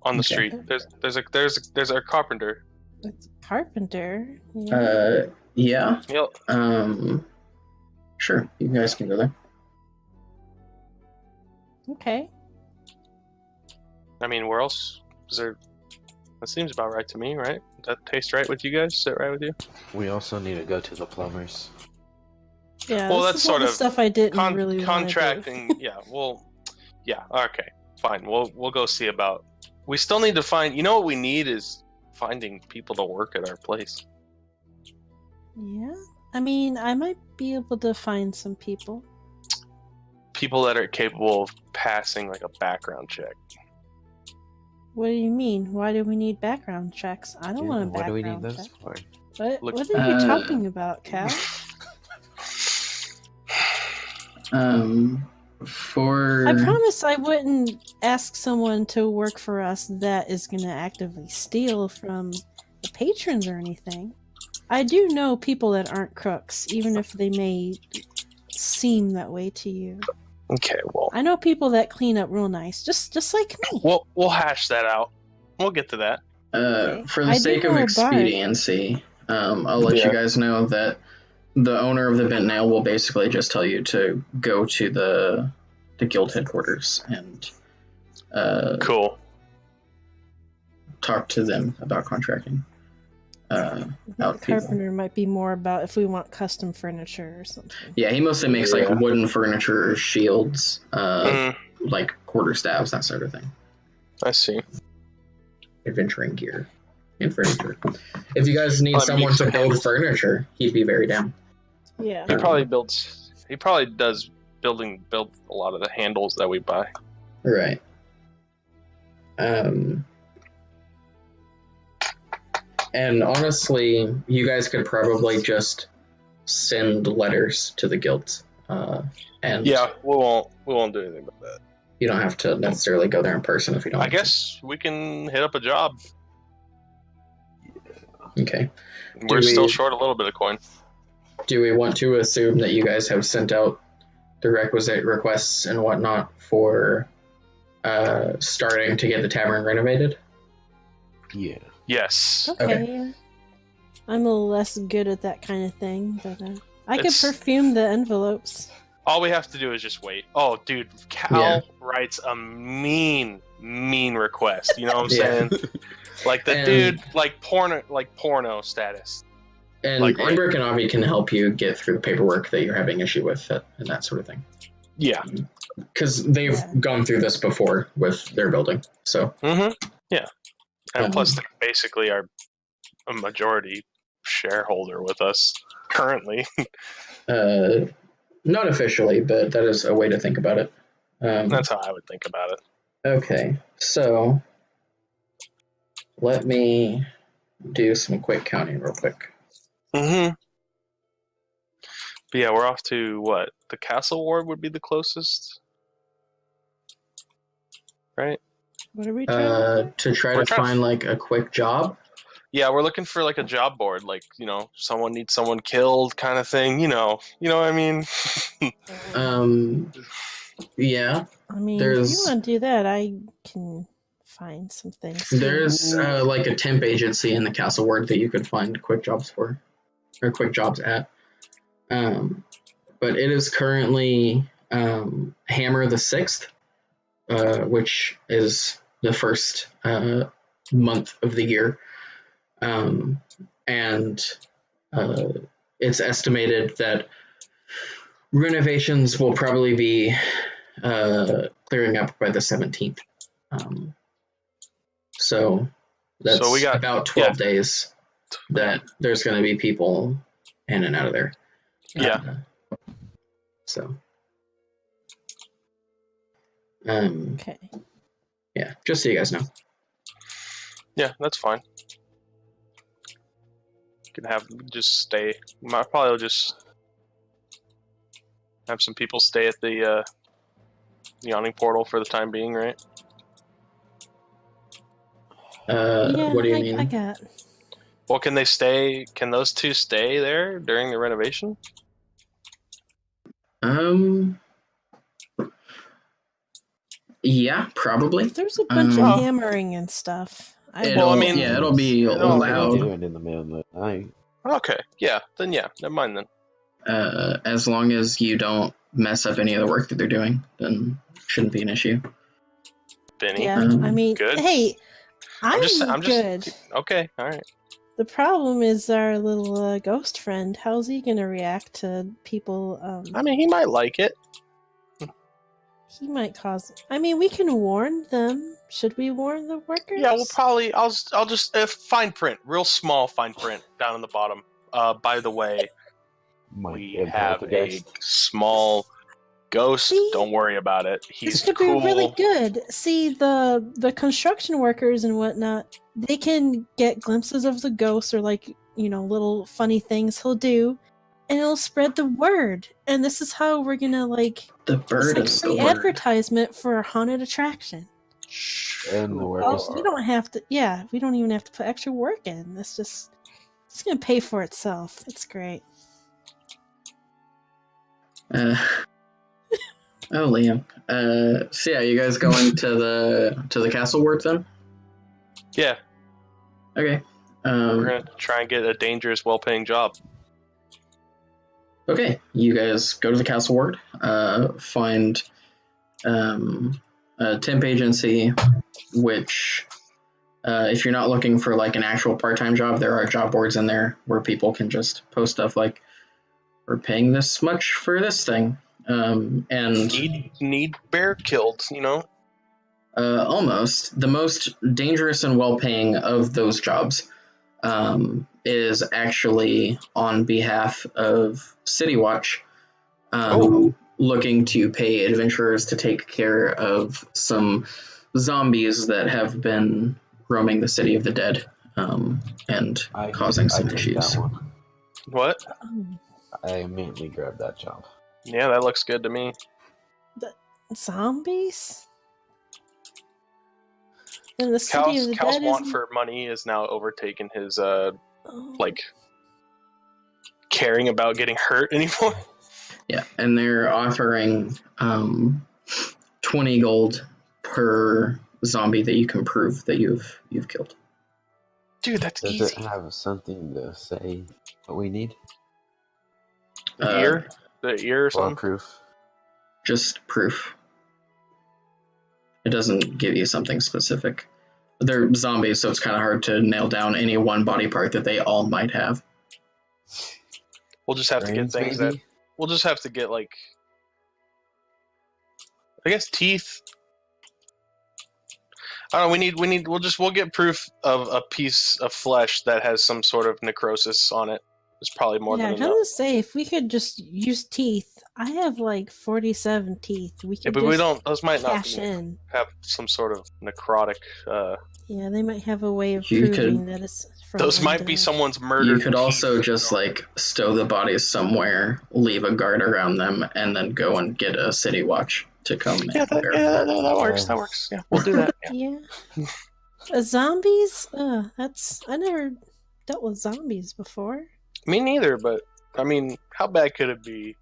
on the Okay. street. There's a carpenter. It's a carpenter. Yeah. Yeah. Yep. Sure, you guys can go there. Okay. I mean, where else is there? That seems about right to me, right? Does that taste right with you guys? Sit right with you? We also need to go to the plumbers. Yeah. Well, this that's is all sort the of stuff I didn't really want contracting. Yeah. Well. Yeah. Okay. Fine. We'll go see about. We still need to find. You know what we need is finding people to work at our place. Yeah. I mean, I might be able to find some people. People that are capable of passing like a background check. What do you mean? Why do we need background checks? I don't want a What do we background need those check. for? What Look- are you talking about, Cal? For I promise I wouldn't ask someone to work for us that is going to actively steal from the patrons or anything. I do know people that aren't crooks, even if they may seem that way to you. Okay. Well, I know people that clean up real nice, just like me. we'll hash that out. We'll get to that. For the I do sake of know a bard. expediency, I'll let you guys know that the owner of the Bent Nail will basically just tell you to go to the guild headquarters and Cool. talk to them about contracting. I think Out the people. carpenter might be more about if we want custom furniture or something. Yeah, he mostly makes Yeah. like wooden furniture, shields, Mm, like quarterstaffs, that sort of thing. I see. Adventuring gear and furniture. If you guys need Well, someone to makes build sense. furniture, he'd be very down. Yeah. He probably does build a lot of the handles that we buy. Right. And honestly, you guys could probably just send letters to the guilds, and Yeah, we won't do anything about that. you don't have to necessarily go there in person if you don't. I want to. guess we can hit up a job. Okay. We're we- still short a little bit of coin. Do we want to assume that you guys have sent out the requisite requests and whatnot for starting to get the tavern renovated? Yeah. Yes. Okay. Yeah. I'm a little less good at that kind of thing, but I could It's- perfume the envelopes. All we have to do is just wait. Oh, dude, Cal Yeah. writes a mean request. You know what I'm Yeah. saying? Like the And- dude, like porno status. And Like, right. Ember and Avi can help you get through the paperwork that you're having issue with and that sort of thing. Yeah. Because they've Yeah. gone through this before with their building. So, Mm-hmm. Yeah. And Um, plus, they basically are a majority shareholder with us currently. not officially, but that is a way to think about it. That's how I would think about it. Okay, so let me do some quick counting real quick. Mm-hmm. But yeah, we're off to what? The Castle Ward would be the closest, right? What are we trying to do? To try We're to trying- find like a quick job. Yeah, we're looking for like a job board, like, you know, someone needs someone killed kind of thing, you know what I mean? Yeah. I mean, if you There's want to do that, I can find some things. there's like a temp agency in the Castle Ward that you could find quick jobs for, or quick jobs at. But it is currently Hammer the 6th, which is the first month of the year. And it's estimated that renovations will probably be clearing up by the 17th. So that's So we got about 12 days that there's going to be people in and out of there. Yeah. So. Okay. Yeah, just so you guys know. Yeah, that's fine. Can have just stay. Might probably just have some people stay at the yawning portal for the time being, right? Yeah, What do you mean? I got. Well, can they stay? Can those two stay there during the renovation? Yeah, probably. There's a bunch of hammering and stuff. It'll be loud. Do it in the middle of the night. Okay, yeah, then yeah, never mind then. As long as you don't mess up any of the work that they're doing, then shouldn't be an issue. Benny, Yeah, I mean, good. hey, I'm just good. Okay, all right. The problem is our little ghost friend. How's he gonna react to people? I mean, he might like it. He might cause. I mean, we can warn them. Should we warn the workers? Yeah, we'll probably. I'll just fine print, real small fine print down in the bottom. By the way, we have a small ghost. See? Don't worry about it. He's This could cool. be really good. See, the construction workers and whatnot, they can get glimpses of the ghost or like, you know, little funny things he'll do, and it'll spread the word. And this is how we're gonna like the bird it's is like the free word. advertisement for a haunted attraction. And the work Oh, we don't have to. Yeah, we don't even have to put extra work in. It's gonna pay for itself. It's great. Oh, Liam. So yeah, you guys going to the castle ward then? Yeah, Okay. we're gonna try and get a dangerous, well-paying job. Okay, you guys go to the castle ward, find a temp agency, which if you're not looking for like an actual part-time job, there are job boards in there where people can just post stuff like, we're paying this much for this thing. And Need bear killed, you know? almost the most dangerous and well-paying of those jobs is actually on behalf of City Watch, looking to pay adventurers to take care of some zombies that have been roaming the city of the dead and causing some issues. What? I immediately grabbed that job. Yeah, that looks good to me. Zombies? And the city of the Cal's dead want is for money has now overtaken his Oh. like caring about getting hurt anymore. Yeah, and they're offering 20 gold per zombie that you can prove that you've killed. Dude, that's Does easy. it have something to say what we need? The ear or Or something. proof? Just proof. It doesn't give you something specific. They're zombies, so it's kind of hard to nail down any one body part that they all might have. We'll just have to get Brains, things maybe? that we'll just have to get like I guess teeth. I don't know, we'll get proof of a piece of flesh that has some sort of necrosis on it. It's probably more yeah, I than was enough. gonna say if we could just use teeth. I have like 47 teeth. We Yeah, could but just we don't those might not cash in. have some sort of necrotic Yeah, they might have a way of You proving could- that it's from those might be undead. someone's murdered. You could teeth. also just like stow the bodies somewhere, leave a guard around them, and then go and get a city watch to come Yeah, and that verify. works. That works. Yeah, we'll do that. Yeah. Yeah. Zombies? I never dealt with zombies before. Me neither, but I mean, how bad could it be?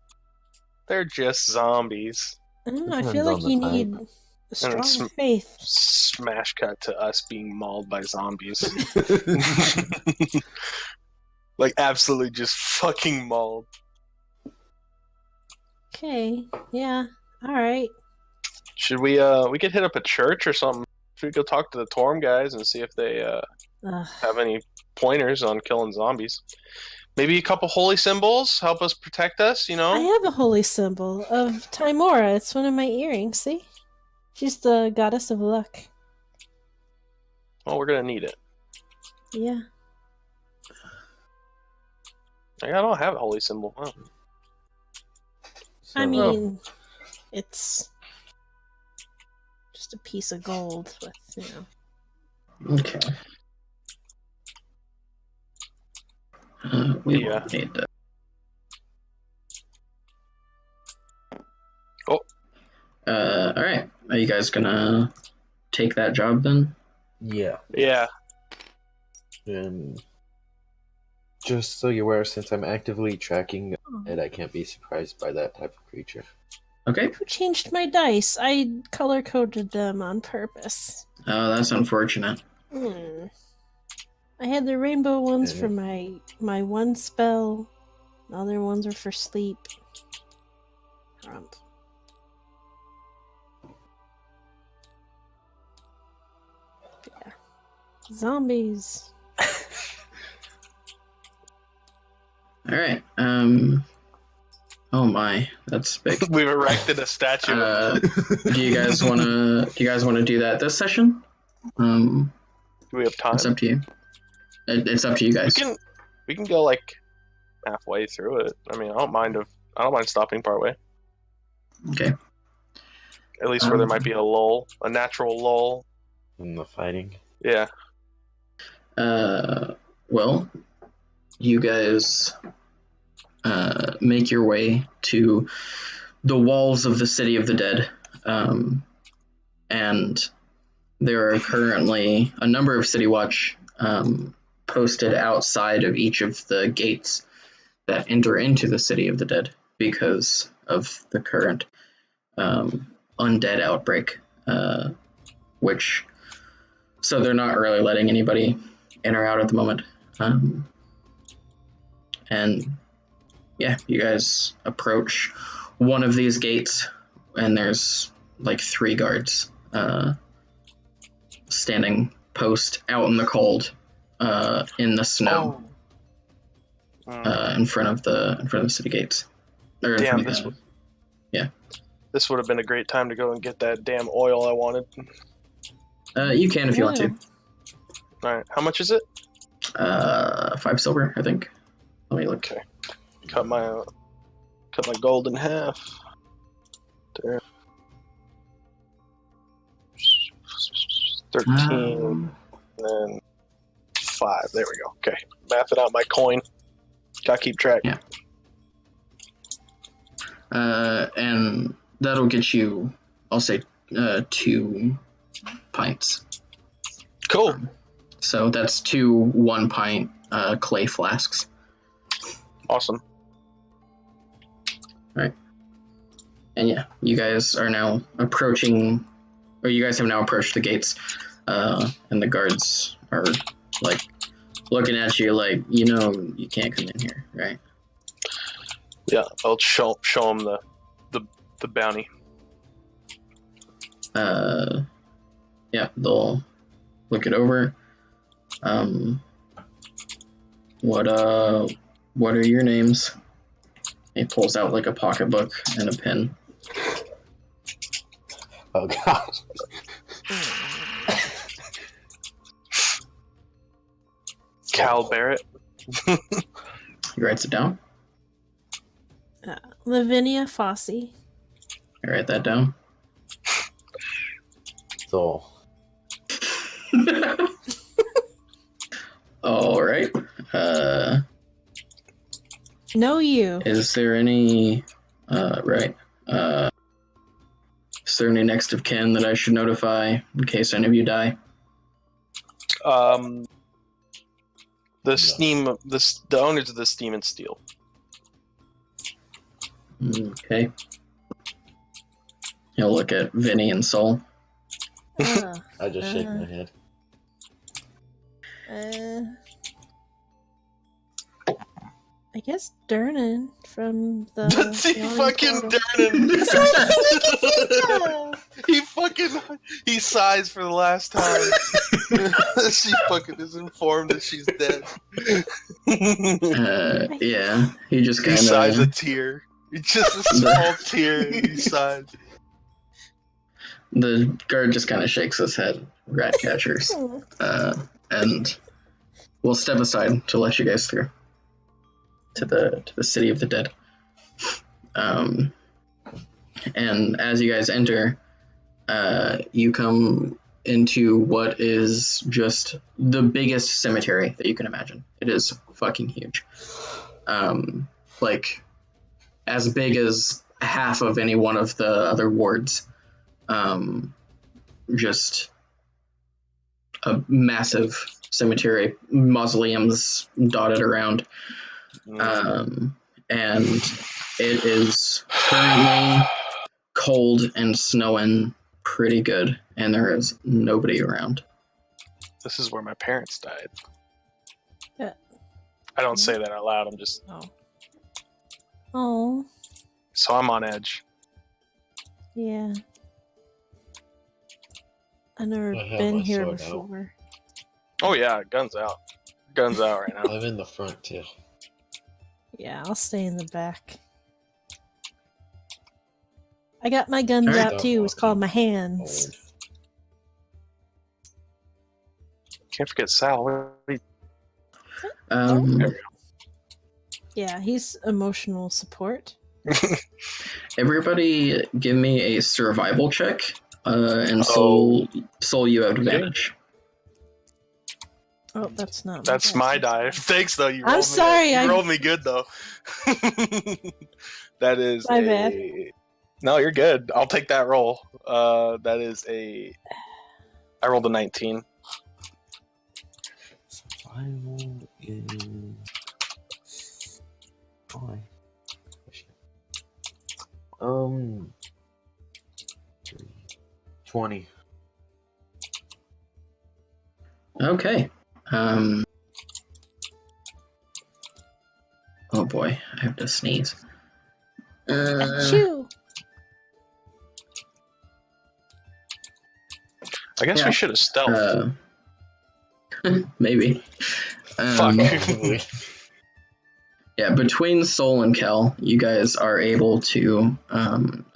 They're just zombies. I don't know, I Depends feel like on the you type. need a strong it's- faith. Smash cut to us being mauled by zombies. Like, absolutely just fucking mauled. Okay, yeah, alright. Should we could hit up a church or something? Should we go talk to the Torm guys and see if they have any pointers on killing zombies? Maybe a couple holy symbols help us protect us, you know? I have a holy symbol of Timora. It's one of my earrings, see? She's the goddess of luck. Well, we're gonna need it. Yeah. I don't have a holy symbol. Huh? I mean, it's just a piece of gold with, Okay. We Yeah. won't need that. Oh. Alright. Are you guys gonna take that job then? Yeah. Yeah. And just so you're aware, since I'm actively tracking it, I can't be surprised by that type of creature. Okay. Who changed my dice? I color coded them on purpose. Oh, that's unfortunate. I had the rainbow ones Yeah. for my one spell. The other ones are for sleep. Rump. Yeah. Zombies. Alright. Oh my, that's big. We've erected a statue. Do you guys wanna do that this session? Do we have time? It's up to you. It's up to you guys. We can go like halfway through it. I mean, I don't mind stopping partway. Okay. At least where there might be a lull, a natural lull. In the fighting. Yeah. Well, you guys make your way to the walls of the City of the Dead, and there are currently a number of City Watch posted outside of each of the gates that enter into the City of the Dead because of the current undead outbreak, so they're not really letting anybody in or out at the moment. And yeah, you guys approach one of these gates, and there's like 3 guards standing post out in the cold, in the snow, in front of the city gates. Or in Damn, front of this would have been a great time to go and get that damn oil I wanted. you can if you want to. All right, how much is it? 5 silver, I think. Let me look. Okay. Cut my gold in half. There. 13 and 5. There we go. Okay. Math it out my coin. Gotta keep track. Yeah. And that'll get you, I'll say, 2 pints. Cool. So that's 2 1-pint clay flasks. Awesome. And yeah, you guys are now approaching, or you guys have now approached the gates, and the guards are like looking at you like, you can't come in here, right? Yeah, I'll show them the bounty. Yeah, they'll look it over. What are your names? He pulls out like a pocketbook and a pen. Oh god. Cal Barrett. He writes it down. Lavinia Fossey. I write that down. So All right. Know you. Is there any right? Is there any next of kin that I should notify in case any of you die? The steam, the owners of the Steam and Steel. Okay. He'll look at Vinny and Soul. I just shake my head. I guess Durnan from the. That's he fucking Durnan. He sighs for the last time. She fucking is informed that she's dead. Yeah, he just kind of sighs a tear. Just a small tear. And he sighs. The guard just kind of shakes his head. Rat catchers, and we'll step aside to let you guys through to the city of the dead. And as you guys enter, you come into what is just the biggest cemetery that you can imagine. It is fucking huge. Like as big as half of any one of the other wards. Just a massive cemetery, mausoleums dotted around. And it is currently cold and snowing pretty good, and there is nobody around. This is where my parents died. Yeah. I don't say that out loud, I'm just... Oh. So I'm on edge. Yeah. I've never I have been my here sword before. Oh yeah, guns out. Guns out right now. I'm in the front too. Yeah, I'll stay in the back. I got my guns Alright. out too. It's called my hands. Can't forget Sal. Yeah, he's emotional support. Everybody give me a survival check. And Soul, you have advantage. Oh, that's not. That's my die. Thanks though. You I'm rolled sorry. You rolled me good though. That is My bad. No, you're good. I'll take that roll. That is a. I rolled a 19. Survival is 20. Okay. Oh boy, I have to sneeze. Achoo. I guess we should have stealthed. Maybe. Fuck. Yeah, between Soul and Kel, you guys are able to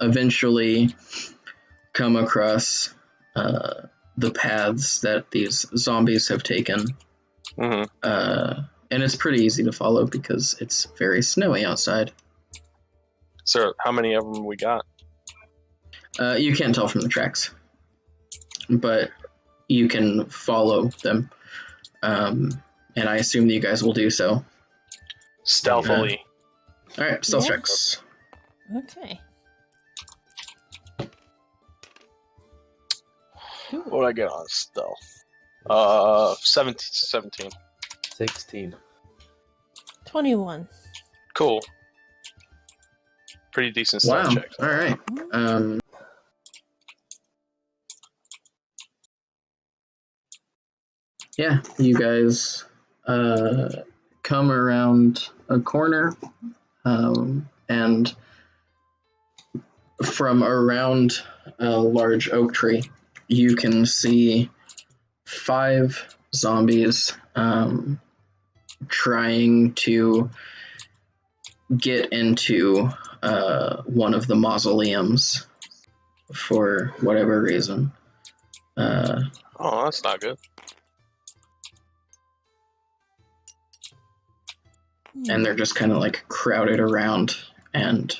eventually come across the paths that these zombies have taken. Mm-hmm. And it's pretty easy to follow because it's very snowy outside. So, how many of them we got? You can't tell from the tracks, but you can follow them. And I assume that you guys will do so. Stealthily. Alright, stealth Yeah. checks. Okay. What would I get on stealth? 17. 16. 21. Cool. Pretty decent stealth Wow. check. Alright. Yeah, you guys come around a corner, and from around a large oak tree, you can see 5 zombies trying to get into one of the mausoleums for whatever reason. Oh, that's not good. And they're just kind of like crowded around and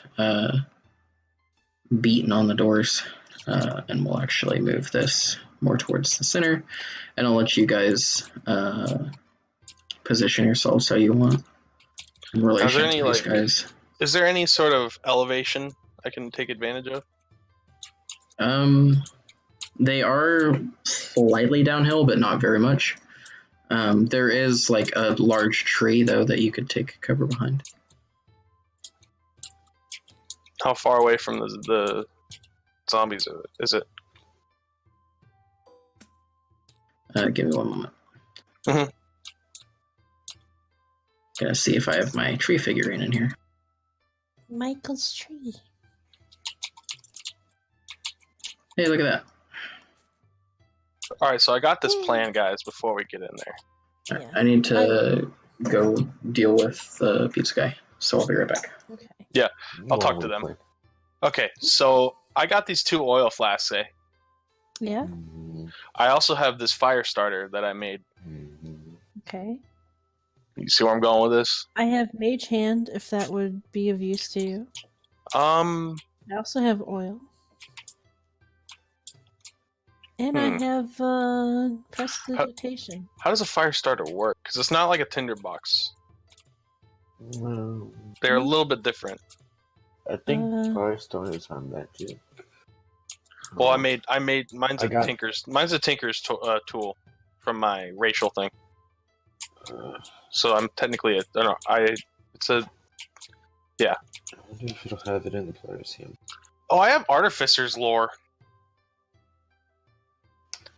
beating on the doors. And we'll actually move this more towards the center, and I'll let you guys position yourselves how you want in relation to these guys. Is there any sort of elevation I can take advantage of? They are slightly downhill, but not very much. There is like a large tree though that you could take cover behind. How far away from the zombies is it? Give me one moment. Mhm. Gotta see if I have my tree figurine in here. Michael's tree. Hey, look at that. All right, so I got this plan, guys. Before we get in there, All right, Yeah. I need to go deal with the pizza guy, so I'll be right back. Okay. I'll talk to them. Okay, so I got these 2 oil flasks. Yeah. I also have this fire starter that I made. Okay. You see where I'm going with this? I have Mage Hand, if that would be of use to you. Um, I also have oil. And I have Prestidigitation. how does a fire starter work? Because it's not like a tinderbox. Well, They're a little bit different. I think fire starters on that too. Well, I made mine's I a got- tinker's tool from my racial thing. So I'm technically it's a I wonder if it'll have it in the player's hand. oh, I have artificer's lore.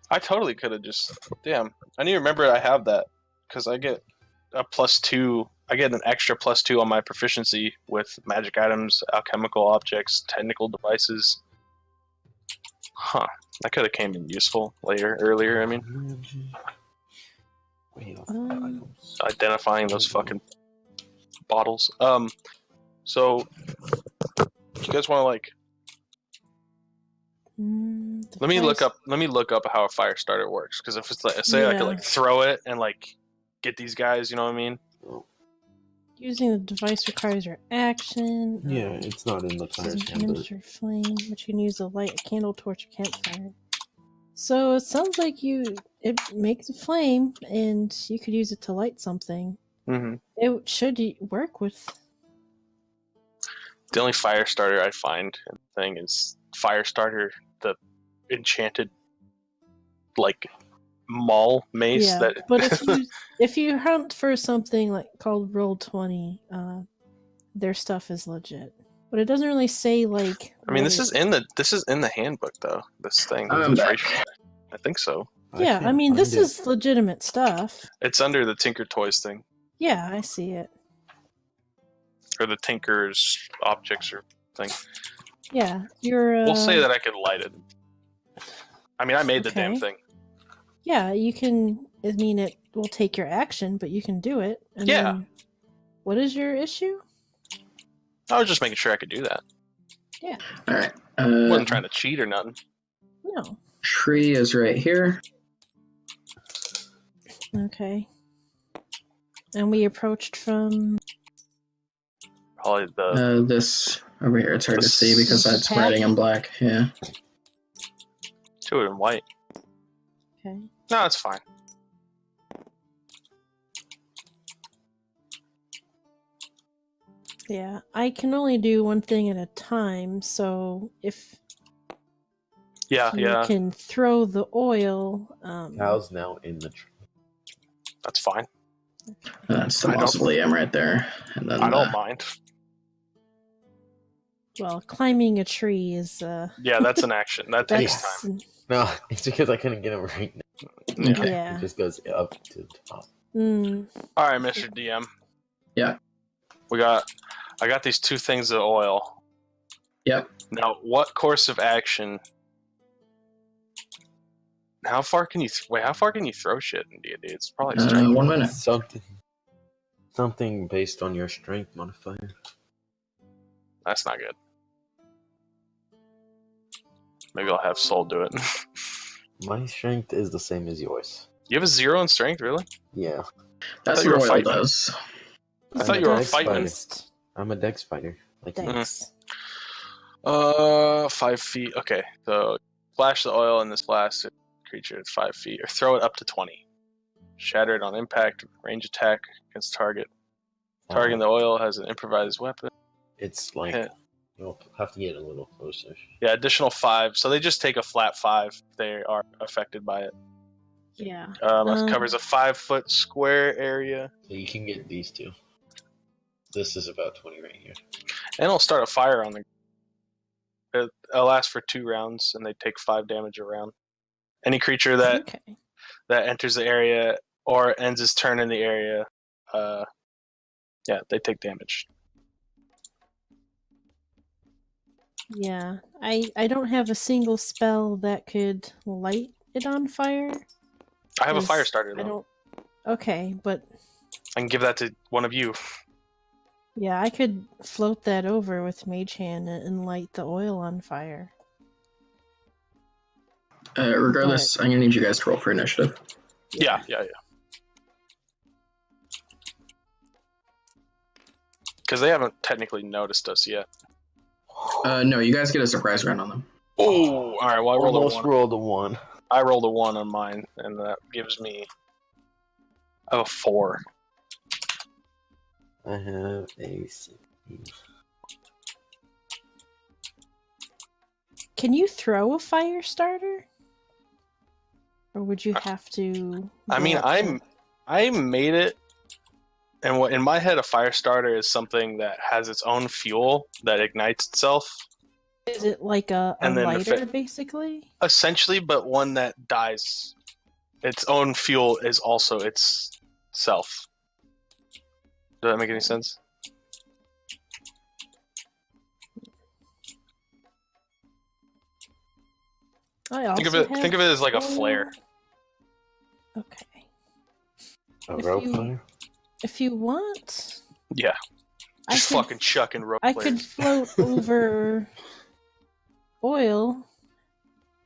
I totally could have just damn. I need to remember I have that because I get a +2. I get an extra +2 on my proficiency with magic items, alchemical objects, technical devices. Huh. That could have came in useful earlier. I mean, identifying those fucking bottles. So you guys want to like? Let me look up how a fire starter works. Because if it's like, say I could like throw it and like get these guys, you know what I mean? Using the device requires your action. Yeah, it's not in the player's hand. Administer flame, which you can use to light a candle, torch, or campfire. So it sounds like it makes a flame, and you could use it to light something. Mm-hmm. It should work with. The only fire starter I find thing is fire starter, the enchanted like mall mace. Yeah, that. but if you hunt for something like called Roll20, their stuff is legit. But it doesn't really say like. I mean, this is in the handbook though. This thing. I'm this back. racial- I think so. Yeah, I mean this is legitimate stuff. It's under the Tinker Toys thing, Yeah, I see it. or the Tinker's objects or thing. Yeah, you're. We'll say that I could light it. I mean, I made the damn Okay. thing. Yeah, you can. I mean, it will take your action, but you can do it. And Yeah. then, what is your issue? I was just making sure I could do that. All right. Wasn't trying to cheat or nothing. No. Tree is right here. Okay. And we approached from. Probably the This over here. It's hard to The see because that's path? writing in black. Yeah. two in white. Okay. No, it's fine. Yeah, I can only do one thing at a time. So if Yeah, you yeah, can throw the oil. Cal's now in the tree. that's fine. That's the I don't- mausoleum right there. And then I don't mind. Well, climbing a tree is. Yeah, that's an action. That takes That's. time. No, it's because I couldn't get him right now. Yeah. Yeah. It just goes up to the top. All right, Mr. DM. Yeah. I got these 2 things of oil. Yep. Now, what course of action? How far can you throw shit in D&D? It's probably strength. 1 minute. Something based on your strength modifier. That's not good. Maybe I'll have Soul do it. My strength is the same as yours. You have a 0 in strength, really? Yeah. That's thought you were what oil fighting. does. I thought you were Dex fighting. fighter. I'm a dex fighter. Like you. Thanks. 5 feet. Okay, so splash the oil in this blast creature at 5 feet, or throw it up to 20. Shatter it on impact, range attack against target. Targeting the oil has an improvised weapon. It's like Yeah. you'll have to get a little closer. Yeah, additional 5. So they just take a flat 5 if they are affected by it. Yeah. It covers a 5-foot square area. So you can get these two. This is about 20 right here. And it'll start a fire on the. It'll last for 2 rounds, and they take 5 damage a round. Any creature that Okay. enters the area or ends its turn in the area, they take damage. Yeah. I don't have a single spell that could light it on fire. I have a 'cause fire starter I though. don't. Okay, but I can give that to one of you. yeah, I could float that over with Mage Hand and light the oil on fire. Regardless, I'm gonna need you guys to roll for initiative. Yeah. Because they haven't technically noticed us yet. No, you guys get a surprise round on them. Oh, all right. Well, I rolled a Almost 1. rolled a 1. I rolled a 1 on mine, and that gives me. I have a 4. I have a 16. Can you throw a fire starter? Or would you have to? I mean, I made it, and in my head, a fire starter is something that has its own fuel that ignites itself, Is it like a And then lighter, basically? essentially, but one that dies. Its own fuel is also its self. Does that make any sense? Think of it as like a flare. Okay. A If rope you- fire? If you want, Yeah, I just could, fucking chucking rope I flares. could float over oil.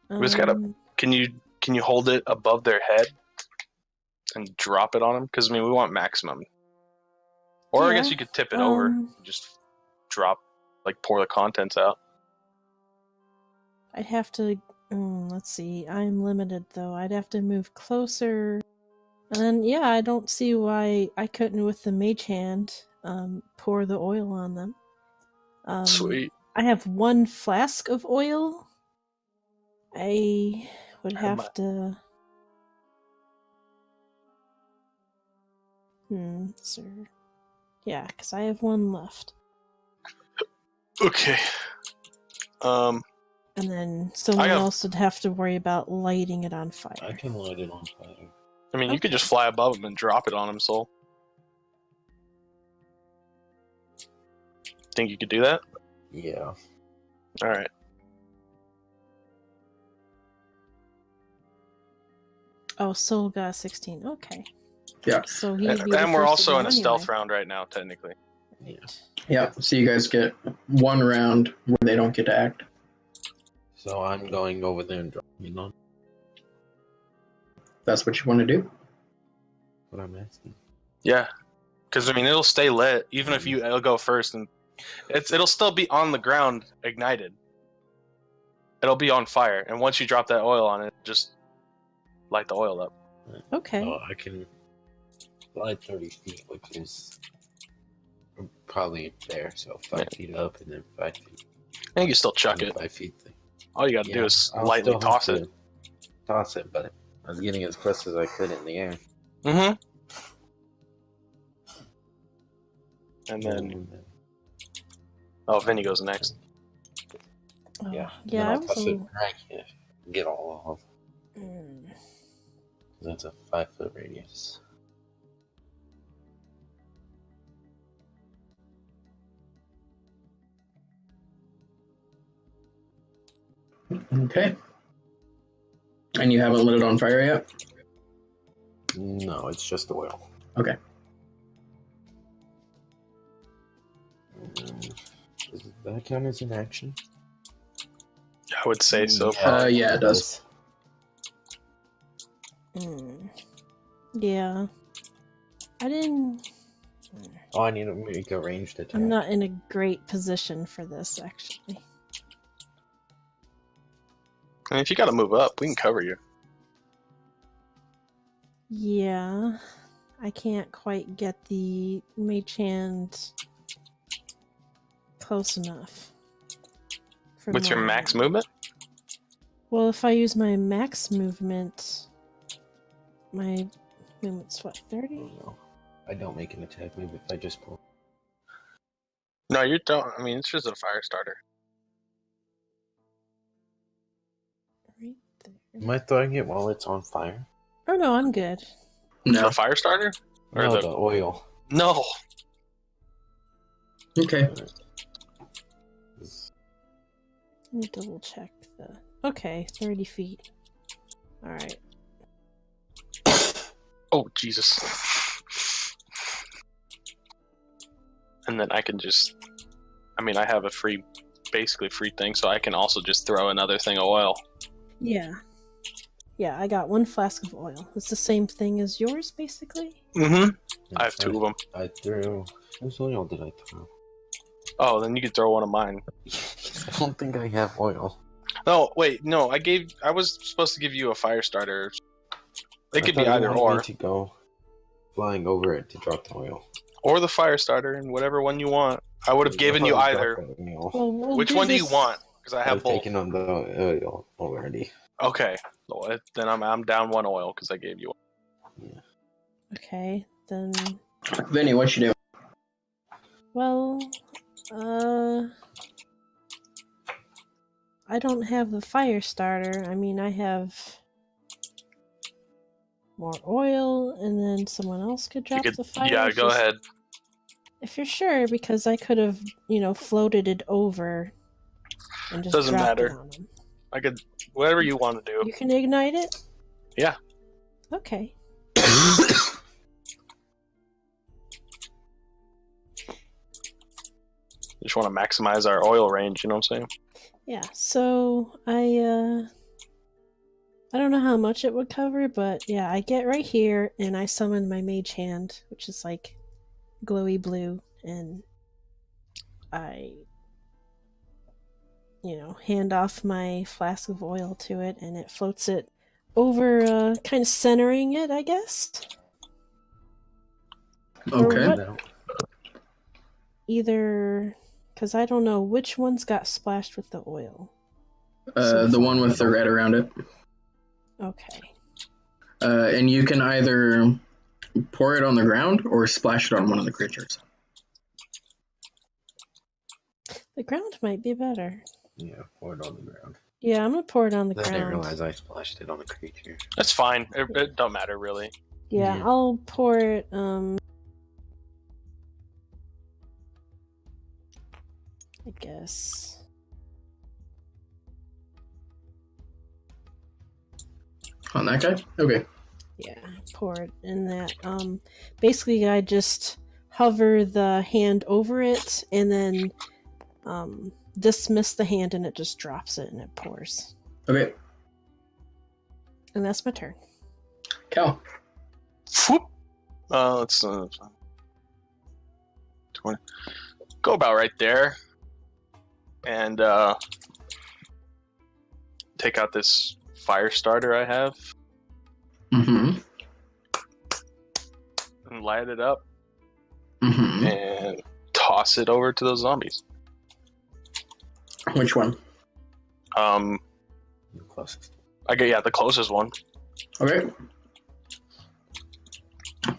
We just gotta- Can you hold it above their head and drop it on them? Because I mean, we want maximum. Or I guess Yeah, you could tip it over, and um, just drop, like pour the contents out. I'd have to. Let's see. I'm limited though. I'd have to move closer. And then, yeah, I don't see why I couldn't, with the Mage Hand, pour the oil on them. Sweet. I have 1 flask of oil. I would How have to. Sir. Yeah, because I have 1 left. Okay. And then someone else would have to worry about lighting it on fire. I can light it on fire. I mean, you could Okay. just fly above them and drop it on them, Soul. Think you could do that? Yeah. All right. Oh, Soul got 16. Okay. Yeah. So he'd And be the we're first also to in go a stealth anyway. round right now, technically. Yeah. Yeah, so you guys get 1 round where they don't get to act. So I'm going over there and dropping it on. That's what you want to do. What I'm asking. Yeah. Because, I mean, it'll stay lit, even if it'll go first, and it'll still be on the ground, ignited. It'll be on fire, and once you drop that oil on it, just light the oil up. Okay. So I can fly 30 feet, which is probably there. So 5 feet up and then 5 feet. I think you still chuck and it. 5 feet thing. All you got to do is I'll lightly still have toss to it. Toss it, but I was getting as close as I could in the air. Mm-hmm. And then, Vinny goes next. Oh, yeah, yeah. then I I'll was toss a it right here. Get all of. That's a 5-foot radius. Okay. And you haven't lit it on fire yet? No, it's just oil. Okay. Does that count as an action? I would say so. Yeah, it does. Yeah. I didn't. Oh, I need to make a ranged attack. I'm not in a great position for this, actually. I mean, if you got to move up, we can cover you. Yeah. I can't quite get the Mage Hand close enough. for With your my- max movement? Well, if I use my max movement, My movement's what, 30? No. I don't make an attack move if I just pull. No, you don't. I mean, it's just a fire starter. Right there. Am I throwing it while it's on fire? Oh no, I'm good. No. The fire starter? Or No, the oil. No. Okay. Let me double check the. Okay, 30 feet. Alright. Oh, Jesus. And then I can just... I mean, I have a basically free thing, so I can also just throw another thing of oil. Yeah. Yeah, I got 1 flask of oil. It's the same thing as yours, basically? Mm-hmm. I have 2 of them. I threw. Whose oil did I throw? Oh, then you could throw one of mine. I don't think I have oil. No, wait, no, I was supposed to give you a fire starter. It could be I thought you either wanted me or. to go flying over it to drop the oil. Or the fire starter, and whatever one you want. I would have given you either. Well, we'll Which do one do you this- want? Because I have I've both. taken on the oil already. Okay. Well, then I'm down 1 oil because I gave you one. Yeah. Okay, then. Vinny, what you doing? Well, I don't have the fire starter. I mean, I have more oil, and then someone else could drop the fire. Yeah, It's go just- ahead. If you're sure, because I could have, floated it over and just Doesn't dropped it matter. on them. I could, whatever you want to do. You can ignite it? Yeah. Okay. Just want to maximize our oil range, you know what I'm saying? Yeah, so I don't know how much it would cover, but yeah, I get right here and I summon my mage hand, which is like glowy blue, and I hand off my flask of oil to it, and it floats it over, kind of centering it, I guess. Okay. what- Either, because I don't know which ones got splashed with the oil. The one with the red around it. Okay. And you can either pour it on the ground or splash it on one of the creatures. The ground might be better. Yeah, pour it on the ground. Yeah, I'm gonna pour it on the Then I didn't ground. realize I splashed it on a creature. That's fine. It don't matter, really. Yeah, Yeah. I'll pour it, I guess. On that guy? Okay. Yeah, pour it in that. Basically, I just hover the hand over it and then dismiss the hand, and it just drops it and it pours. Okay. And that's my turn. Cal. Whoop. Let's 20. Go about right there, and take out this fire starter I have Mm-hmm. and light it up Mm-hmm. and toss it over to those zombies. Which one? The closest. The closest one. Okay.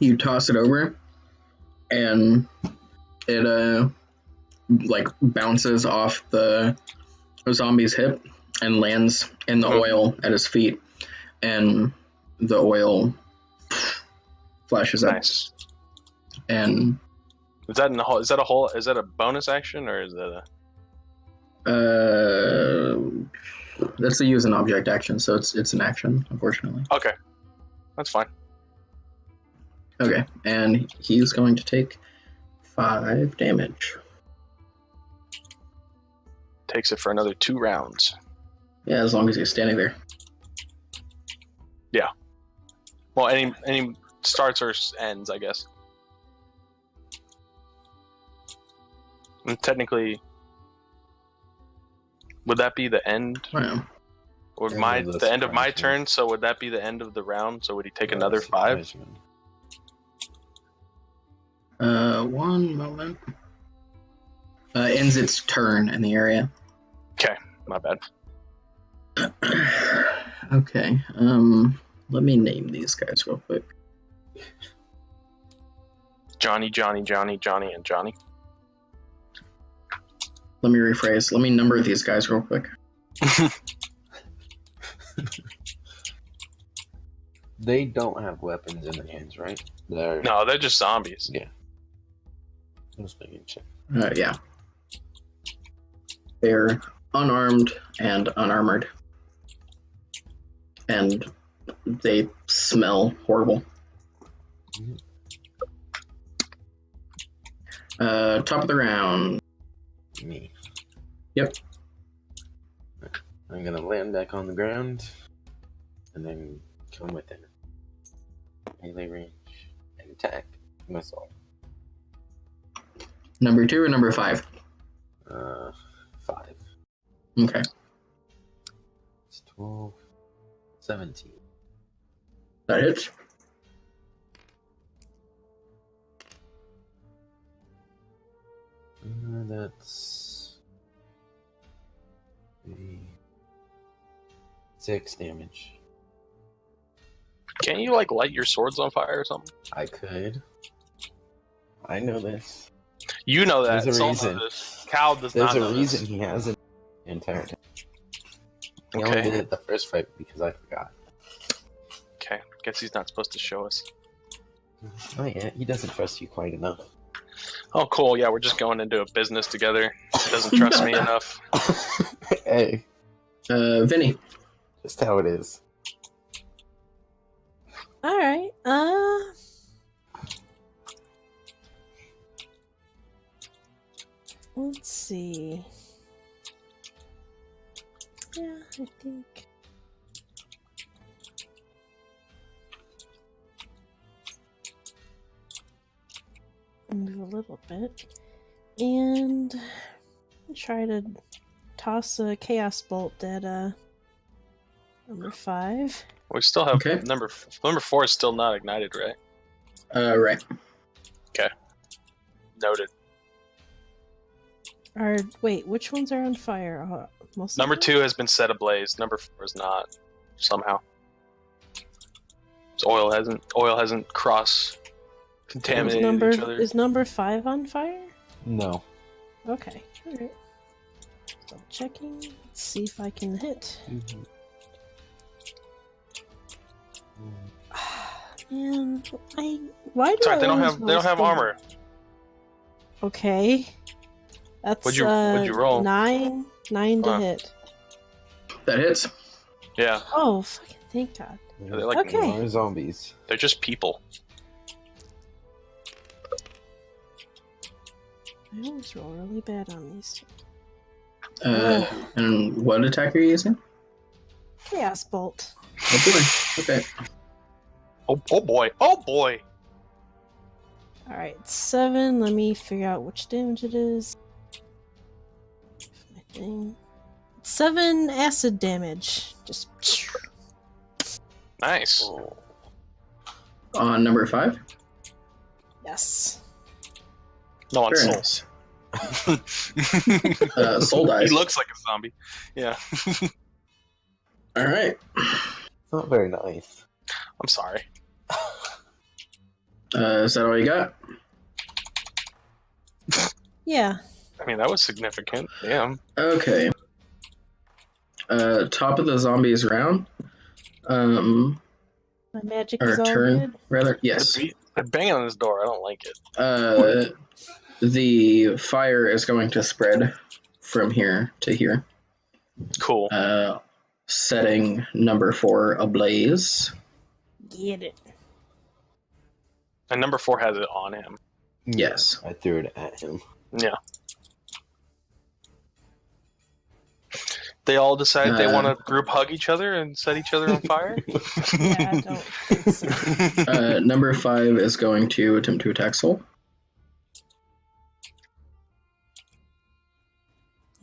You toss it over, and it bounces off the zombie's hip and lands in the oil at his feet, and the oil flashes up. Nice. And Is that in the whole? Is that a whole? Is that a bonus action or is that a? that's a use an object action, so it's an action, unfortunately. Okay, that's fine. Okay, and he's going to take 5 damage. Takes it for another 2 rounds. Yeah, as long as he's standing there. Well, any starts or ends, I guess. And technically, would that be the end? Wow. Would End of the the end of my surprise turn? round. So would that be the end of the round? So would he take another 5? Surprise round. 1 moment. Ends its turn in the area. Okay, my bad. Okay. Let me name these guys real quick. Johnny, Johnny, Johnny, Johnny, and Johnny. Let me rephrase. Let me number these guys real quick. They don't have weapons in their hands, right? No, they're just zombies. Yeah. Just making sure. Yeah. They're unarmed and unarmored. And they smell horrible. Top of the round. Me. Yep. I'm gonna land back on the ground and then come within melee range and attack missile. Number 2 or number 5? 5. Okay. It's 12, 17. That hits. That's 6 damage. Can't you like light your swords on fire or something? I could. I know this. You know that. There's a Saul reason. knows this. Cal does not There's know a this. reason he hasn't the entire time. He only Okay. did it the first fight because I forgot. Okay. Guess he's not supposed to show us. Oh yeah, he doesn't trust you quite enough. Oh, cool. Yeah, we're just going into a business together. He doesn't trust me enough. Hey, Vinny. just how it is. All right. Let's see. Yeah, I think. Move a little bit, and try to toss a chaos bolt at number 5. We still have Okay. number 4 is still not ignited, right? Right. Noted. Or wait, which ones are on fire? Most of Number them? 2 has been set ablaze. Number 4 is not. Somehow. So oil hasn't cross contaminated each other. Is number 5 on fire? No. Okay, alright. So checking. Let's see if I can hit. Man, why do Sorry, I they don't always have roll armor. Okay. That's What'd you roll? 9 to Huh. hit. That hits. Yeah, Oh, fucking thank God. they're like Okay. More zombies. they're just people. I always roll really bad on these. And what attack are you using? Chaos bolt. Oh boy. Okay. Oh boy! Oh boy! Alright, 7. Let me figure out which damage it is. My thing. 7 acid damage. Just. Nice. On number 5. Yes. No, on Very Soul. nice. Soul He dice. looks like a zombie. Yeah. All right. It's not very nice. I'm sorry. Is that all you got? Yeah. I mean, that was significant. Damn. Okay. Top of the zombies round. My magic is Or all turn, good. rather. Yes. They're banging on this door. I don't like it. The fire is going to spread from here to here, Cool. setting number 4 ablaze. Get it. And number 4 has it on him. Yes. I threw it at him. Yeah. They all decide they want to group hug each other and set each other on fire. Yeah, I don't think so. Number 5 is going to attempt to attack Soul.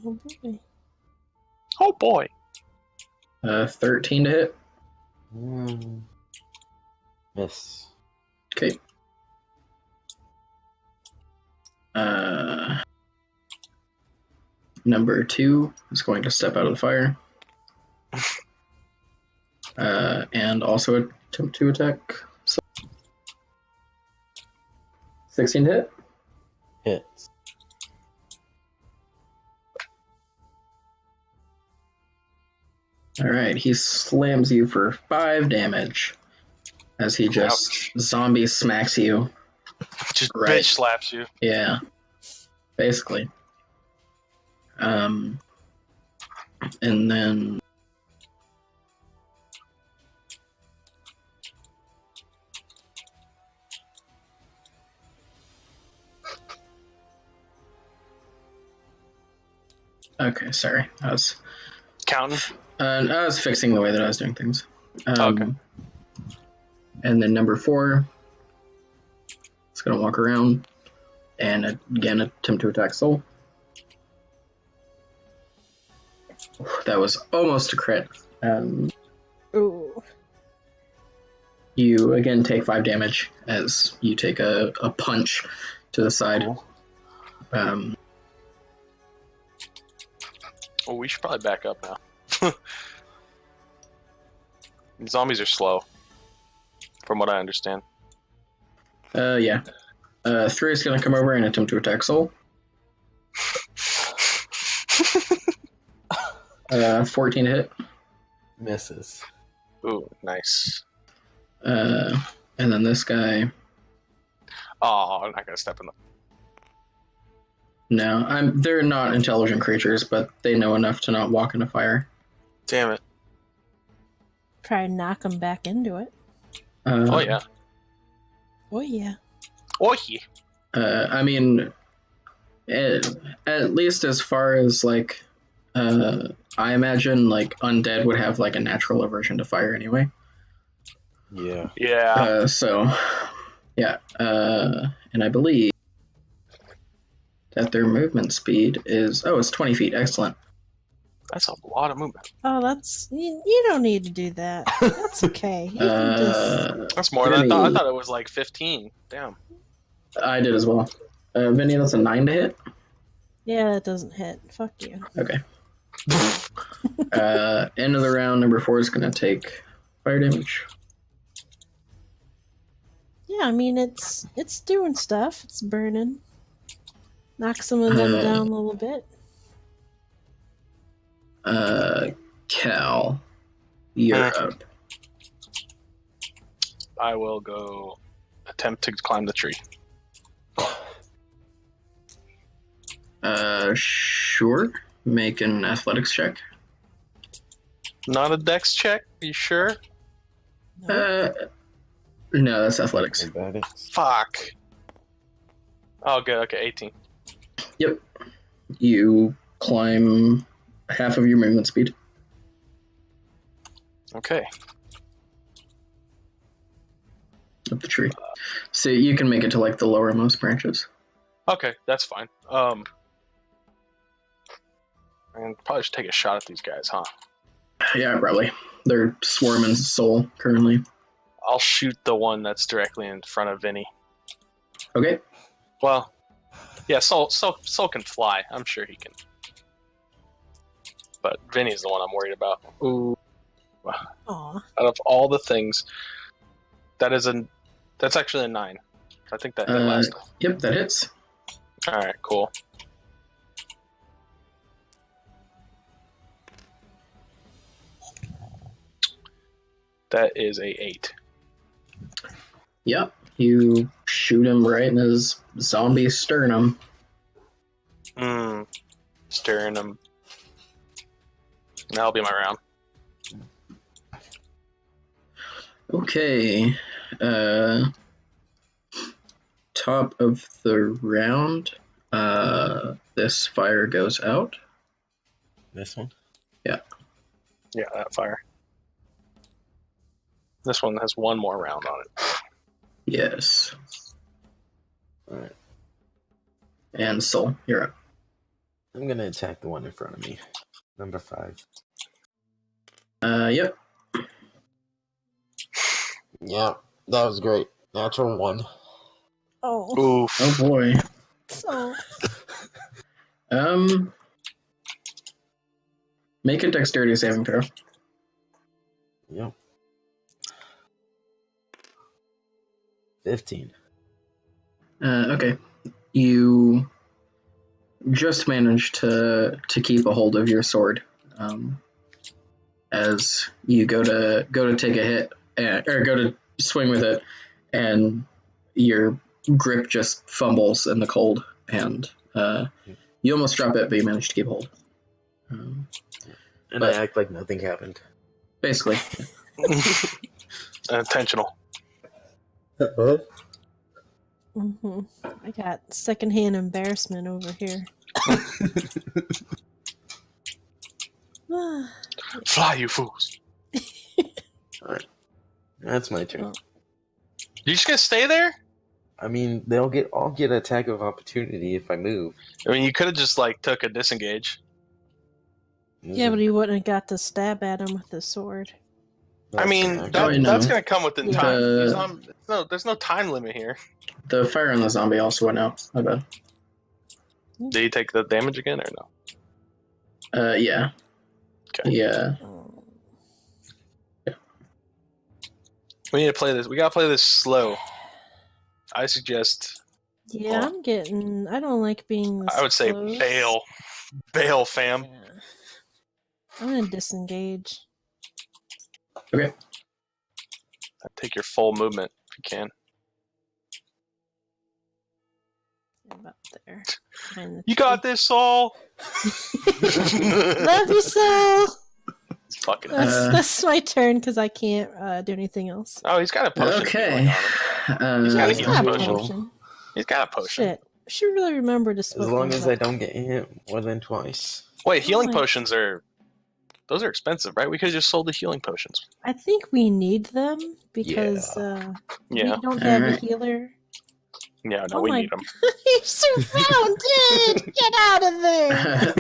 Oh boy. Oh boy. 13 to hit. Miss. Okay. Number 2 is going to step out of the fire. And also attempt to attack. So 16 to hit. Hits. Alright, he slams you for 5 damage as he just Ouch. zombie smacks you. Just Right. bitch slaps you. Yeah, basically. And then okay, sorry, I was fixing the way that I was doing things. Okay. And then number 4, it's gonna walk around and again attempt to attack Soul. That was almost a crit. Ooh. You again take 5 damage as you take a punch to the side. Cool. Um, Well, we should probably back up now. Zombies are slow, from what I understand. yeah. 3 is gonna come over and attempt to attack Soul. 14 to hit. Misses. Ooh, nice. And then this guy. Oh, I'm not gonna step in the. No, they're not intelligent creatures, but they know enough to not walk into fire. Damn it. Try and knock them back into it. Oh yeah. Oh yeah. Oh yeah. I mean, at least as far as like, I imagine like undead would have like a natural aversion to fire anyway. Yeah. Yeah. So, yeah. And I believe that their movement speed is it's 20 feet. Excellent. That's a lot of movement. Oh, you don't need to do that. That's okay. You can just. That's more than I thought. I thought it was like 15. Damn. I did as well. Vinny, that's a 9 to hit. Yeah, that doesn't hit. Fuck you. Okay. End of the round, number 4 is going to take fire damage. Yeah, I mean it's doing stuff. It's burning. Knock some of them down a little bit. Cal, you're up. I will go attempt to climb the tree. Sure. Make an athletics check. Not a dex check? You sure? No. No, that's athletics. Acrobatics. Fuck. Oh, good. Okay, 18. Yep. You climb half of your movement speed. Okay. Up the tree. So you can make it to like the lowermost branches. Okay, that's fine. And probably should take a shot at these guys, huh? Yeah, probably. They're swarming Soul currently. I'll shoot the one that's directly in front of Vinny. Okay. Well, yeah, Soul can fly. I'm sure he can. But Vinny's the one I'm worried about. Ooh. Aw. Out of all the things, that's actually a 9. I think that hit last time. Yep, that hits. Alright, cool. That is a 8. Yep. You shoot him right in his zombie sternum. Stirring him. That'll be my round. Okay. Top of the round. This fire goes out. This one? Yeah, that fire. This one has one more round on it. Yes. Alright. And Soul, you're up. I'm gonna attack the one in front of me. Number 5. Yep. Yeah, that was great. Natural 1. Oh. Oof. Oh boy. So. Make a dexterity saving throw. Yep. 15. Okay. You just managed to keep a hold of your sword as you go to take a hit or go to swing with it, and your grip just fumbles in the cold, and you almost drop it, but you manage to keep hold. And but- I act like nothing happened. Basically, Intentional. Mm-hmm. I got secondhand embarrassment over here. Fly, you fools. Alright. That's my turn. Oh. You just gonna stay there? I mean, I'll get attack of opportunity if I move. I mean, you could have just like took a disengage. Yeah, but he wouldn't have got to stab at him with the sword. I mean, That's that, I know. that's gonna come within Yeah. time. There's no time limit here. the fire on the zombie also went out. My bad. Did you take the damage again or no? Yeah. Okay. Yeah. Oh. We need to play this. We gotta play this slow. I suggest. Yeah, I'm getting. I don't like being this I would say close. bail, fam. Yeah. I'm gonna disengage. Take your full movement if you can. About there. Behind the You got this, Saul. tree. Love you, Saul. It's fucking. That's my turn because I can't do anything else. Oh, he's got a potion. Okay. He's got a It's healing not a potion. potion. He's got a potion. Shit. I should really remember to As split long those as I up. don't get hit more than twice. Wait, healing my- potions are. Those are expensive, right? We could have just sold the healing potions. I think we need them because Yeah. we don't have Alright. a healer. Yeah, no, Oh we my- need them. You're surrounded! Get out of there!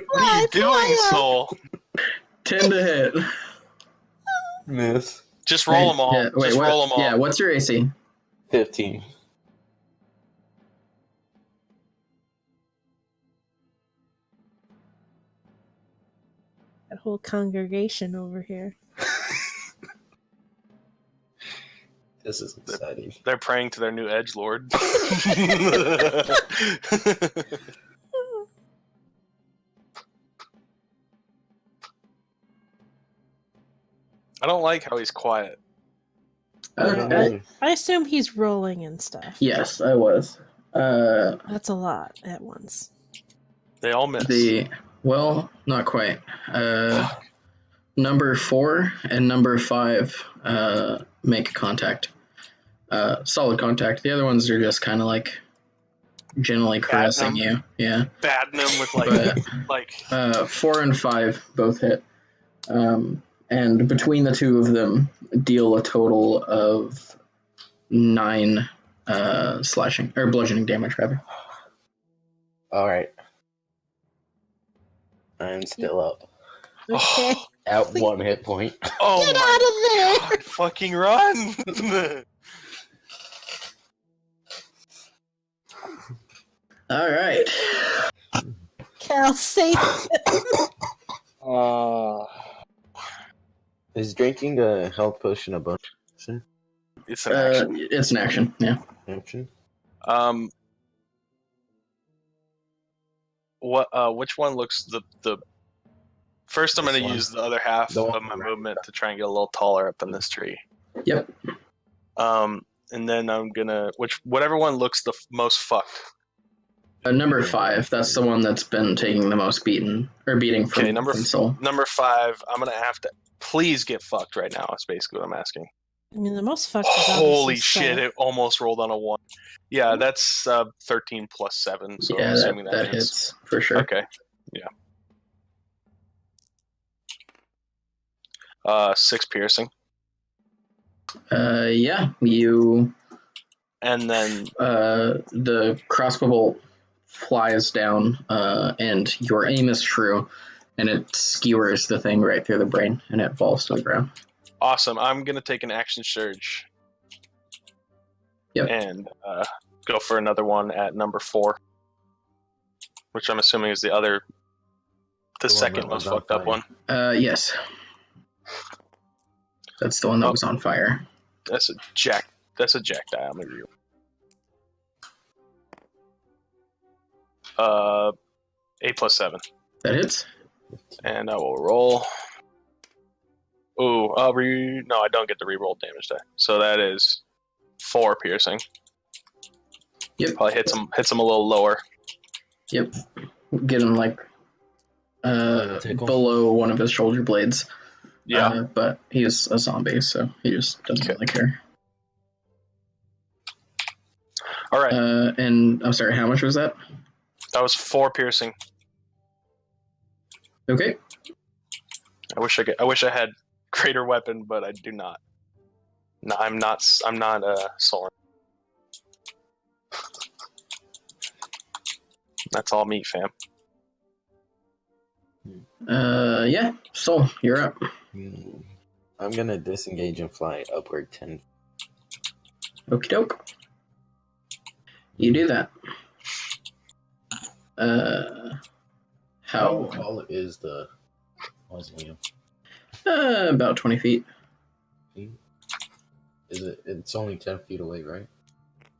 What are you doing, Soul? 10 to hit. Miss. Just roll them all. Yeah, wait, just roll them all. Yeah, what's your AC? 15. That whole congregation over here. This is exciting. They're praying to their new edge lord. I don't like how he's quiet. Okay. I assume he's rolling and stuff. Yes, I was. That's a lot at once. They all miss. Well, not quite. Number 4 and number 5 make contact. Solid contact. The other ones are just kind of like gently caressing you. Yeah. Batting them with like, But 4 and 5 both hit. And between the two of them, deal a total of 9 slashing or bludgeoning damage, rather. Alright. I'm still up. Okay. At 1 hit point. oh Get my out of there! God, fucking run! All right. Cal, save Is drinking a health potion a bonus It's an action. It's an action. Yeah. action? Which one looks the first? I'm This going to one. use the other half The one of my right. movement to try and get a little taller up in this tree. Yep. And then I'm gonna whatever one looks the most fucked. Number 5. That's the one that's been taking the most beating from, Okay, number from Soul. Number 5, I'm gonna have to please get fucked right now. That's basically what I'm asking. I mean, the most fucked is Holy obviously shit! Saul. It almost rolled on a 1. Yeah, that's 13 plus 7. So I'm Yeah, assuming that hits. hits for sure. Okay. Yeah. 6 piercing, Yeah, you. and then The crossbow bolt flies down, and your aim is true, and it skewers the thing right through the brain, and it falls to the ground. awesome. I'm gonna take an action surge. Yep. And go for another one at number 4, which I'm assuming is the one second that most was on fucked up fire. one. Yes. That's the one that was on fire. That's a jack. That's a jack die. I'm gonna reroll. 8 plus 7. That hits. And I will roll. Ooh, no, I don't get the reroll damage die. So that is 4 piercing. Yep. Probably hits him a little lower. Yep. Get him like below one of his shoulder blades. Yeah. But he's a zombie, so he just doesn't really care. All right. And I'm sorry, how much was that? That was 4 piercing. Okay. I wish I had greater weapon, but I do not. No, I'm not Soren. That's all me, fam. Yeah. So you're up. I'm gonna disengage and fly upward 10. Okie doke. You do that. How How? tall is the mausoleum? About 20 feet. Is it? It's only 10 feet away, right?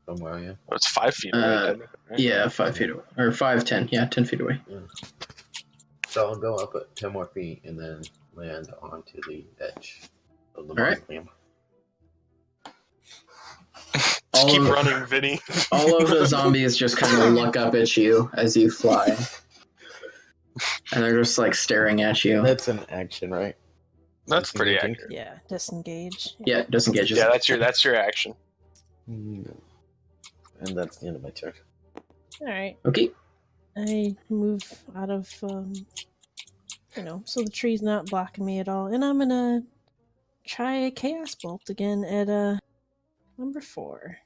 From where I am. Oh, it's 5 feet away. Technically, right? Yeah, 5 feet away. Or 5, 10. Yeah, 10 feet away. Yeah. So I'll go up 10 more feet and then land onto the edge of the mausoleum. Just keep running, Vinny. All of the zombies just kind of look up at you as you fly. And they're just like staring at you. That's an action, right? That's pretty Disengaging? accurate. Yeah, disengage. Yeah, disengage. Yeah, that's your action. And that's the end of my turn. Alright. Okay. I move out of, so the tree's not blocking me at all. And I'm gonna try a Chaos Bolt again at, number 4.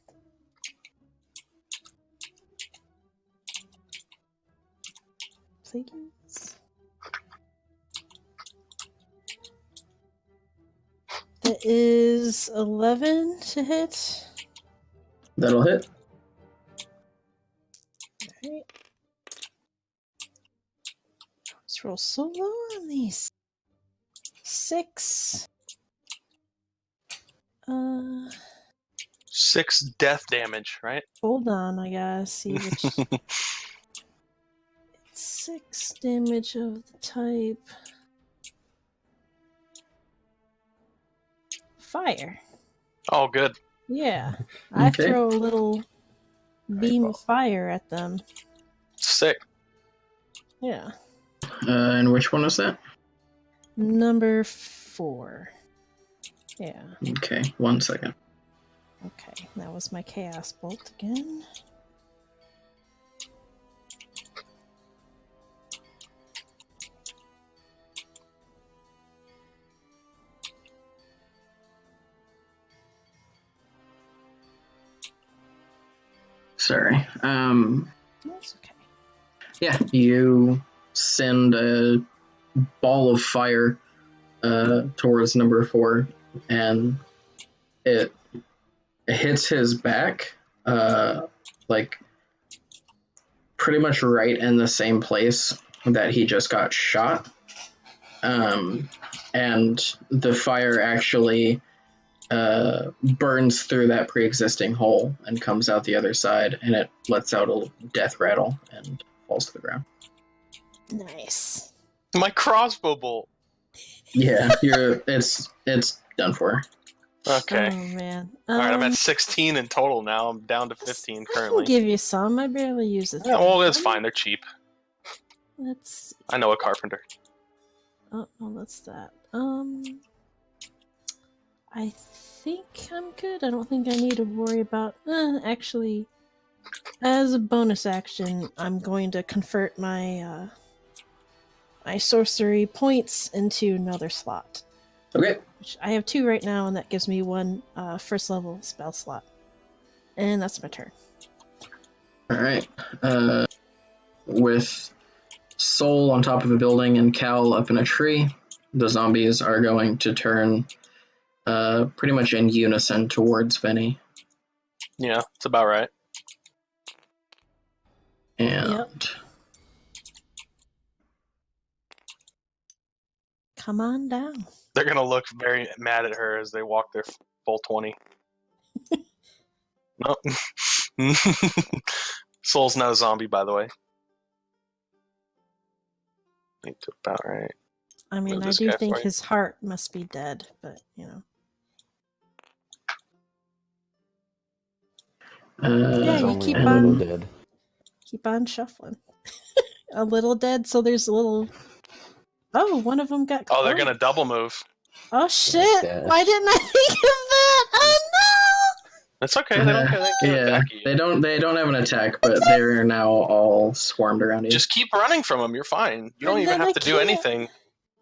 Please. That is 11 to hit. That'll hit. Alright. Let's roll so low on these. 6. 6 death damage, right? Hold on, I gotta see which. It's 6 damage of the type. Fire. Oh, good. Yeah. I Okay. throw a little beam of fire at them. Sick. Yeah. And which one was that? Number 4. Yeah. Okay, 1 second. Okay. That was my Chaos Bolt again. Sorry. That's okay. Yeah, you send a ball of fire towards number 4, and it hits his back, like pretty much right in the same place that he just got shot. And the fire actually burns through that pre-existing hole and comes out the other side, and it lets out a death rattle and falls to the ground. Nice. My crossbow bolt. Yeah, it's done for. Okay. Oh man. All right, I'm at 16 in total now. I'm down to 15 I can currently. give you some. I barely use it. Yeah, well, it's fine. They're cheap. Let's see. I know a carpenter. Oh, that's that. I think I'm good. I don't think I need to worry about. Actually, as a bonus action, I'm going to convert my my sorcery points into another slot. Okay. Which I have 2 right now, and that gives me 1 first level spell slot. And that's my turn. All right. With Soul on top of a building and Cal up in a tree, the zombies are going to turn pretty much in unison towards Benny. Yeah, it's about right. And Yep. Come on down. They're gonna look very mad at her as they walk their full 20. No. Soul's not a zombie, by the way. Ain't about right. I mean, Move I this do guy think for you. his heart must be dead, but you know. Yeah, It's you only keep a little on- dead. Keep on shuffling. A little dead, so there's a little. Oh, one of them got. Oh, they're gonna double move. Oh shit! dash. Why didn't I think of that? Oh That's okay. They don't can't Yeah, attack you. they don't have an attack, but they're now all swarmed around you. Just keep running from them. You're fine. You don't And even then have I to do can't. anything.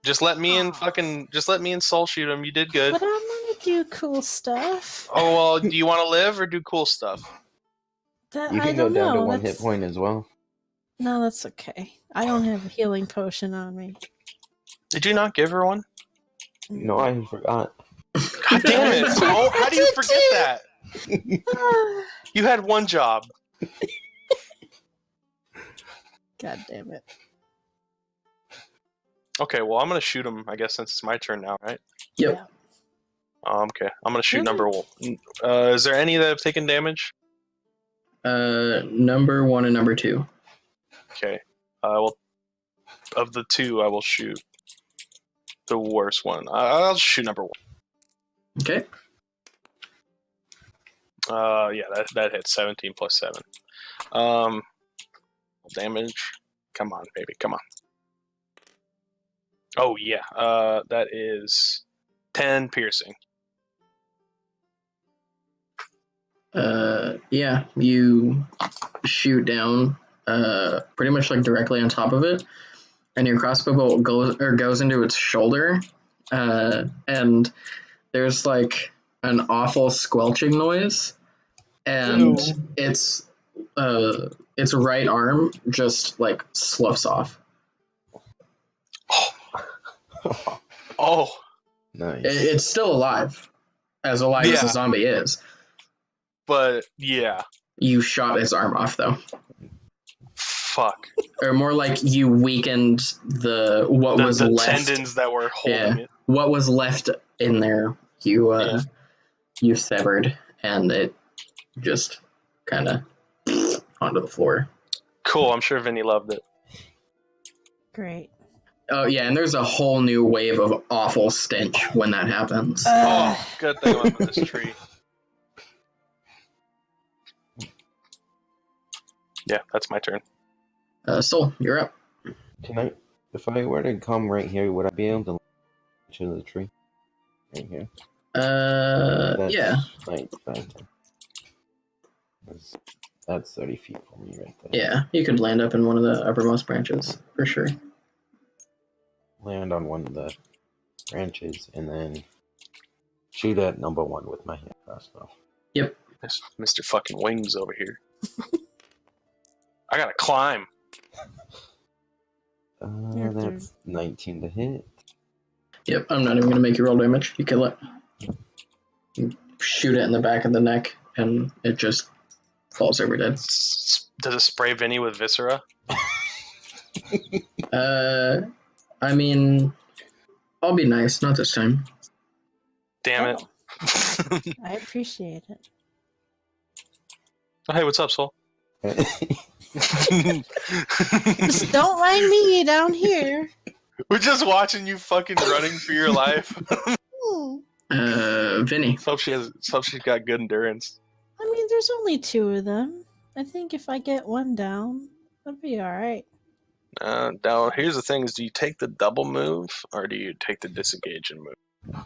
Just let me and Aw. just let me and Soul shoot him. You did no! good. But I'm gonna do cool stuff. Oh well, do you want to live or do cool stuff? That You I can go don't down know. to 1 hit That's- point as well. No, that's okay. I don't have a healing potion on me. Did you not give her one? No, I forgot. God damn it! Soul, how do you did forget too. that? You had one job. God damn it. Okay, well I'm gonna shoot him. I guess since it's my turn now, right? Yep. Okay, I'm gonna shoot Really? number one. Is there any that have taken damage? Number 1 and number 2. Okay. Well, of the two, I will shoot the worst one. I'll shoot number one. Okay. Yeah, that hits 17 plus 7. Damage. Come on, baby, come on. Oh yeah, that is 10 piercing. Yeah, you shoot down, pretty much like directly on top of it, and your crossbow bolt goes into its shoulder, and there's like an awful squelching noise, and its right arm just like sloughs off. Oh, Nice. It's still alive as a Yeah. zombie is. but yeah, You shot its arm off though. fuck. Or more like you weakened what was The left. tendons that were holding it. What was left in there, you severed, and it just kind of onto the floor. Cool. I'm sure Vinny loved it. Great. Oh yeah, and there's a whole new wave of awful stench when that happens. Oh, good thing I'm in this tree. Yeah, that's my turn. Soul, you're up. Can I, if I were to come right here, would I be able to launch into the tree? Right here. That's Yeah. Like that. That's 30 feet from me right there. Yeah, you could land up in one of the uppermost branches, for sure. Land on one of the branches and then shoot at number one with my hand crossbow. Yep. Mr. Fucking Wings over here. I gotta climb. That's 19 to hit. Yep, I'm not even going to make you roll damage. You kill it. You shoot it in the back of the neck, and it just falls over dead. Does it spray Vinny with viscera? I mean, I'll be nice, not this time. Damn Oh, it. I appreciate it. Oh, hey, what's up, Soul? Just don't mind me down here. We're just watching you fucking running for your life. Vinny. Hope she's got good endurance. I mean, there's only 2 of them. I think if I get one down, that'd be alright. Now, here's the thing: is do you take the double move or do you take the disengage and move?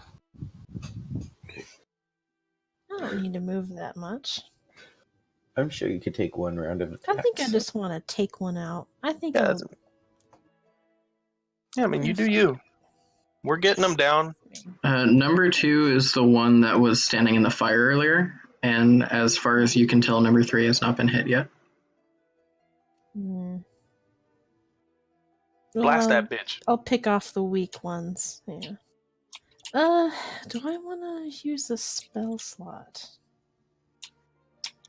I don't need to move that much. I'm sure you could take one round of attacks. I think I just want to take one out. I think Yeah, I'll- Yeah, I mean, you do you. We're getting them down. Number 2 is the one that was standing in the fire earlier, and as far as you can tell, number 3 has not been hit yet. Hmm. Blast Well, that bitch. I'll pick off the weak ones. Yeah. Do I want to use a spell slot?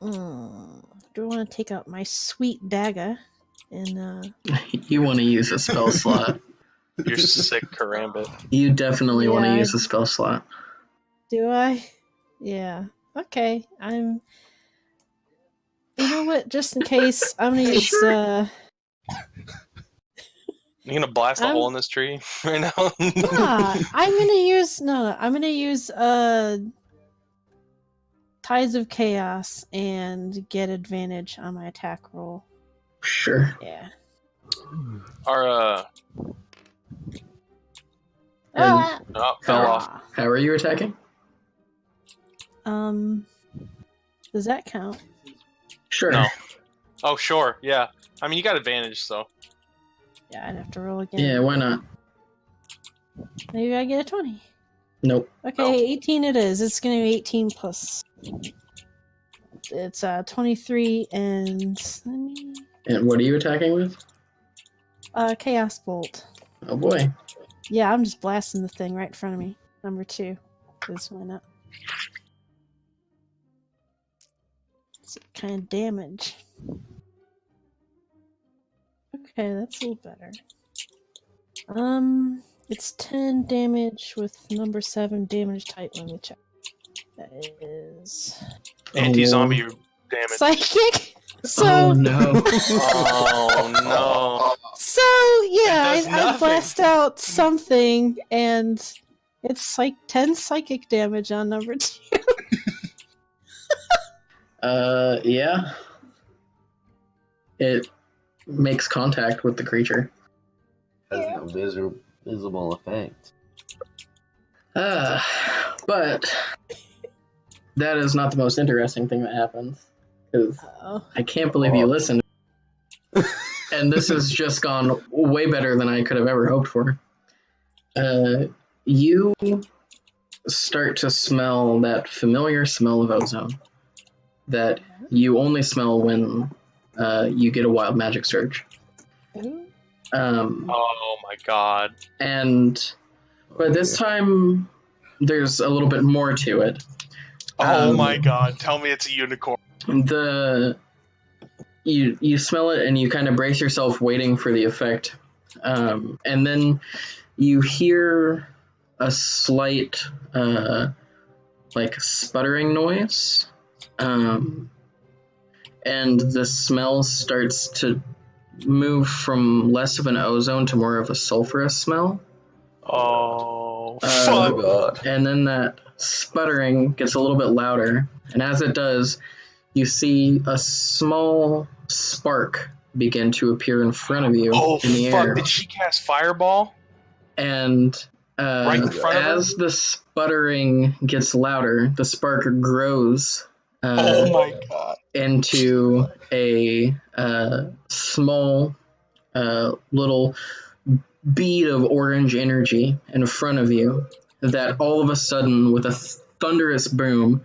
Do I want to take out my sweet dagger and You want to use a spell slot. You're sick, Karambit. You definitely want to Yeah, use a spell slot. do I? Yeah. Okay. You know what? Just in case, I'm gonna use. You gonna blast a hole in this tree right now? I'm gonna use Tides of Chaos and get advantage on my attack roll. Sure. Yeah. Our And fell off. how are you attacking? Does that count? Sure. No. Oh, sure. Yeah. I mean, you got advantage, so. Yeah, I'd have to roll again. Yeah, why not? Maybe I get a 20. Nope. Okay, No. 18 it is. It's going to be 18 plus. It's 23 and... And what are you attacking with? Chaos Bolt. Oh boy. Yeah, I'm just blasting the thing right in front of me. Number 2. Because why not? It's kind of damage. Okay, that's a little better. It's 10 damage with number 7 damage type. Let me check. That is Anti-zombie damage. psychic. So Oh no. Oh, no. so yeah, It does I nothing. blast out something, and it's like 10 psychic damage on number 2. Yeah. It makes contact with the creature. Has no visible effect. But that is not the most interesting thing that happens. Because Oh. I can't believe you listened. And this has just gone way better than I could have ever hoped for. You start to smell that familiar smell of ozone that you only smell when you get a wild magic surge. Ooh. Oh, my God. But this time, there's a little bit more to it. Oh, my God. Tell me it's a unicorn. You smell it and you kind of brace yourself waiting for the effect. And then you hear a slight like sputtering noise. And the smell starts to move from less of an ozone to more of a sulfurous smell. Oh, Oh fuck. god. And then that sputtering gets a little bit louder, and as it does, you see a small spark begin to appear in front of you Oh, in the fuck. air. Did she cast Fireball? And Right in front of her? as the sputtering gets louder, the spark grows Oh, my God. into a small little bead of orange energy in front of you that all of a sudden, with a thunderous boom,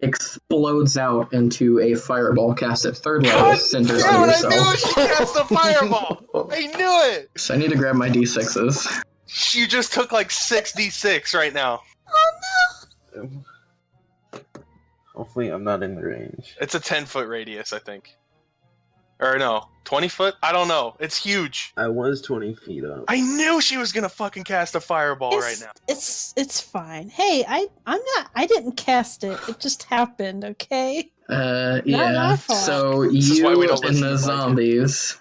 explodes out into a fireball cast at third level, God centers damn on it, I knew yourself. it! She cast a Fireball! I knew it! So I need to grab my d6s. You just took like 6d6 right now. Hopefully I'm not in the range. It's a 10-foot radius, I think. Or no, 20 foot? I don't know. It's huge. I was 20 feet up. I knew she was gonna fucking cast a fireball right now. It's fine. Hey, I didn't cast it. It just happened, okay? Not Yeah. my fault. So This is why we you don't and listen the to Blanket. zombies,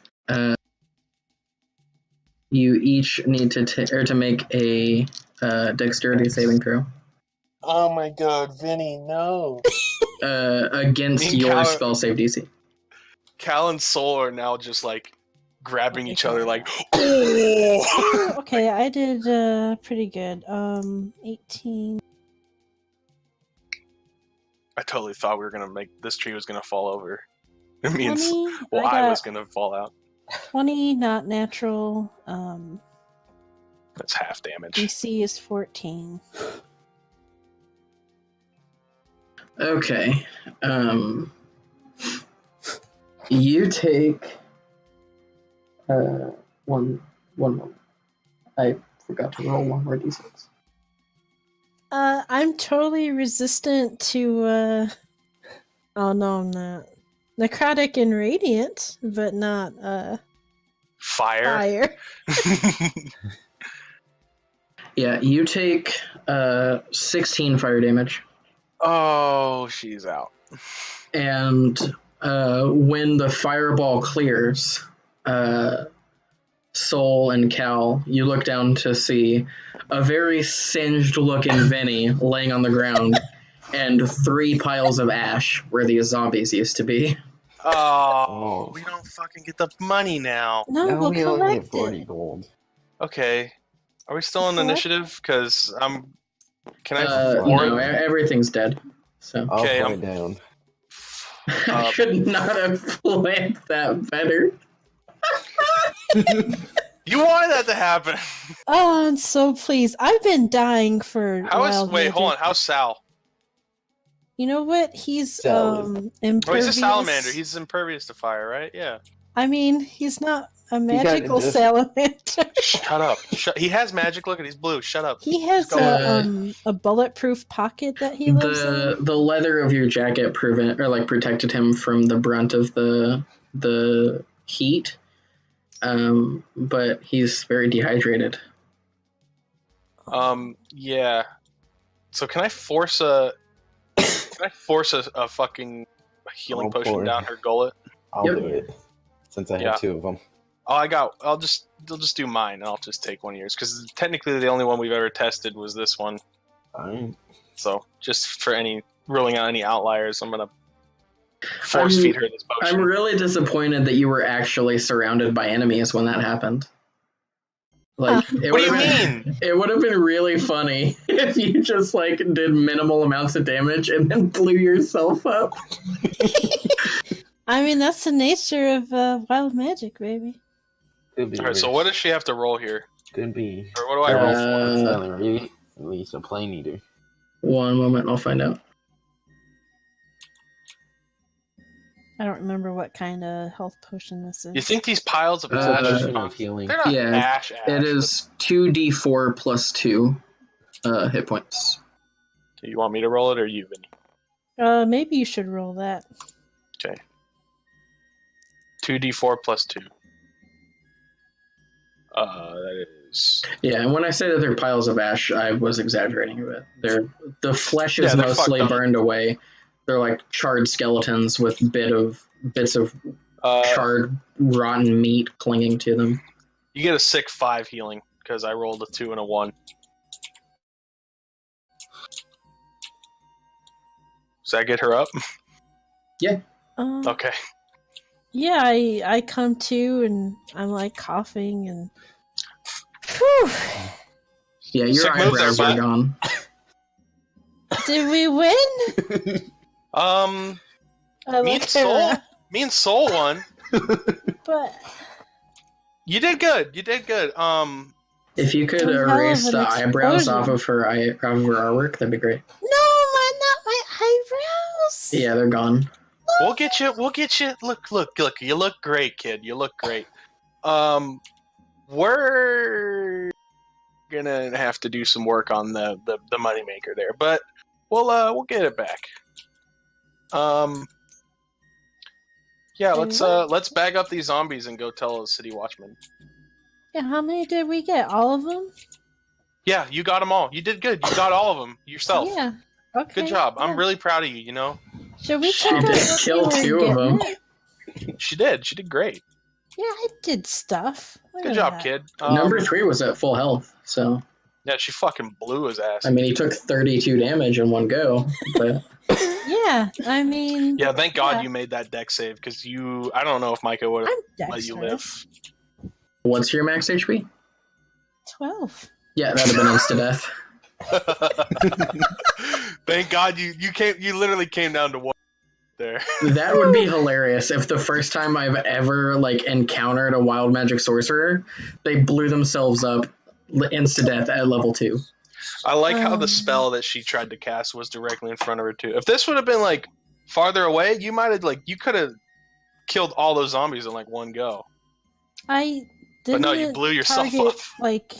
you each need to make a dexterity saving throw Oh my god, Vinny, no. against Me and your Cal- spell save DC. Cal and Soul are now just like grabbing Okay, each other fine. like, oh! Okay, I did pretty good. 18. I totally thought we were gonna this tree was gonna fall over. It means, 20. well, I I got was gonna fall out. 20, not natural. That's half damage. DC is 14. Okay. You take one moment. I forgot to roll one more d6. I'm totally resistant to oh no, I'm not. Necrotic and radiant, but not Fire. fire. Yeah, you take 16 fire damage. Oh, she's out. And when the fireball clears, Soul and Cal, you look down to see a very singed-looking Vinny laying on the ground, and 3 piles of ash where these zombies used to be. Oh, we don't fucking get the money now. No, Now we'll we only collect have 40 it. gold. Okay. Are we still on What? initiative? Because I'm. Can I? No, everything's dead. So I'll Okay, play down. I should not have planned that better. You wanted that to happen. Oh, I'm so pleased. I've been dying for How is? wild Wait, magic. hold on. How's Sal? You know what? He's Sal is- impervious. Oh, he's a salamander. He's impervious to fire, right? Yeah. I mean, he's not a kinda magical just- salamander. Shut up. He has magic. Look at he's blue. Shut up. He has Go a bulletproof pocket that he lives in. The leather of your jacket protected him from the brunt of the heat. But he's very dehydrated. Yeah. So can I force a fucking healing Oh, potion boy. down her gullet? I'll Yep. do it. Since I Yeah. have 2 of them. Oh, I'll just do mine, and I'll just take one of yours because technically the only one we've ever tested was this one. Fine. So just for ruling out any outliers, I'm gonna force feed her this potion. I'm really disappointed that you were actually surrounded by enemies when that happened. Like, it What do you would've mean? It would have been really funny if you just like did minimal amounts of damage and then blew yourself up. I mean, that's the nature of wild magic, baby. Could be All right. So worse. what does she have to roll here, Could be. or what do I roll for? It's not really, at least a plane eater. One moment, I'll find out. I don't remember what kind of health potion this is. You think these piles of It's ash? a potion of healing. They're not Yeah, ash. It is 2d4 plus 2 hit points. Do you want me to roll it or you, Vinny? Maybe you should roll that. 2d4 plus 2. That is. Yeah, and when I say that they're piles of ash, I was exaggerating a bit. The flesh is Yeah, they're mostly fucked up. burned away. They're like charred skeletons with bits of charred, rotten meat clinging to them. You get a sick 5 healing because I rolled a 2 and a 1. Does that get her up? Okay. Yeah, I come to and I'm like coughing and. Whew. Yeah, your Sick move there, eyebrows are bud. gone. Did we win? Me look and Soul. around, Me and Soul won. but You did good. You did good. If you could Some hell of erase an the eyebrows off explosion. of her artwork, that'd be great. not my eyebrows. Yeah, they're gone. We'll get you. We'll get you. Look. You look great, kid. You look great. We're gonna have to do some work on the moneymaker there, but we'll get it back. Yeah, let's bag up these zombies and go tell the city watchman. Yeah, how many did we get? All of them? Yeah, you got them all. You did good. You got all of them yourself. Yeah. Okay. Good job. yeah. I'm really proud of you. You know, Should we She check out did what kill we were 2 of them. getting? she did. She did great. Yeah, I did stuff. Look Good at job, that. kid. Number 3 was at full health, so Yeah, she fucking blew his ass. I mean, he took 32 damage in one go, but Yeah, I mean, Yeah, thank God Yeah. you made that deck save because I don't know if Micah would have I'm let you dexterous. live. what's your max HP? 12. Yeah, that'd have been insta-death. Thank God you literally came down to one there. That would be hilarious if the first time I've ever like encountered a wild magic sorcerer, they blew themselves up insta-death at level 2. I like how the Um. spell that she tried to cast was directly in front of her too. If this would have been like farther away, you could have killed all those zombies in like one go. I But didn't. no, you blew yourself target, up. Like,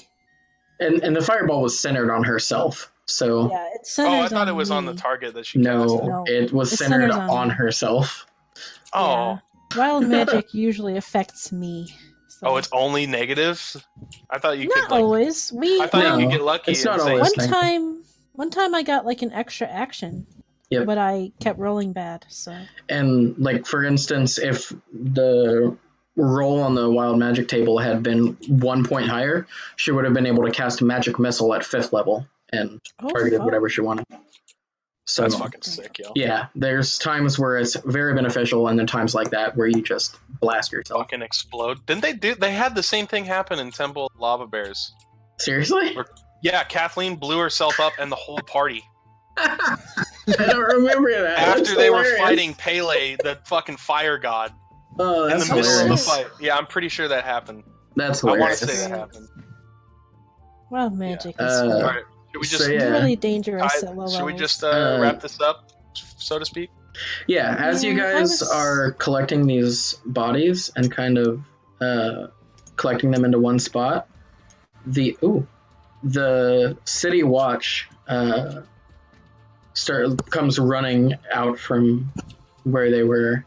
And the fireball was centered on herself, so yeah, it's Oh, centered I thought it was on the me. target that she no, casted. No, it was it's centered centered on on me. herself. Oh. Yeah. Wild magic usually affects me. So. Oh, it's only negative? I thought you not could like always. I thought No, you could get lucky it's and not say always. One time I got like an extra action. Yep. but I kept rolling bad. So And like for instance, if the roll on the wild magic table had been 1 point higher, she would have been able to cast magic missile at 5th level and targeted whatever she wanted. So That's fucking sick, yo. yeah, there's times where it's very beneficial, and then times like that where you just blast yourself. Fucking explode. Didn't they do? They had the same thing happen in Temple of Lava Bears. Seriously? Yeah, Kathleen blew herself up and the whole party. I don't remember that. After they were fighting Pele, the fucking fire god, Oh, in that's the middle of the hilarious. fight. Yeah, I'm pretty sure that happened. That's I want hilarious. to say that happened. wild magic Yeah. is All right, should we just So, yeah. really dangerous at low should we levels. just wrap this up, so to speak? Yeah, as you Yeah, I guys was- are collecting these bodies and kind of collecting them into one spot, the city watch comes running out from where they were.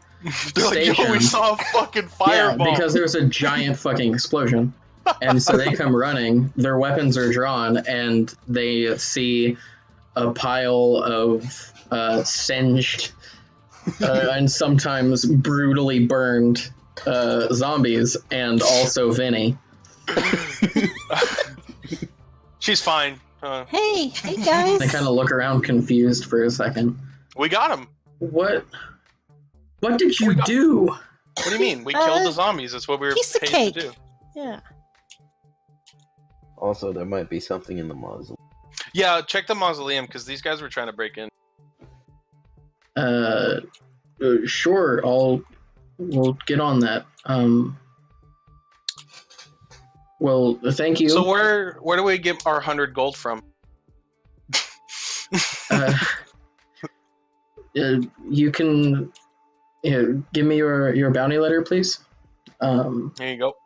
They're like, yo, we Station. saw a fucking Yeah, fireball. because there was a giant fucking explosion. And so they come running, their weapons are drawn, and they see a pile of singed and sometimes brutally burned zombies, and also Vinny. She's fine. Hey guys! They kind of look around confused for a second. We got him. What did you We got- do? What do you mean? We killed the zombies. That's what we were piece of paid cake. to do. Yeah. Also, there might be something in the mausoleum. Yeah, check the mausoleum because these guys were trying to break in. Sure, we'll get on that. Well, thank you. So where do we get our 100 gold from? You can give me your bounty letter, please. Here you go.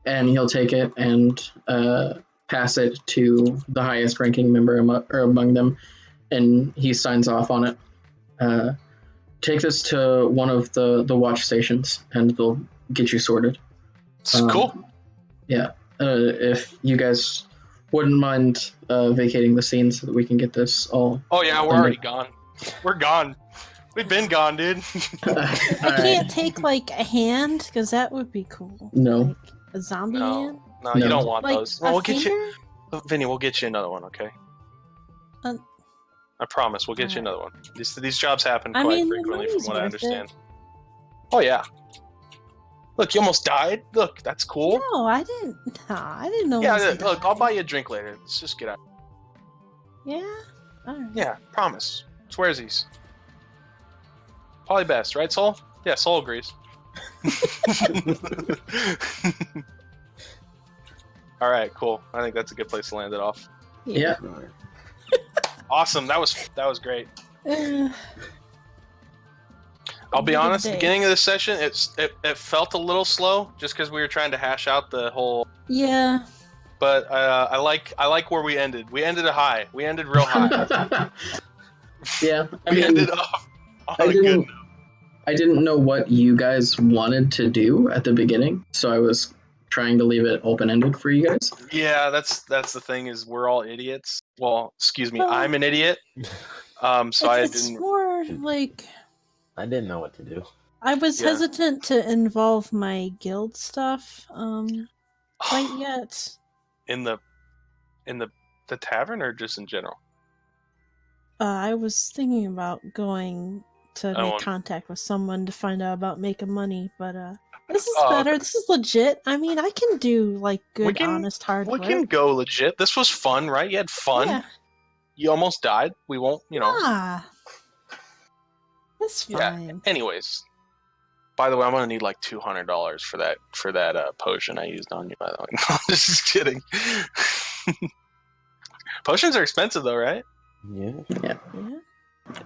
And he'll take it and pass it to the highest ranking member among them, and he signs off on it. Take this to one of the watch stations, and they'll get you sorted. It's cool. Yeah. If you guys wouldn't mind vacating the scene so that we can get this all. Oh yeah, we're already gone. We're gone. We've been gone, dude. I can't take like a hand because that would be cool. No. Like a zombie hand. No, No. you don't want Like those. Well, we'll get you, finger? Vinny. We'll get you another one, okay? Uh, I promise. We'll get you another one. These jobs happen I quite mean, the frequently, from money's what I worth it. understand. Oh yeah. Look, you almost died. Look, that's cool. No, I didn't. Nah, I didn't know. Yeah, it was look, I'll died. buy you a drink later. Let's just get out. Yeah. All right. Yeah, promise. Swearsies. Probably best, right, Soul? Yeah, Soul agrees. All right, cool. I think that's a good place to land it off. Yeah. Alright. Awesome. That was great. Uh, I'll be Good honest. day. Beginning of the session, it felt a little slow, just because we were trying to hash out the whole. yeah. But I like where we ended. We ended a high. We ended real high. Yeah. I We mean, ended off on I a good didn't- note. I didn't know what you guys wanted to do at the beginning, so I was trying to leave it open-ended for you guys. Yeah, that's the thing is we're all idiots. Well, excuse me, Well, I'm an idiot. So I It's didn't. more like I didn't know what to do. I was Yeah. hesitant to involve my guild stuff quite yet. In the tavern or just in general? I was thinking about going to Oh, make contact with someone to find out about making money, but this is Oh, better. okay. This is legit. I mean, I can do like good, can- honest, hard We work. can go legit. This was fun, right? You had fun. Yeah. You almost died. We won't, Ah, that's Yeah. fine. Anyways, by the way, I'm gonna need like $200 for that potion I used on you. By the way, no, I'm just kidding. Potions are expensive though, right? Yeah. Yeah.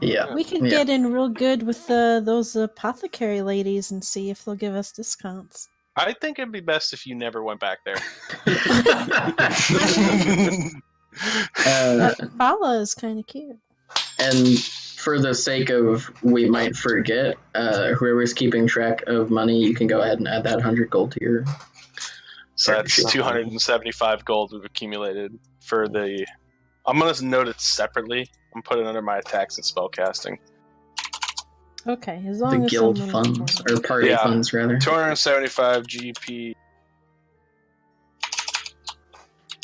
Yeah. We can Yeah. get in real good with those apothecary ladies and see if they'll give us discounts. I think it'd be best if you never went back there. Bala is kind of cute. And for the sake of we might forget, whoever's keeping track of money, you can go ahead and add that 100 gold to your. So that's 275 gold we've accumulated for the I'm gonna note it separately. I'm putting it under my attacks and spellcasting. Okay, as The long as guild someone is funds, bored. or party funds, rather. 275 GP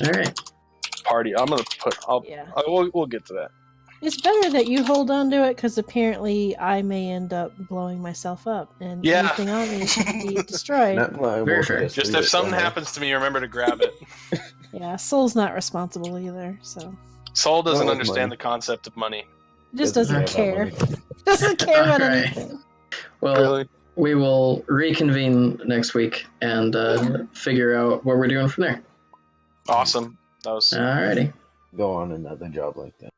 Alright. party. I'm gonna put. Yeah. We'll get to that. It's better that you hold on to it because apparently I may end up blowing myself up and Yeah. anything on me should be destroyed. Not liable Very to fair. Just leave if it something somewhere. happens to me, remember to grab it. Yeah, Soul's not responsible either, so Soul doesn't Not with understand money. the concept of money. he just Doesn't doesn't care care. about money. Doesn't care about Alright. anything. Well, Really? we will reconvene next week and figure out what we're doing from there. Awesome. That was Alrighty. Go on another job like that.